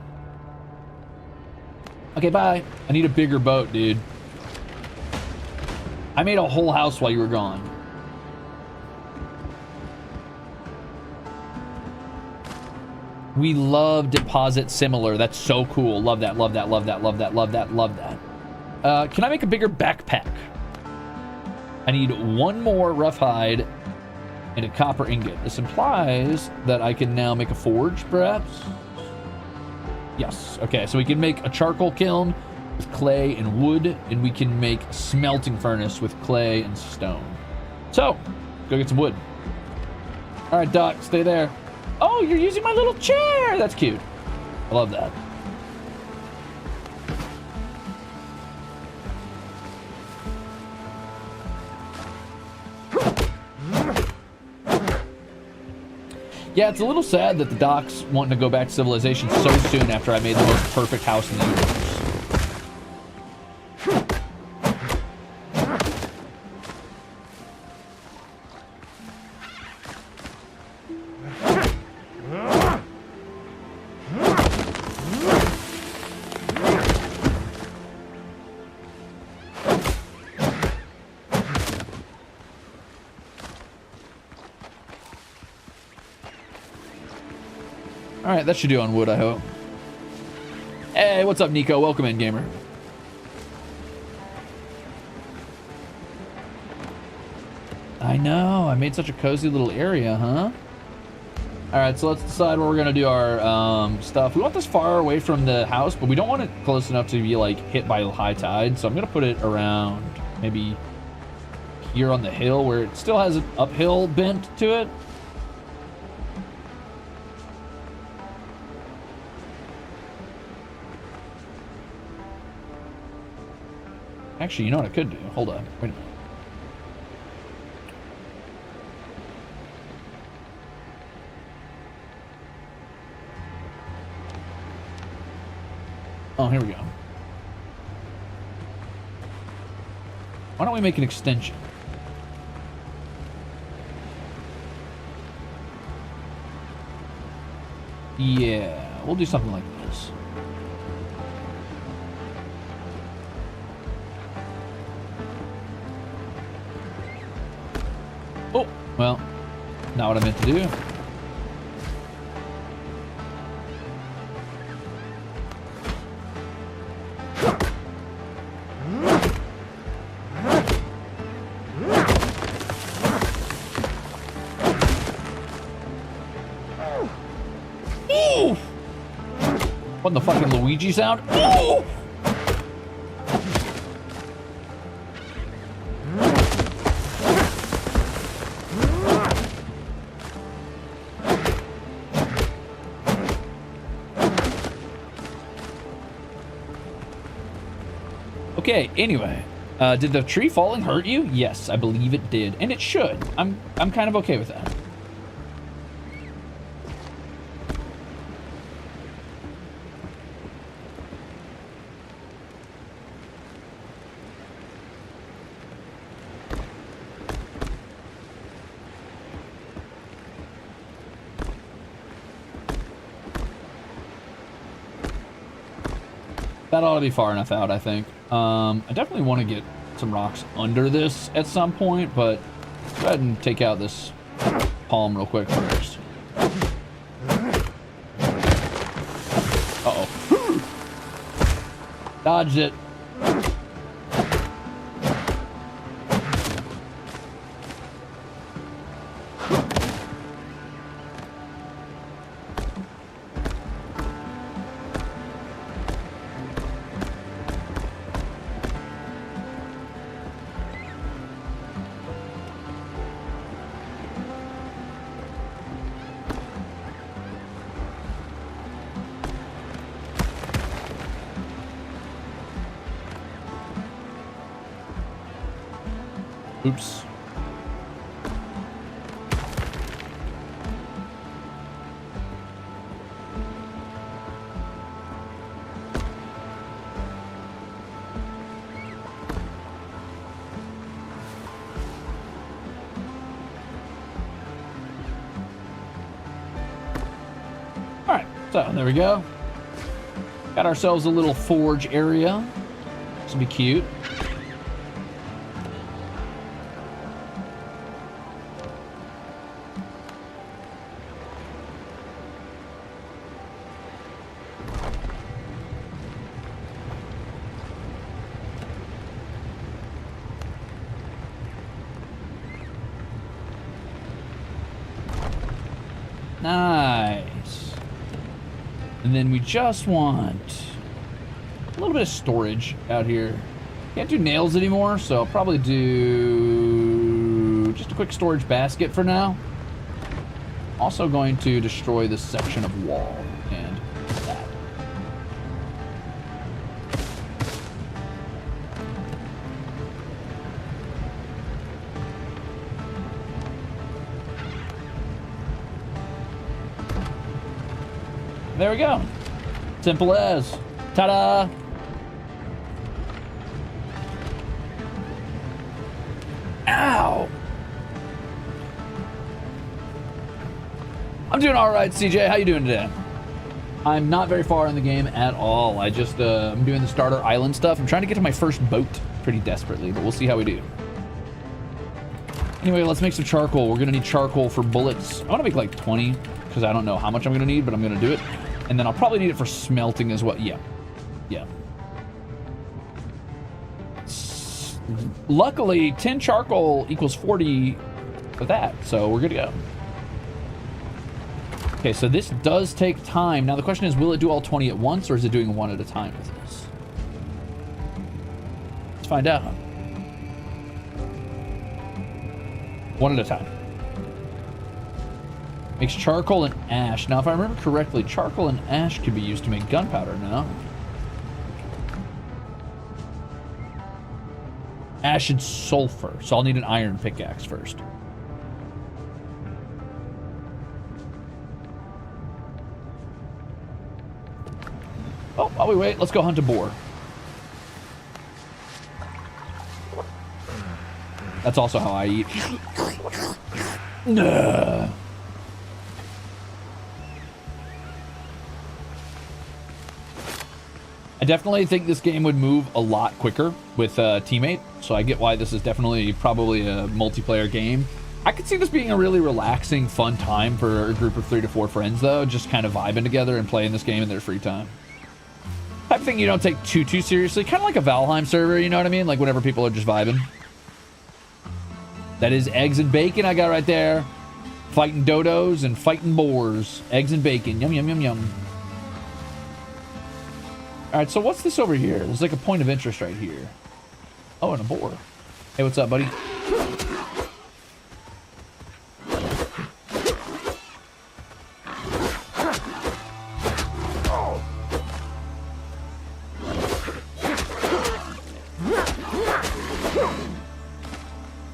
Okay, bye. I need a bigger boat, dude. I made a whole house while you were gone. We love deposit similar. That's so cool. Love that, love that, love that, love that, love that, love that. Can I make a bigger backpack? I need one more rough hide and a copper ingot. This implies that I can now make a forge, perhaps? Yes. Okay, so we can make a charcoal kiln with clay and wood, and we can make a smelting furnace with clay and stone. So, go get some wood. All right, Doc, stay there. Oh, you're using my little chair. That's cute. I love that. Yeah, it's a little sad that the Doc's wanting to go back to civilization so soon after I made the most perfect house in the universe. Alright, that should do on wood, I hope. Hey, what's up, Nico? Welcome in, gamer. I know, I made such a cozy little area, huh? Alright, so let's decide where we're gonna do our stuff. We want this far away from the house, but we don't want it close enough to be, like, hit by high tide. So I'm gonna put it around maybe here on the hill where it still has an uphill bent to it. Actually, you know what I could do? Hold on. Wait a minute. Oh, here we go. Why don't we make an extension? Yeah, we'll do something like this. Oh, well, not what I meant to do. Ooh! What the fucking Luigi sound? Ooh! Okay, anyway, did the tree falling hurt you? Yes, I believe it did, and it should. I'm kind of okay with that. That ought to be far enough out, I think. I definitely want to get some rocks under this at some point, but go ahead and take out this palm real quick first. Uh-oh. Dodged it. Oops. All right, so there we go. Got ourselves a little forge area. This will be cute. Nice. And then we just want a little bit of storage out here. Can't do nails anymore, so I'll probably do just a quick storage basket for now. Also going to destroy this section of wall and that. There we go. Simple as. Ta-da! Ow! I'm doing all right, CJ. How you doing today? I'm not very far in the game at all. I just, I'm doing the starter island stuff. I'm trying to get to my first boat pretty desperately, but we'll see how we do. Anyway, let's make some charcoal. We're gonna need charcoal for bullets. I wanna make like 20, because I don't know how much I'm gonna need, but I'm gonna do it. And then I'll probably need it for smelting as well. Yeah. Yeah. Luckily, 10 charcoal equals 40 for that, so we're good to go. Okay, so this does take time. Now the question is, will it do all 20 at once, or is it doing one at a time with this? Let's find out. One at a time. Makes charcoal and ash. Now, if I remember correctly, charcoal and ash can be used to make gunpowder, no? Ash and sulfur. So I'll need an iron pickaxe first. Oh, while we wait, let's go hunt a boar. That's also how I eat. Nah. I definitely think this game would move a lot quicker with a teammate, so I get why this is definitely probably a multiplayer game. I could see this being a really relaxing, fun time for a group of 3 to 4 friends, though, just kind of vibing together and playing this game in their free time. Type of thing you don't take too seriously, kind of like a Valheim server, you know what I mean? Like whenever people are just vibing. That is eggs and bacon I got right there. Fighting dodos and fighting boars. Eggs and bacon, yum, yum, yum, yum. All right, so what's this over here? There's like a point of interest right here. Oh, and a boar. Hey, what's up, buddy?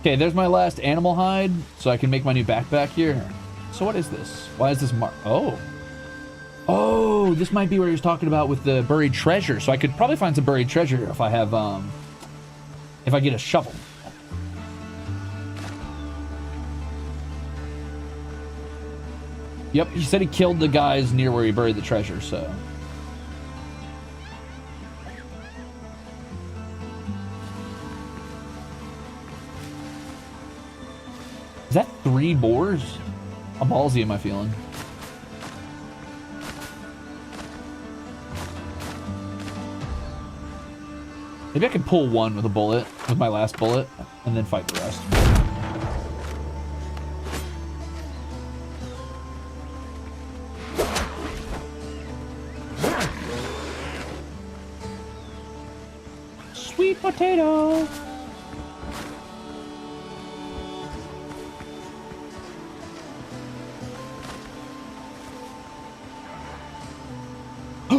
Okay, there's my last animal hide, so I can make my new backpack here. So what is this? Why is this marked? Oh. Oh, this might be where he was talking about with the buried treasure. So I could probably find some buried treasure here if I have, if I get a shovel. Yep, he said he killed the guys near where he buried the treasure, so. Is that 3 boars? How ballsy am I feeling? Maybe I can pull one with a bullet, with my last bullet, and then fight the rest. Sweet potato!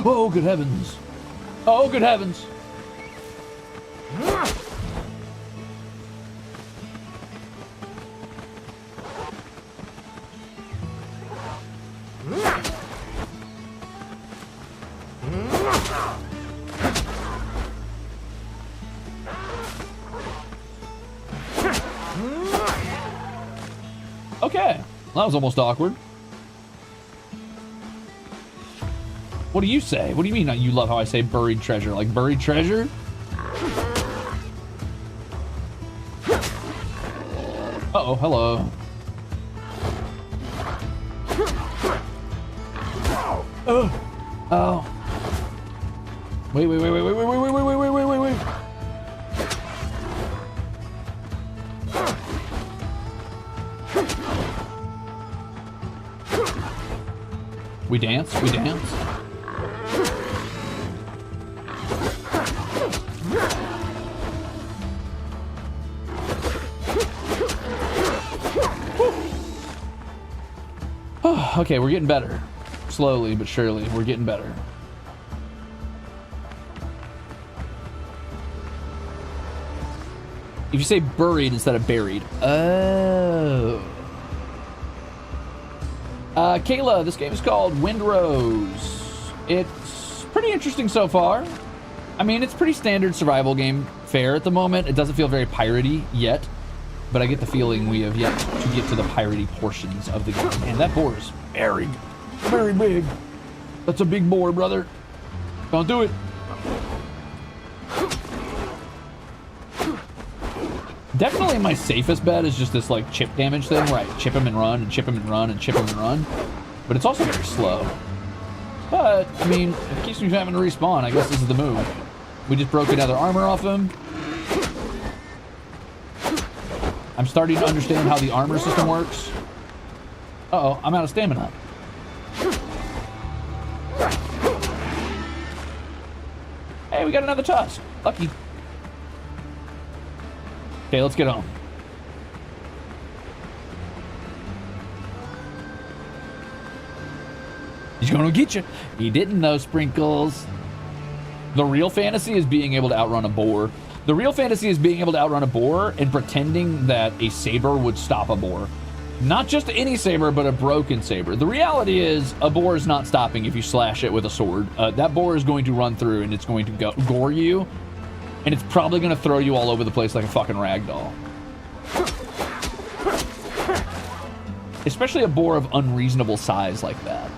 Oh, good heavens. Oh, good heavens. That was almost awkward. What do you say? What do you mean you love how I say buried treasure? Like buried treasure? Uh-oh, hello. Oh. Oh. Wait. We dance. Okay, we're getting better. Slowly but surely, we're getting better. If you say buried instead of buried. Oh. Kayla, this game is called WINDROSE. It's pretty interesting so far. I mean, it's pretty standard survival game fare at the moment. It doesn't feel very piratey yet, but I get the feeling we have yet to get to the piratey portions of the game. Man, that boar is very, very big. That's a big boar, brother. Don't do it. Definitely my safest bet is just this like chip damage thing where I chip him and run and chip him and run and chip him and run. But it's also very slow. But, I mean, if it keeps me from having to respawn, I guess this is the move. We just broke another armor off him. I'm starting to understand how the armor system works. Uh-oh, I'm out of stamina. Hey, we got another tusk. Lucky. Okay, let's get home. He's gonna get you. He didn't know, Sprinkles. The real fantasy is being able to outrun a boar. The real fantasy is being able to outrun a boar and pretending that a saber would stop a boar. Not just any saber, but a broken saber. The reality is a boar is not stopping if you slash it with a sword. That boar is going to run through and it's going to gore you. And it's probably going to throw you all over the place like a fucking ragdoll. Especially a boar of unreasonable size like that.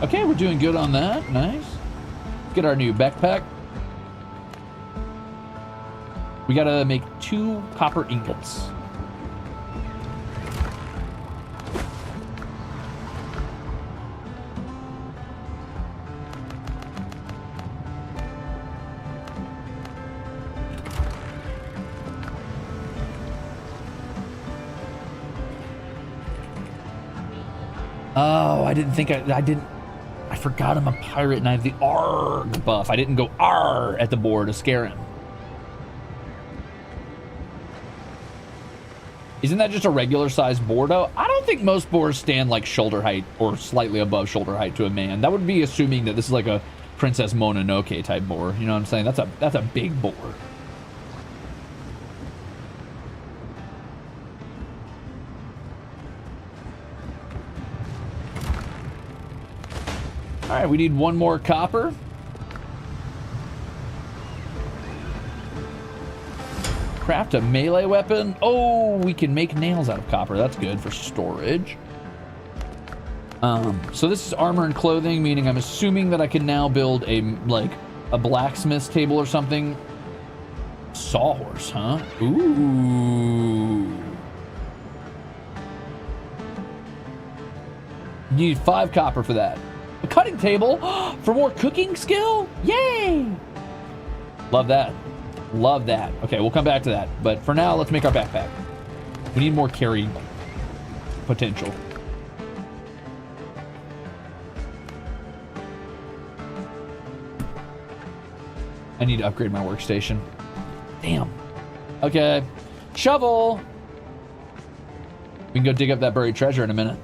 Okay, we're doing good on that. Nice. Let's get our new backpack. We gotta make 2 copper ingots. Oh, I didn't think I forgot I'm a pirate and I have the ARG buff. I didn't go AR at the boar to scare him. Isn't that just a regular sized boar though? I don't think most boars stand like shoulder height or slightly above shoulder height to a man. That would be assuming that this is like a Princess Mononoke type boar. You know what I'm saying? That's a big boar. All right, we need 1 more copper. Craft a melee weapon. Oh, we can make nails out of copper. That's good for storage. So this is armor and clothing, meaning I'm assuming that I can now build a blacksmith's table or something. Sawhorse, huh? Ooh. You need 5 copper for that. A cutting table for more cooking skill? Yay! Love that. Love that. Okay, we'll come back to that. But for now, let's make our backpack. We need more carry potential. I need to upgrade my workstation. Damn. Okay. Shovel! We can go dig up that buried treasure in a minute.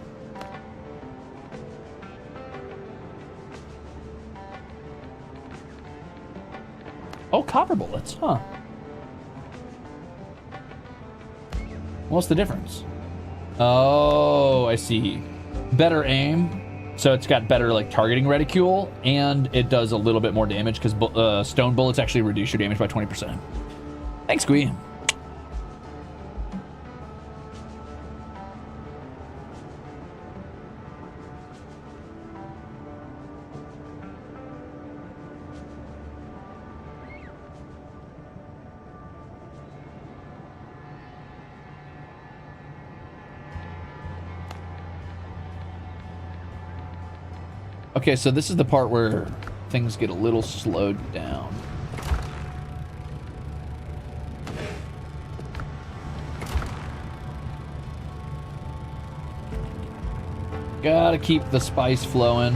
Oh, copper bullets, huh? What's the difference? Oh, I see. Better aim. So it's got better like targeting reticule, and it does a little bit more damage because stone bullets actually reduce your damage by 20%. Thanks, Gui. Okay, so this is the part where things get a little slowed down. Gotta keep the spice flowing.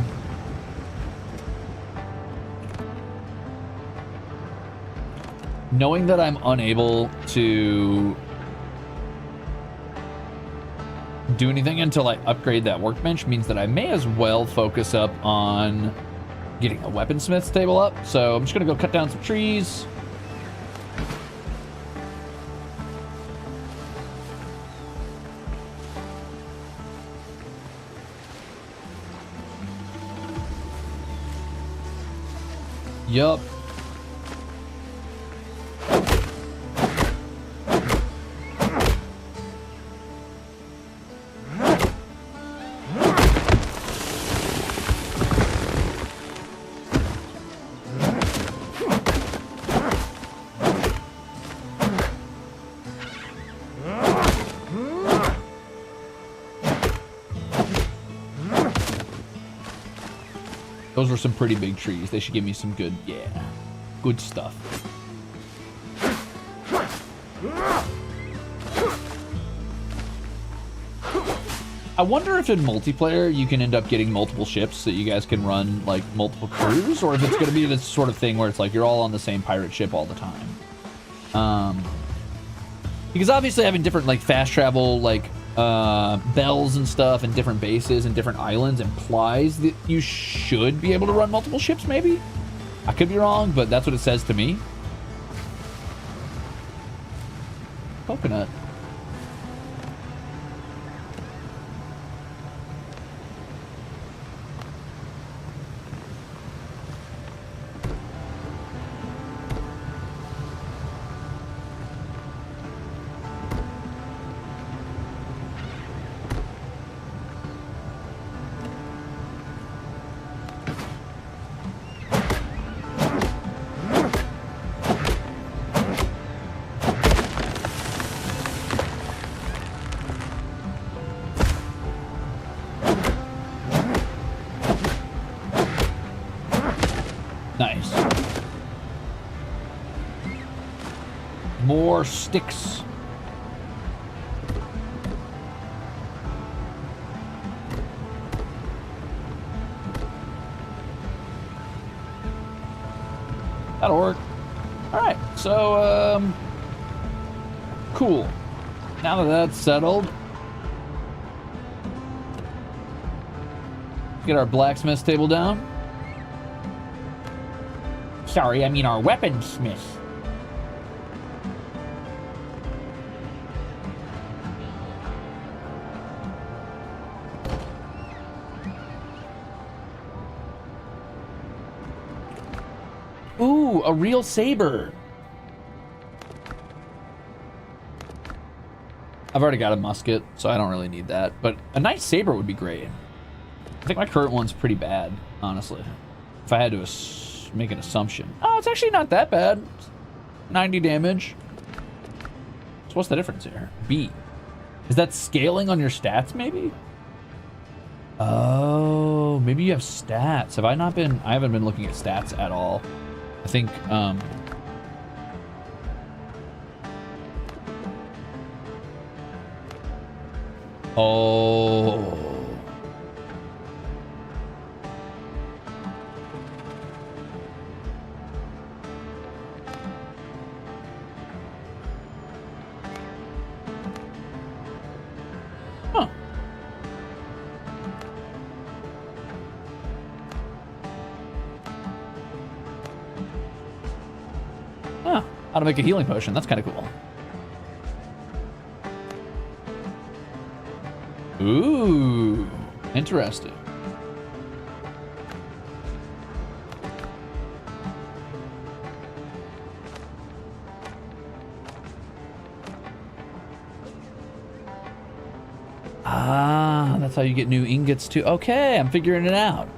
Knowing that I'm unable to do anything until I upgrade that workbench means that I may as well focus up on getting a weaponsmith's table up. So I'm just gonna go cut down some trees. Yup. Those were some pretty big trees. They should give me some good, yeah, good stuff. I wonder if in multiplayer you can end up getting multiple ships so that you guys can run like multiple crews, or if it's going to be this sort of thing where it's like you're all on the same pirate ship all the time. Because obviously having different like fast travel like bells and stuff and different bases and different islands implies that you should be able to run multiple ships, maybe? I could be wrong, but that's what it says to me. Coconut. More sticks. That'll work. All right, so cool. Now that that's settled, get our blacksmith's table down. Sorry, I mean our weaponsmith. Ooh, a real saber. I've already got a musket, so I don't really need that. But a nice saber would be great. I think my current one's pretty bad, honestly. If I had to make an assumption. Oh, it's actually not that bad. 90 damage. So what's the difference here? B. Is that scaling on your stats, maybe? Oh, maybe you have stats. Have I not been... I haven't been looking at stats at all. I think, oh. Huh. Huh. How to make a healing potion. That's kind of cool. Ooh, interesting. Ah, that's how you get new ingots too. Okay, I'm figuring it out.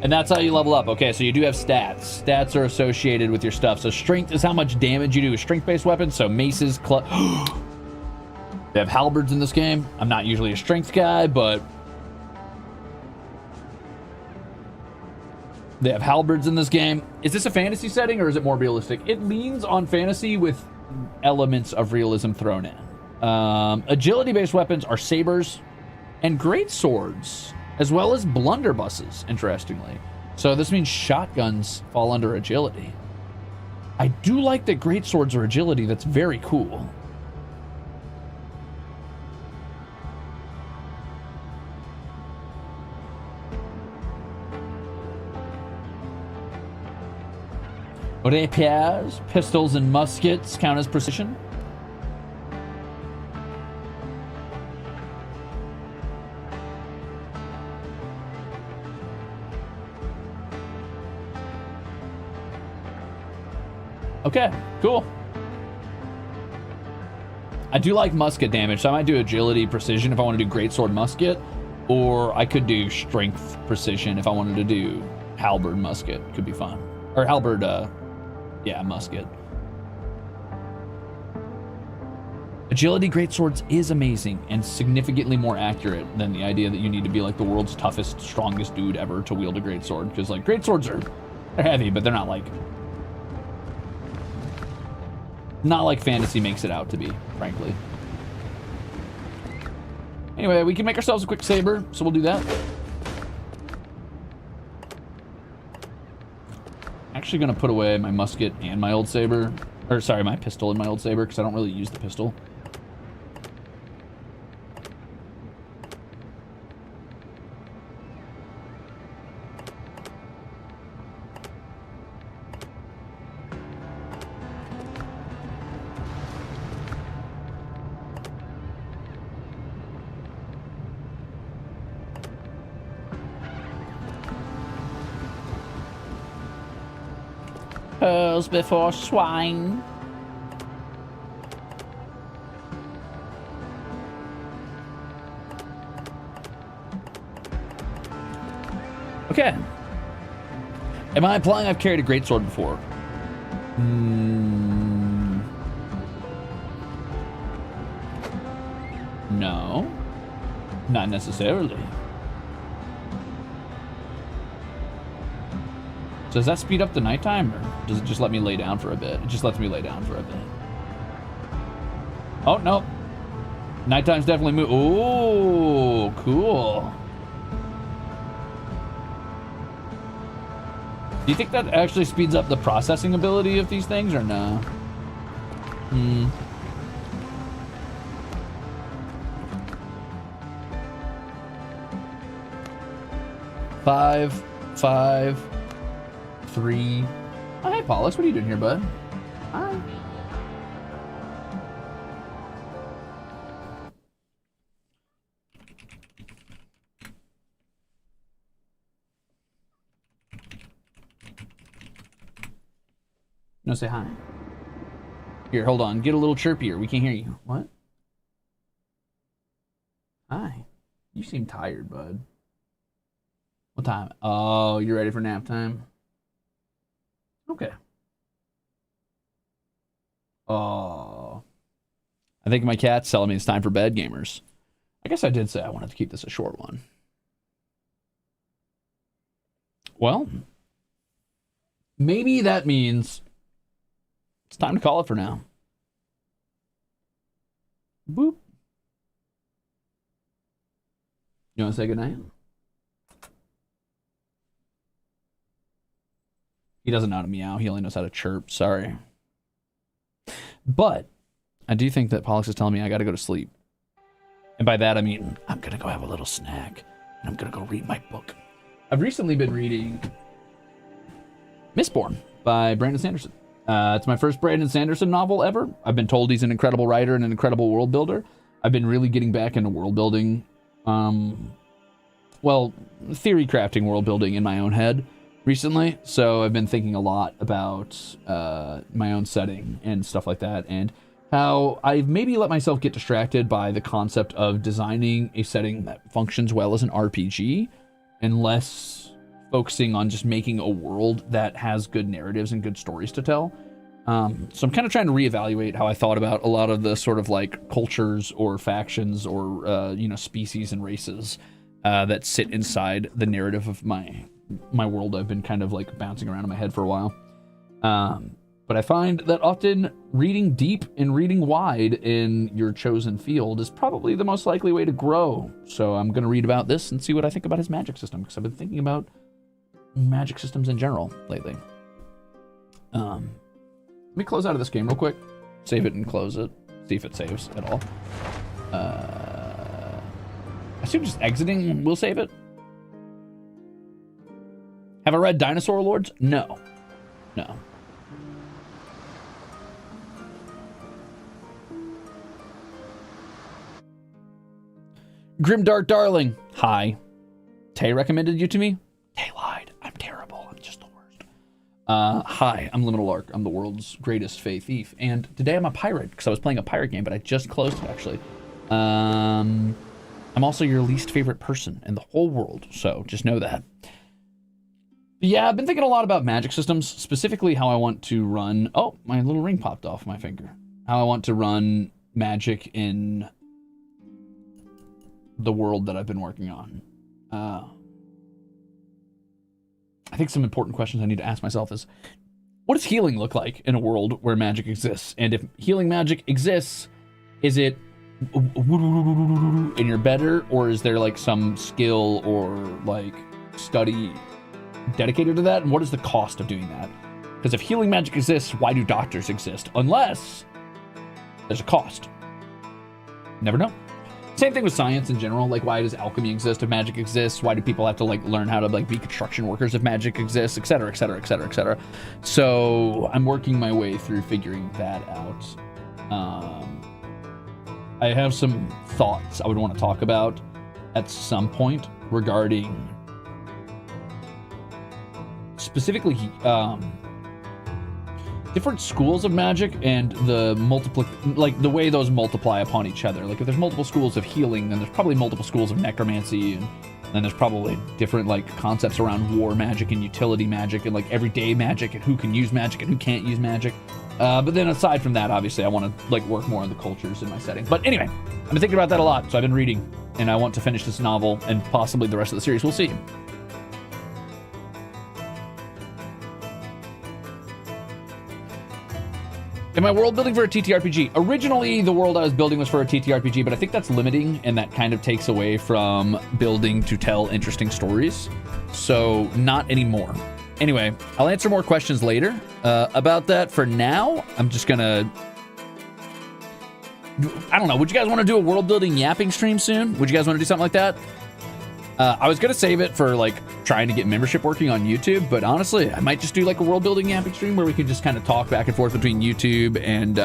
And that's how you level up. Okay, so you do have stats. Stats are associated with your stuff. So strength is how much damage you do with strength-based weapons. So maces, they have halberds in this game. I'm not usually a strength guy, but they have halberds in this game. Is this a fantasy setting or is it more realistic? It leans on fantasy with elements of realism thrown in. Agility-based weapons are sabers and great swords, as well as blunderbusses, interestingly. So this means shotguns fall under agility. I do like that great swords are agility. That's very cool. Rapiers, pistols, and muskets count as precision. Okay, cool. I do like musket damage, so I might do agility precision if I want to do greatsword musket, or I could do strength precision if I wanted to do halberd musket. Could be fun. Or halberd, yeah, musket. Agility greatswords is amazing and significantly more accurate than the idea that you need to be like the world's toughest, strongest dude ever to wield a greatsword. Because like greatswords they're heavy, but they're not like fantasy makes it out to be, frankly. Anyway, we can make ourselves a quick saber, so we'll do that. Actually gonna put away my musket and my old saber, or sorry, my pistol and my old saber, because I don't really use the pistol. Pearls before swine. Okay. Am I implying I've carried a greatsword before? No. Not necessarily. Does that speed up the nighttime, or does it just let me lay down for a bit? It just lets me lay down for a bit. Oh, no. Nighttime's definitely move. Ooh, cool. Do you think that actually speeds up the processing ability of these things, or no? Five, 3. Oh, hey, Pollux, what are you doing here, bud? Hi. No, say hi. Here, hold on. Get a little chirpier. We can't hear you. What? Hi. You seem tired, bud. What time? Oh, you're ready for nap time? Okay. Oh. I think my cat's telling me it's time for bed, gamers. I guess I did say I wanted to keep this a short one. Well, maybe that means it's time to call it for now. Boop. You want to say goodnight? He doesn't know how to meow. He only knows how to chirp. Sorry. But I do think that Pollux is telling me I got to go to sleep. And by that, I mean, I'm going to go have a little snack. And I'm going to go read my book. I've recently been reading Mistborn by Brandon Sanderson. It's my first Brandon Sanderson novel ever. I've been told he's an incredible writer and an incredible world builder. I've been really getting back into world building. Well, theory crafting world building in my own head. recently, so I've been thinking a lot about my own setting and stuff like that, and how I've maybe let myself get distracted by the concept of designing a setting that functions well as an RPG, and less focusing on just making a world that has good narratives and good stories to tell. So I'm kind of trying to reevaluate how I thought about a lot of the sort of like cultures or factions or species and races that sit inside the narrative of my world. I've been kind of like bouncing around in my head for a while. But I find that often reading deep and reading wide in your chosen field is probably the most likely way to grow. So I'm going to read about this and see what I think about his magic system, because I've been thinking about magic systems in general lately. Let me close out of this game real quick. Save it and close it. See if it saves at all. I assume just exiting will save it. Have I read Dinosaur Lords? No. No. Grimdark Darling. Hi. Tay recommended you to me? Tay lied. I'm terrible. I'm just the worst. Hi, I'm Liminal Lark. I'm the world's greatest Fey thief. And today I'm a pirate, because I was playing a pirate game, but I just closed it, actually. I'm also your least favorite person in the whole world, so just know that. But yeah, I've been thinking a lot about magic systems, specifically how I want to run... Oh, my little ring popped off my finger. How I want to run magic in the world that I've been working on. I think some important questions I need to ask myself is, what does healing look like in a world where magic exists? And if healing magic exists, is it and you're better, or is there like some skill or like study dedicated to that? And what is the cost of doing that? Because if healing magic exists, why do doctors exist? Unless there's a cost. Never know. Same thing with science in general. Like, why does alchemy exist if magic exists? Why do people have to like learn how to like be construction workers if magic exists, et cetera, et cetera, et cetera, et cetera. So I'm working my way through figuring that out. I have some thoughts I would want to talk about at some point regarding specifically different schools of magic and the the way those multiply upon each other. Like if there's multiple schools of healing, then there's probably multiple schools of necromancy, and then there's probably different like concepts around war magic and utility magic and like everyday magic and who can use magic and who can't use magic. But then aside from that, obviously I want to like work more on the cultures in my setting. But anyway, I've been thinking about that a lot, so I've been reading, and I want to finish this novel and possibly the rest of the series. We'll see. Am I world building for a TTRPG? Originally, the world I was building was for a TTRPG, but I think that's limiting, and that kind of takes away from building to tell interesting stories. So, not anymore. Anyway, I'll answer more questions later about that. For now, I'm just gonna... I don't know. Would you guys want to do a world building yapping stream soon? Would you guys want to do something like that? I was gonna save it for like trying to get membership working on YouTube, but honestly, I might just do like a world building yapping stream where we can just kind of talk back and forth between YouTube and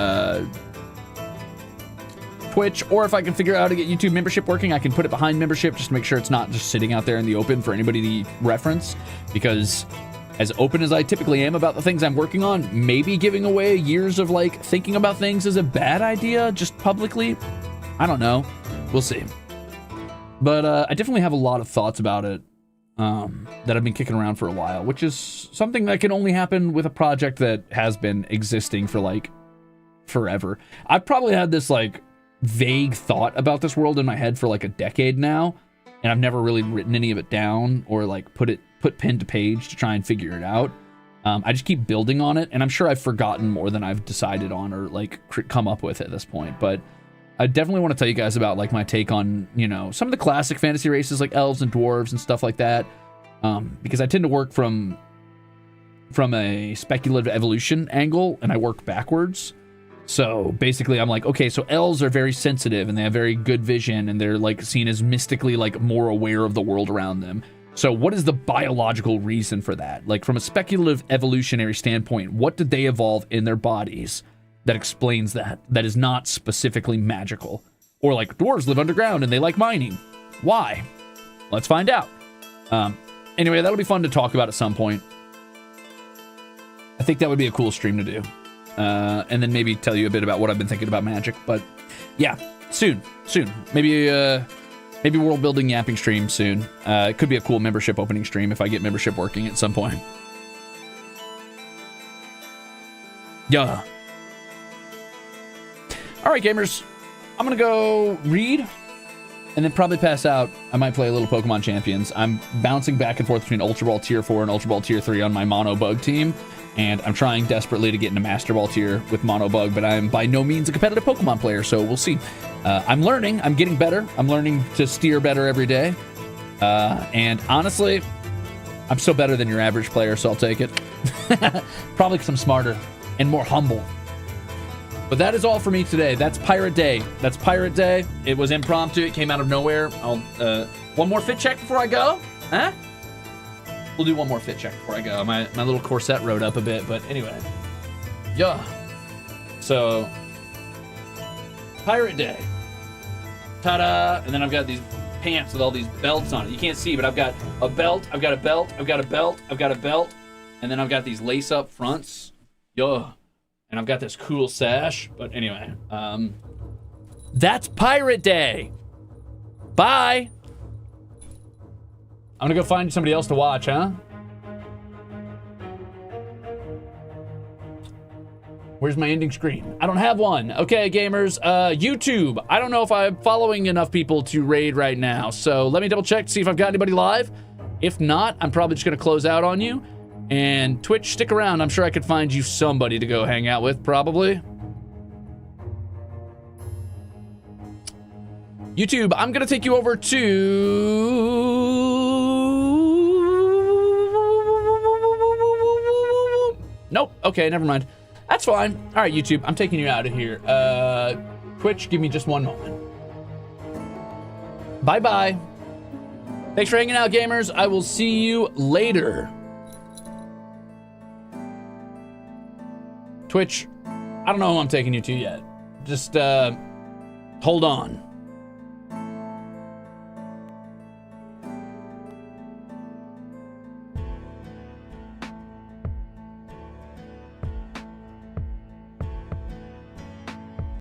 Twitch. Or if I can figure out how to get YouTube membership working, I can put it behind membership just to make sure it's not just sitting out there in the open for anybody to reference. Because as open as I typically am about the things I'm working on, maybe giving away years of like thinking about things is a bad idea just publicly. I don't know. We'll see. But I definitely have a lot of thoughts about it that I've been kicking around for a while, which is something that can only happen with a project that has been existing for like forever. I've probably had this like vague thought about this world in my head for like a decade now, and I've never really written any of it down or like put pen to page to try and figure it out. I just keep building on it, and I'm sure I've forgotten more than I've decided on or like come up with at this point. But I definitely want to tell you guys about like my take on, you know, some of the classic fantasy races like elves and dwarves and stuff like that, because I tend to work from a speculative evolution angle, and I work backwards. So basically I'm like, okay, so elves are very sensitive and they have very good vision, and they're like seen as mystically like more aware of the world around them. So what is the biological reason for that? Like from a speculative evolutionary standpoint, what did they evolve in their bodies that explains that is not specifically magical? Or like dwarves live underground and they like mining. Why? Let's find out. anyway, that'll be fun to talk about at some point. I think that would be a cool stream to do. And then maybe tell you a bit about what I've been thinking about Magic. But yeah, soon. Maybe world building yapping stream soon. It could be a cool membership opening stream if I get membership working at some point. Yeah. All right, gamers. I'm going to go read and then probably pass out. I might play a little Pokemon Champions. I'm bouncing back and forth between Ultra Ball Tier 4 and Ultra Ball Tier 3 on my Mono Bug team. And I'm trying desperately to get into Master Ball tier with Mono Bug, but I'm by no means a competitive Pokemon player, so we'll see. I'm learning. I'm getting better. I'm learning to steer better every day. And honestly, I'm still better than your average player, so I'll take it. Probably because I'm smarter and more humble. But that is all for me today. That's Pirate Day. It was impromptu. It came out of nowhere. One more fit check before I go? Huh? We'll do one more fit check before I go. My little corset rode up a bit, but anyway. Yeah. So, Pirate Day. Ta-da! And then I've got these pants with all these belts on it. You can't see, but I've got a belt, I've got a belt, I've got a belt, I've got a belt, and then I've got these lace-up fronts. Yeah. And I've got this cool sash. But anyway, that's Pirate Day. Bye! I'm gonna go find somebody else to watch, huh? Where's my ending screen? I don't have one. Okay, gamers. YouTube. I don't know if I'm following enough people to raid right now, so let me double check to see if I've got anybody live. If not, I'm probably just gonna close out on you. And Twitch, stick around. I'm sure I could find you somebody to go hang out with, probably. YouTube, I'm gonna take you over to... Nope. Okay, never mind. That's fine. All right, YouTube, I'm taking you out of here. Twitch, give me just one moment. Bye-bye. Thanks for hanging out, gamers. I will see you later. Twitch, I don't know who I'm taking you to yet. Just, hold on.